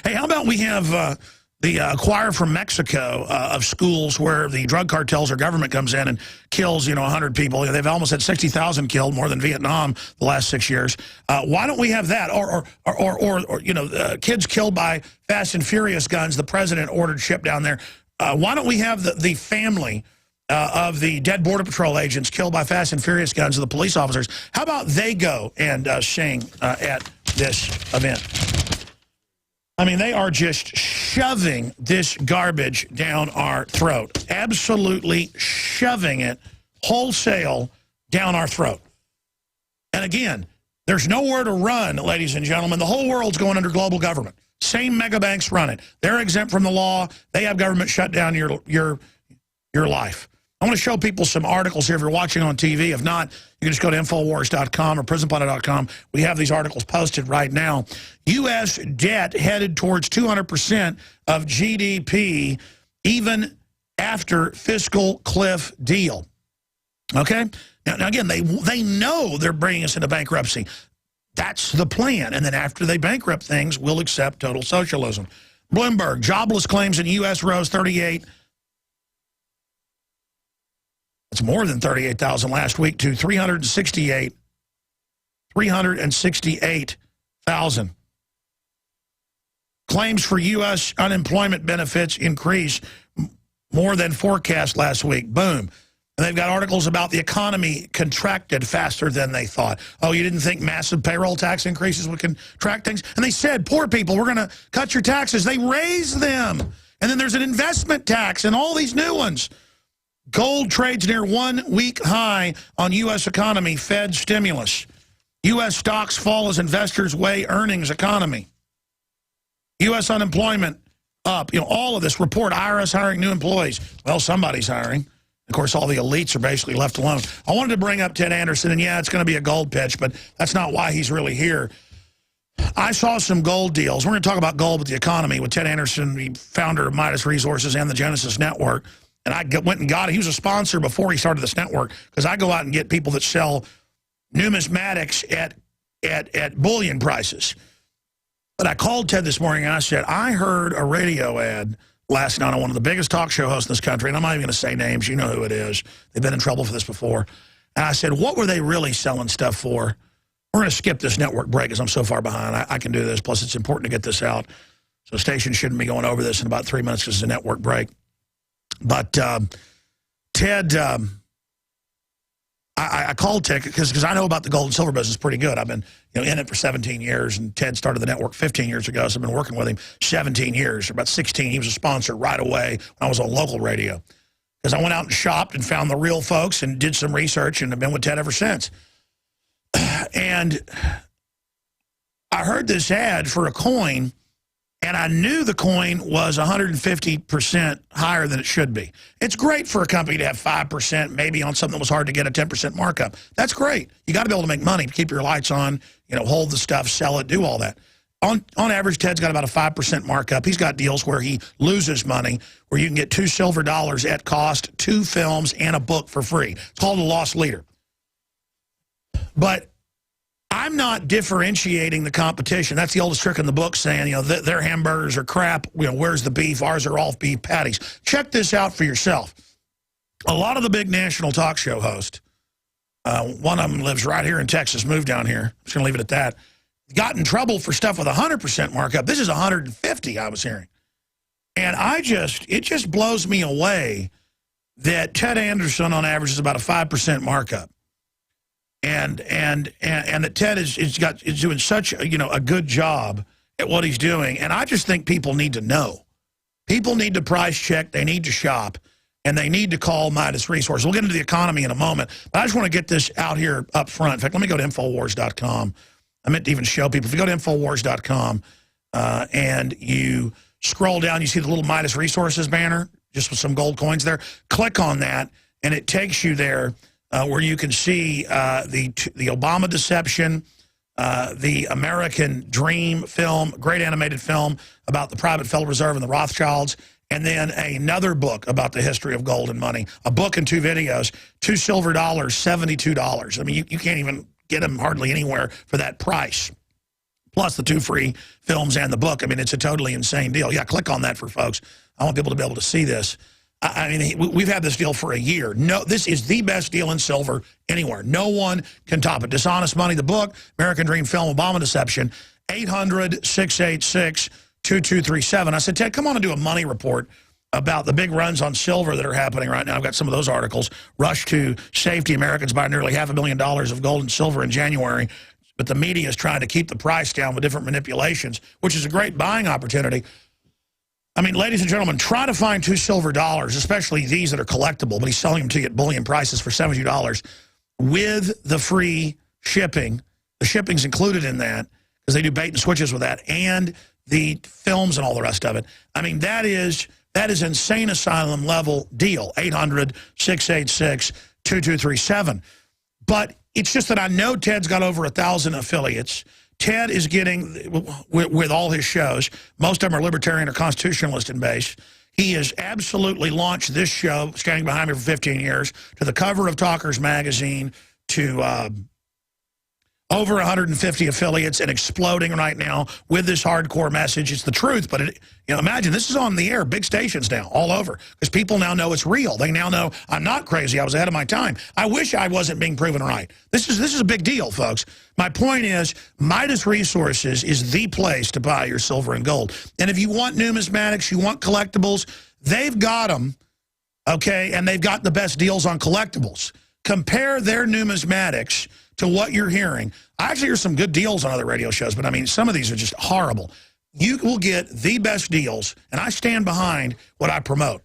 Hey, how about we have the choir from Mexico of schools where the drug cartels or government comes in and kills, 100 people. They've almost had 60,000 killed, more than Vietnam the last 6 years. Why don't we have that? Or kids killed by Fast and Furious guns the president ordered shipped down there. Why don't we have the family of the dead Border Patrol agents killed by Fast and Furious guns of the police officers? How about they go and sing at this event? I mean, they are just shoving this garbage down our throat. Absolutely shoving it wholesale down our throat. And again, there's nowhere to run, ladies and gentlemen. The whole world's going under global government. Same mega banks run it. They're exempt from the law. They have government shut down your life. I want to show people some articles here if you're watching on TV. If not, you can just go to Infowars.com or PrisonPlanet.com. We have these articles posted right now. U.S. debt headed towards 200% of GDP even after fiscal cliff deal. Okay? Now again, they know they're bringing us into bankruptcy. That's the plan. And then after they bankrupt things, we'll accept total socialism. Bloomberg, jobless claims in the U.S. rose 38. It's more than 38,000 last week to 368,000. Claims for U.S. unemployment benefits increased more than forecast last week. Boom. And they've got articles about the economy contracted faster than they thought. Oh, you didn't think massive payroll tax increases would contract things? And they said, poor people, we're going to cut your taxes. They raised them. And then there's an investment tax and all these new ones. Gold trades near 1 week high on U.S. economy, Fed stimulus. U.S. stocks fall as investors weigh earnings economy. U.S. unemployment up. All of this report, IRS hiring new employees. Well, somebody's hiring. Of course, all the elites are basically left alone. I wanted to bring up Ted Anderson, and yeah, it's going to be a gold pitch, but that's not why he's really here. I saw some gold deals. We're going to talk about gold with the economy with Ted Anderson, the founder of Midas Resources and the Genesis Network. And I went and got it. He was a sponsor before he started this network because I go out and get people that sell numismatics at bullion prices. But I called Ted this morning and I said, I heard a radio ad last night on one of the biggest talk show hosts in this country, and I'm not even going to say names. You know who it is. They've been in trouble for this before. And I said, what were they really selling stuff for? We're going to skip this network break because I'm so far behind. I can do this. Plus, it's important to get this out. So stations shouldn't be going over this in about 3 minutes because it's a network break. But Ted, I I called Ted because I know about the gold and silver business pretty good. I've been in it for 17 years, and Ted started the network 15 years ago, so I've been working with him 17 years, or about 16. He was a sponsor right away when I was on local radio. Because I went out and shopped and found the real folks and did some research and have been with Ted ever since. And I heard this ad for a coin, and I knew the coin was 150% higher than it should be. It's great for a company to have 5%, maybe on something that was hard to get a 10% markup. That's great. You got to be able to make money, keep your lights on, hold the stuff, sell it, do all that. On average, Ted's got about a 5% markup. He's got deals where he loses money, where you can get $2 silver at cost, 2 films, and a book for free. It's called The Lost Leader. But I'm not differentiating the competition. That's the oldest trick in the book, saying, their hamburgers are crap. Where's the beef? Ours are all beef patties. Check this out for yourself. A lot of the big national talk show hosts, one of them lives right here in Texas, moved down here. I'm just going to leave it at that. Got in trouble for stuff with 100% markup. This is 150, I was hearing. And it just blows me away that Ted Anderson on average is about a 5% markup. And that Ted is doing such a good job at what he's doing. And I just think people need to know. People need to price check, they need to shop, and they need to call Midas Resources. We'll get into the economy in a moment, but I just want to get this out here up front. In fact, let me go to Infowars.com. I meant to even show people. If you go to Infowars.com and you scroll down, you see the little Midas Resources banner, just with some gold coins there. Click on that, and it takes you there where you can see the Obama deception, the American Dream film, great animated film about the private Federal Reserve and the Rothschilds, and then another book about the history of gold and money. A book and 2 videos, $2 silver, $72. I mean, you can't even get them hardly anywhere for that price. Plus the 2 free films and the book. I mean, it's a totally insane deal. Yeah, click on that for folks. I want people to be able to see this. I mean, we've had this deal for a year. No, this is the best deal in silver anywhere. No one can top it. Dishonest Money, the book, American Dream film, Obama deception, 800-686-2237. I said, Ted, come on and do a money report about the big runs on silver that are happening right now. I've got some of those articles. Rush to safety. Americans buy nearly $500,000,000 of gold and silver in January. But the media is trying to keep the price down with different manipulations, which is a great buying opportunity. I mean, ladies and gentlemen, try to find $2 silver, especially these that are collectible, but he's selling them to you at bullion prices for $72 with the free shipping. The shipping's included in that because they do bait and switches with that, and the films and all the rest of it. I mean, that is insane asylum level deal, 800-686-2237. But it's just that I know Ted's got over 1,000 affiliates. Ted is getting, with all his shows, most of them are libertarian or constitutionalist in base. He has absolutely launched this show, standing behind me for 15 years, to the cover of Talkers Magazine, to over 150 affiliates and exploding right now with this hardcore message. It's the truth, but imagine this is on the air, big stations now, all over, because people now know it's real. They now know I'm not crazy. I was ahead of my time. I wish I wasn't being proven right. This is a big deal, folks. My point is, Midas Resources is the place to buy your silver and gold. And if you want numismatics, you want collectibles, they've got them, okay, and they've got the best deals on collectibles. Compare their numismatics to what you're hearing. I actually hear some good deals on other radio shows, but I mean, some of these are just horrible. You will get the best deals, and I stand behind what I promote,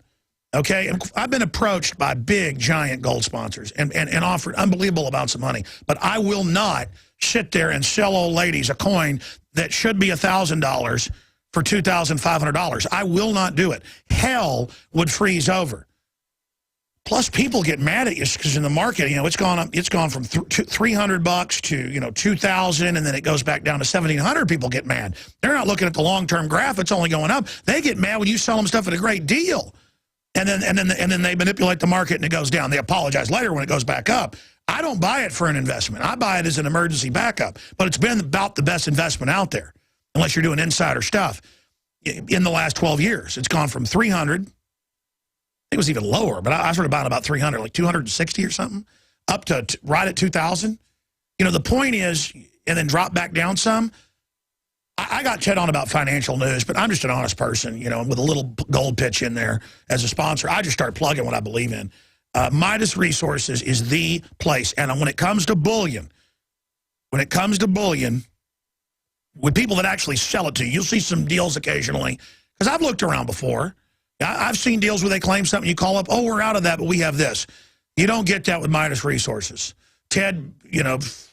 okay? And I've been approached by big, giant gold sponsors and offered unbelievable amounts of money, but I will not sit there and sell old ladies a coin that should be $1,000 for $2,500. I will not do it. Hell would freeze over. Plus, people get mad at you because in the market, it's gone up. It's gone from $300 to $2,000, and then it goes back down to $1,700. People get mad. They're not looking at the long-term graph. It's only going up. They get mad when you sell them stuff at a great deal, and then they manipulate the market and it goes down. They apologize later when it goes back up. I don't buy it for an investment. I buy it as an emergency backup. But it's been about the best investment out there, unless you're doing insider stuff. In the last 12 years, it's gone from 300. It was even lower, but I started buying about 300, like 260 or something, up to right at 2,000. The point is, and then drop back down some. I got Ted on about financial news, but I'm just an honest person, with a little gold pitch in there as a sponsor. I just start plugging what I believe in. Midas Resources is the place. And when it comes to bullion, with people that actually sell it to you, you'll see some deals occasionally. Because I've looked around before. I've seen deals where they claim something, you call up, oh, we're out of that, but we have this. You don't get that with Midas Resources. Ted, hits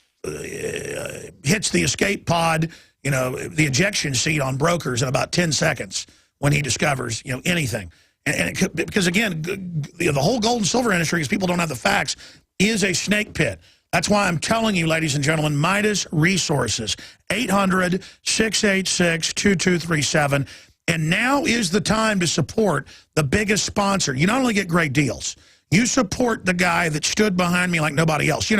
the escape pod, the ejection seat on brokers in about 10 seconds when he discovers, anything. Because, again, the whole gold and silver industry, because people don't have the facts, is a snake pit. That's why I'm telling you, ladies and gentlemen, Midas Resources, 800-686-2237. And now is the time to support the biggest sponsor. You not only get great deals, you support the guy that stood behind me like nobody else.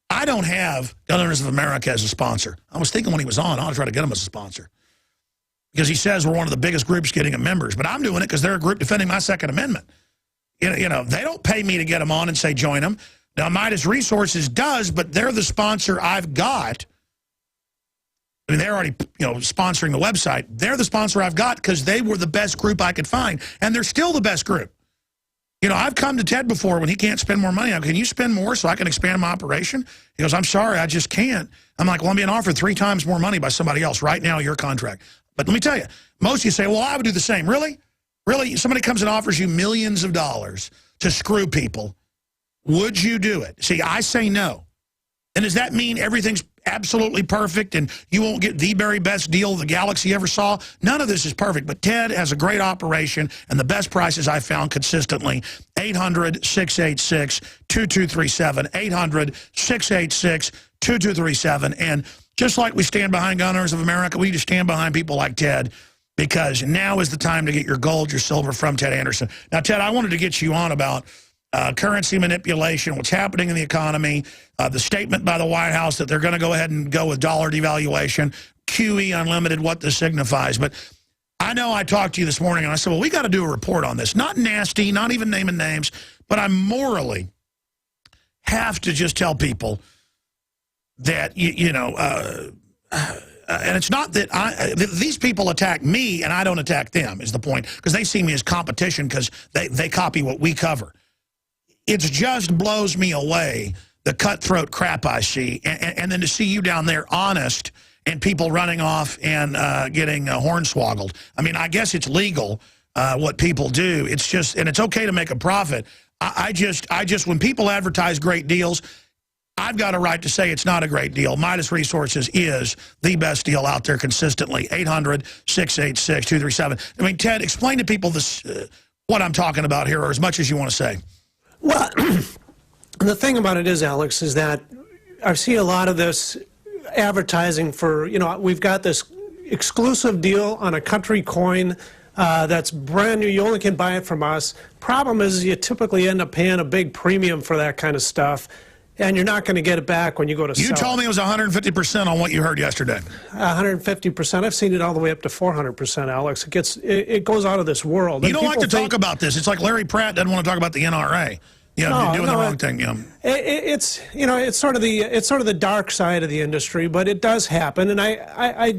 I don't have Gun Owners of America as a sponsor. I was thinking when he was on, I ought to try to get him as a sponsor. Because he says we're one of the biggest groups getting him members. But I'm doing it because they're a group defending my Second Amendment. They don't pay me to get them on and say join them. Now, Midas Resources does, but they're the sponsor I've got. I mean, they're already, sponsoring the website. They're the sponsor I've got because they were the best group I could find. And they're still the best group. I've come to Ted before when he can't spend more money. Can you spend more so I can expand my operation? He goes, I'm sorry, I just can't. I'm like, well, I'm being offered 3 times more money by somebody else right now, your contract. But let me tell you, most of you say, well, I would do the same. Really? Really? Somebody comes and offers you millions of dollars to screw people. Would you do it? See, I say no. And does that mean everything's absolutely perfect and you won't get the very best deal the galaxy ever saw? None of this is perfect, but Ted has a great operation and the best prices I found consistently. 800-686-2237, 800-686-2237. And just like we stand behind Gun Owners of America, we need to stand behind people like Ted, because now is the time to get your gold, your silver from Ted Anderson. Now, Ted, I wanted to get you on about currency manipulation, what's happening in the economy, the statement by the White House that they're going to go ahead and go with dollar devaluation, QE unlimited, what this signifies. But I know I talked to you this morning, and I said, well, we got to do a report on this. Not nasty, not even naming names, but I morally have to just tell people that, and it's not that these people attack me and I don't attack them is the point, because they see me as competition because they copy what we cover. It just blows me away, the cutthroat crap I see. And then to see you down there honest and people running off and getting hornswoggled. I mean, I guess it's legal what people do. It's just, and it's okay to make a profit. I just, when people advertise great deals, I've got a right to say it's not a great deal. Midas Resources is the best deal out there consistently. 800-686-2237. I mean, Ted, explain to people this, what I'm talking about here, or as much as you want to say. Well, the thing about it is, Alex, is that I see a lot of this advertising for, we've got this exclusive deal on a country coin that's brand new. You only can buy it from us. Problem is you typically end up paying a big premium for that kind of stuff, and you're not going to get it back when you go to sell. You told me it was 150% on what you heard yesterday. 150%. I've seen it all the way up to 400%, Alex. It goes out of this world. You don't like to talk about this. It's like Larry Pratt doesn't want to talk about the NRA. Doing the wrong thing. It's sort of the dark side of the industry, but it does happen, and I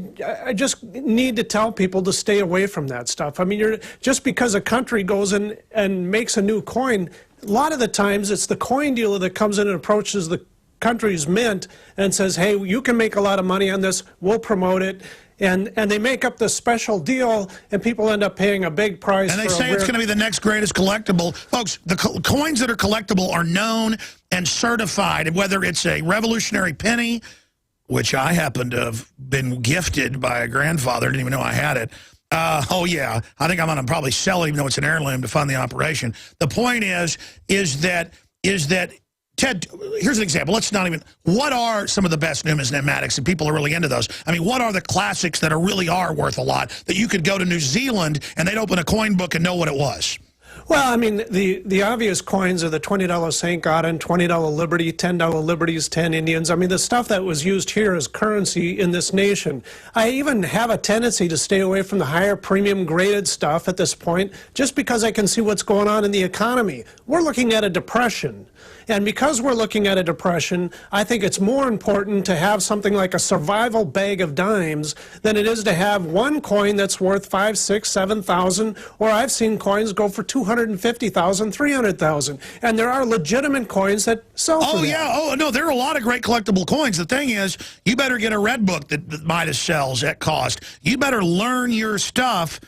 just need to tell people to stay away from that stuff. I mean, just because a country goes in and makes a new coin, a lot of the times it's the coin dealer that comes in and approaches the country's mint and says, hey, you can make a lot of money on this, we'll promote it. And they make up this special deal, and people end up paying a big price. And they say it's going to be the next greatest collectible. Folks, the coins that are collectible are known and certified, whether it's a revolutionary penny, which I happen to have been gifted by a grandfather, didn't even know I had it. Oh, yeah, I think I'm going to probably sell it, even though it's an heirloom, to fund the operation. The point is that Ted, here's an example. Let's not even, what are some of the best numismatics, and people are really into those? I mean, what are the classics that really are worth a lot that you could go to New Zealand and they'd open a coin book and know what it was? Well, I mean, the obvious coins are the $20 St. Gaudens, $20 Liberty, $10 Liberties, 10 Indians. I mean, the stuff that was used here as currency in this nation. I even have a tendency to stay away from the higher premium graded stuff at this point, just because I can see what's going on in the economy. We're looking at a depression. And because we're looking at a depression, I think it's more important to have something like a survival bag of dimes than it is to have one coin that's worth 5, 6, 7,000, or I've seen coins go for $200,000. $250,000, $300,000. And there are legitimate coins that sell for that. Yeah. Oh, no, there are a lot of great collectible coins. The thing is, you better get a red book that Midas sells at cost. You better learn your stuff.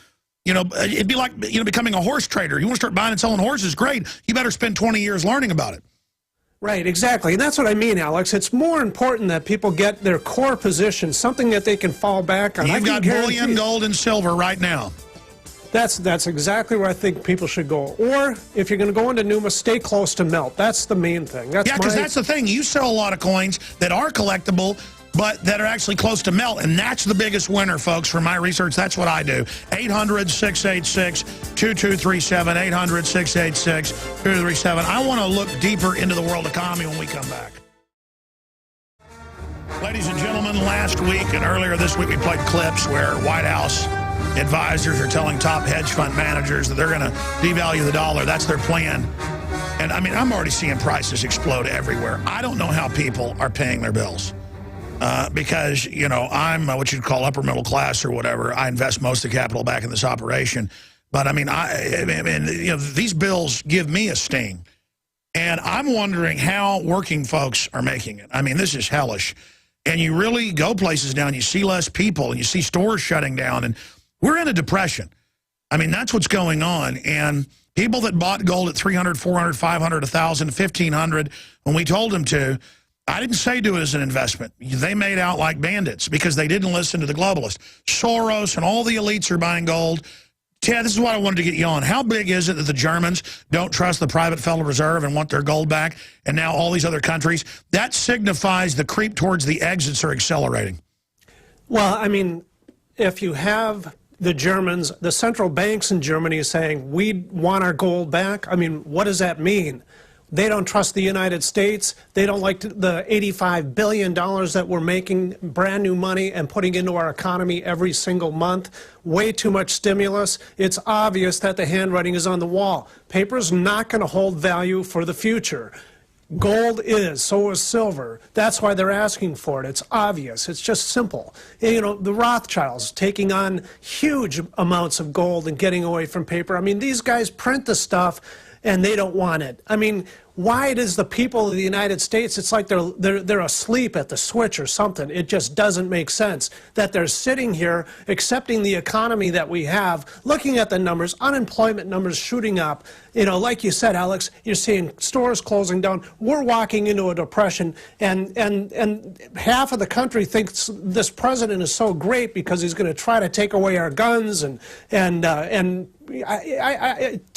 You know, it'd be like, you know, becoming a horse trader. You want to start buying and selling horses, great. You better spend 20 years learning about it. Right, exactly. And that's what I mean, Alex. It's more important that people get their core position, something that they can fall back on. You've got bullion, gold, and silver right now. That's exactly where I think people should go. Or if you're going to go into Numa, stay close to melt. That's the main thing. Yeah, because that's the thing. You sell a lot of coins that are collectible, but that are actually close to melt, and that's the biggest winner, folks. From my research, that's what I do. 800-686-2237, 800-686-2237. I want to look deeper into the world economy when we come back. Ladies and gentlemen, last week and earlier this week, we played clips where White House advisors are telling top hedge fund managers that they're going to devalue the dollar. That's their plan. And, I mean, I'm already seeing prices explode everywhere. I don't know how people are paying their bills. Because, you know, I'm what you'd call upper middle class or whatever. I invest most of the capital back in this operation. But, I mean, you know, these bills give me a sting. And I'm wondering how working folks are making it. I mean, this is hellish. And you really go places now and you see less people and you see stores shutting down. And we're in a depression. I mean, that's what's going on. And people that bought gold at $300, $400, $500, $1,000, $1,500, when we told them to, I didn't say do it as an investment. They made out like bandits because they didn't listen to the globalists. Soros and all the elites are buying gold. Ted, this is what I wanted to get you on. How big is it that the Germans don't trust the private Federal Reserve and want their gold back, and now all these other countries? That signifies the creep towards the exits are accelerating. Well, I mean, if you have the Germans, the central banks in Germany saying, we want our gold back, I mean, what does that mean? They don't trust the United States. They don't like the $85 billion that we're making brand new money and putting into our economy every single month. Way too much stimulus. It's obvious that the handwriting is on the wall. Paper is not going to hold value for the future. Gold is, so is silver. That's why they're asking for it. It's obvious. It's just simple. You know, the Rothschilds taking on huge amounts of gold and getting away from paper. I mean, these guys print the stuff and they don't want it. I mean, why does the people of the United States, it's like they're asleep at the switch or something. It just doesn't make sense that they're sitting here accepting the economy that we have, looking at the numbers, unemployment numbers shooting up. You know, like you said, Alex, you're seeing stores closing down. We're walking into a depression, and half of the country thinks this president is so great because he's going to try to take away our guns, and to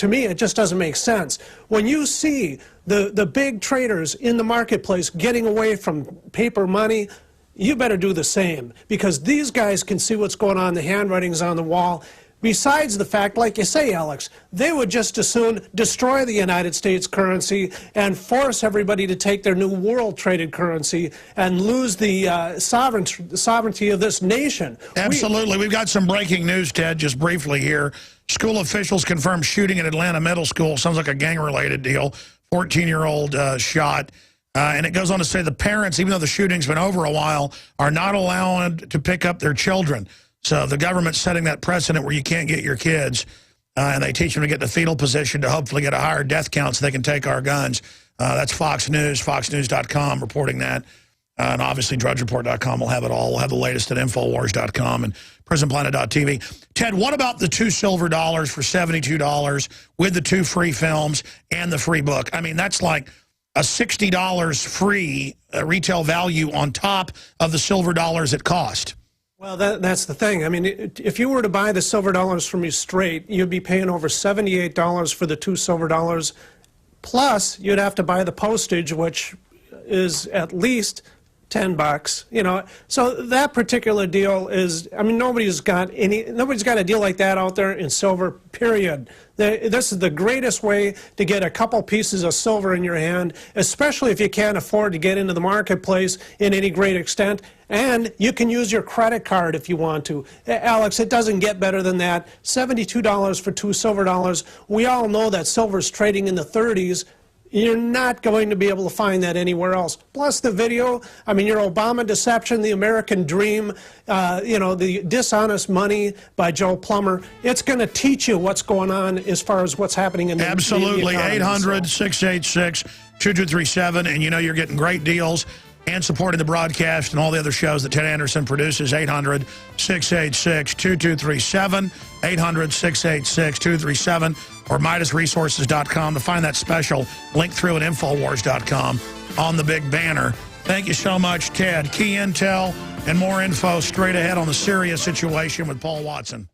me, it just doesn't make sense. When you see the big traders in the marketplace getting away from paper money, you better do the same, because these guys can see what's going on, the handwriting's on the wall. Besides the fact, like you say, Alex, they would just as soon destroy the United States currency and force everybody to take their new world-traded currency and lose the sovereignty of this nation. Absolutely. We've got some breaking news, Ted, just briefly here. School officials confirm shooting at Atlanta Middle School. Sounds like a gang-related deal. 14-year-old shot. And it goes on to say the parents, even though the shooting's been over a while, are not allowed to pick up their children. So the government's setting that precedent where you can't get your kids, and they teach them to get in the fetal position to hopefully get a higher death count so they can take our guns. That's Fox News, foxnews.com reporting that. And obviously drudgereport.com will have it all. We'll have the latest at infowars.com and prisonplanet.tv. Ted, what about the $2 silver for $72 with the 2 free films and the free book? I mean, that's like a $60 free retail value on top of the silver dollars it cost. Well, that's the thing. I mean, if you were to buy the silver dollars from me straight, you'd be paying over $78 for the 2 silver dollars. Plus, you'd have to buy the postage, which is at least $10, you know. So that particular deal is, I mean, nobody's got a deal like that out there in silver, period. This is the greatest way to get a couple pieces of silver in your hand, especially if you can't afford to get into the marketplace in any great extent. And you can use your credit card if you want to. Alex, it doesn't get better than that. $72 for 2 silver dollars. We all know that silver's trading in the 30s. You're not going to be able to find that anywhere else. Plus the video, I mean, your Obama deception, the American dream, you know, the dishonest money by Joe Plummer, it's going to teach you what's going on as far as what's happening in the Absolutely. the economy, 800-686-2237. And you know you're getting great deals and supporting the broadcast and all the other shows that Ted Anderson produces. 800-686-2237. 800-686-2237. Or MidasResources.com to find that special link through at Infowars.com on the big banner. Thank you so much, Ted. Key intel and more info straight ahead on the Syria situation with Paul Watson.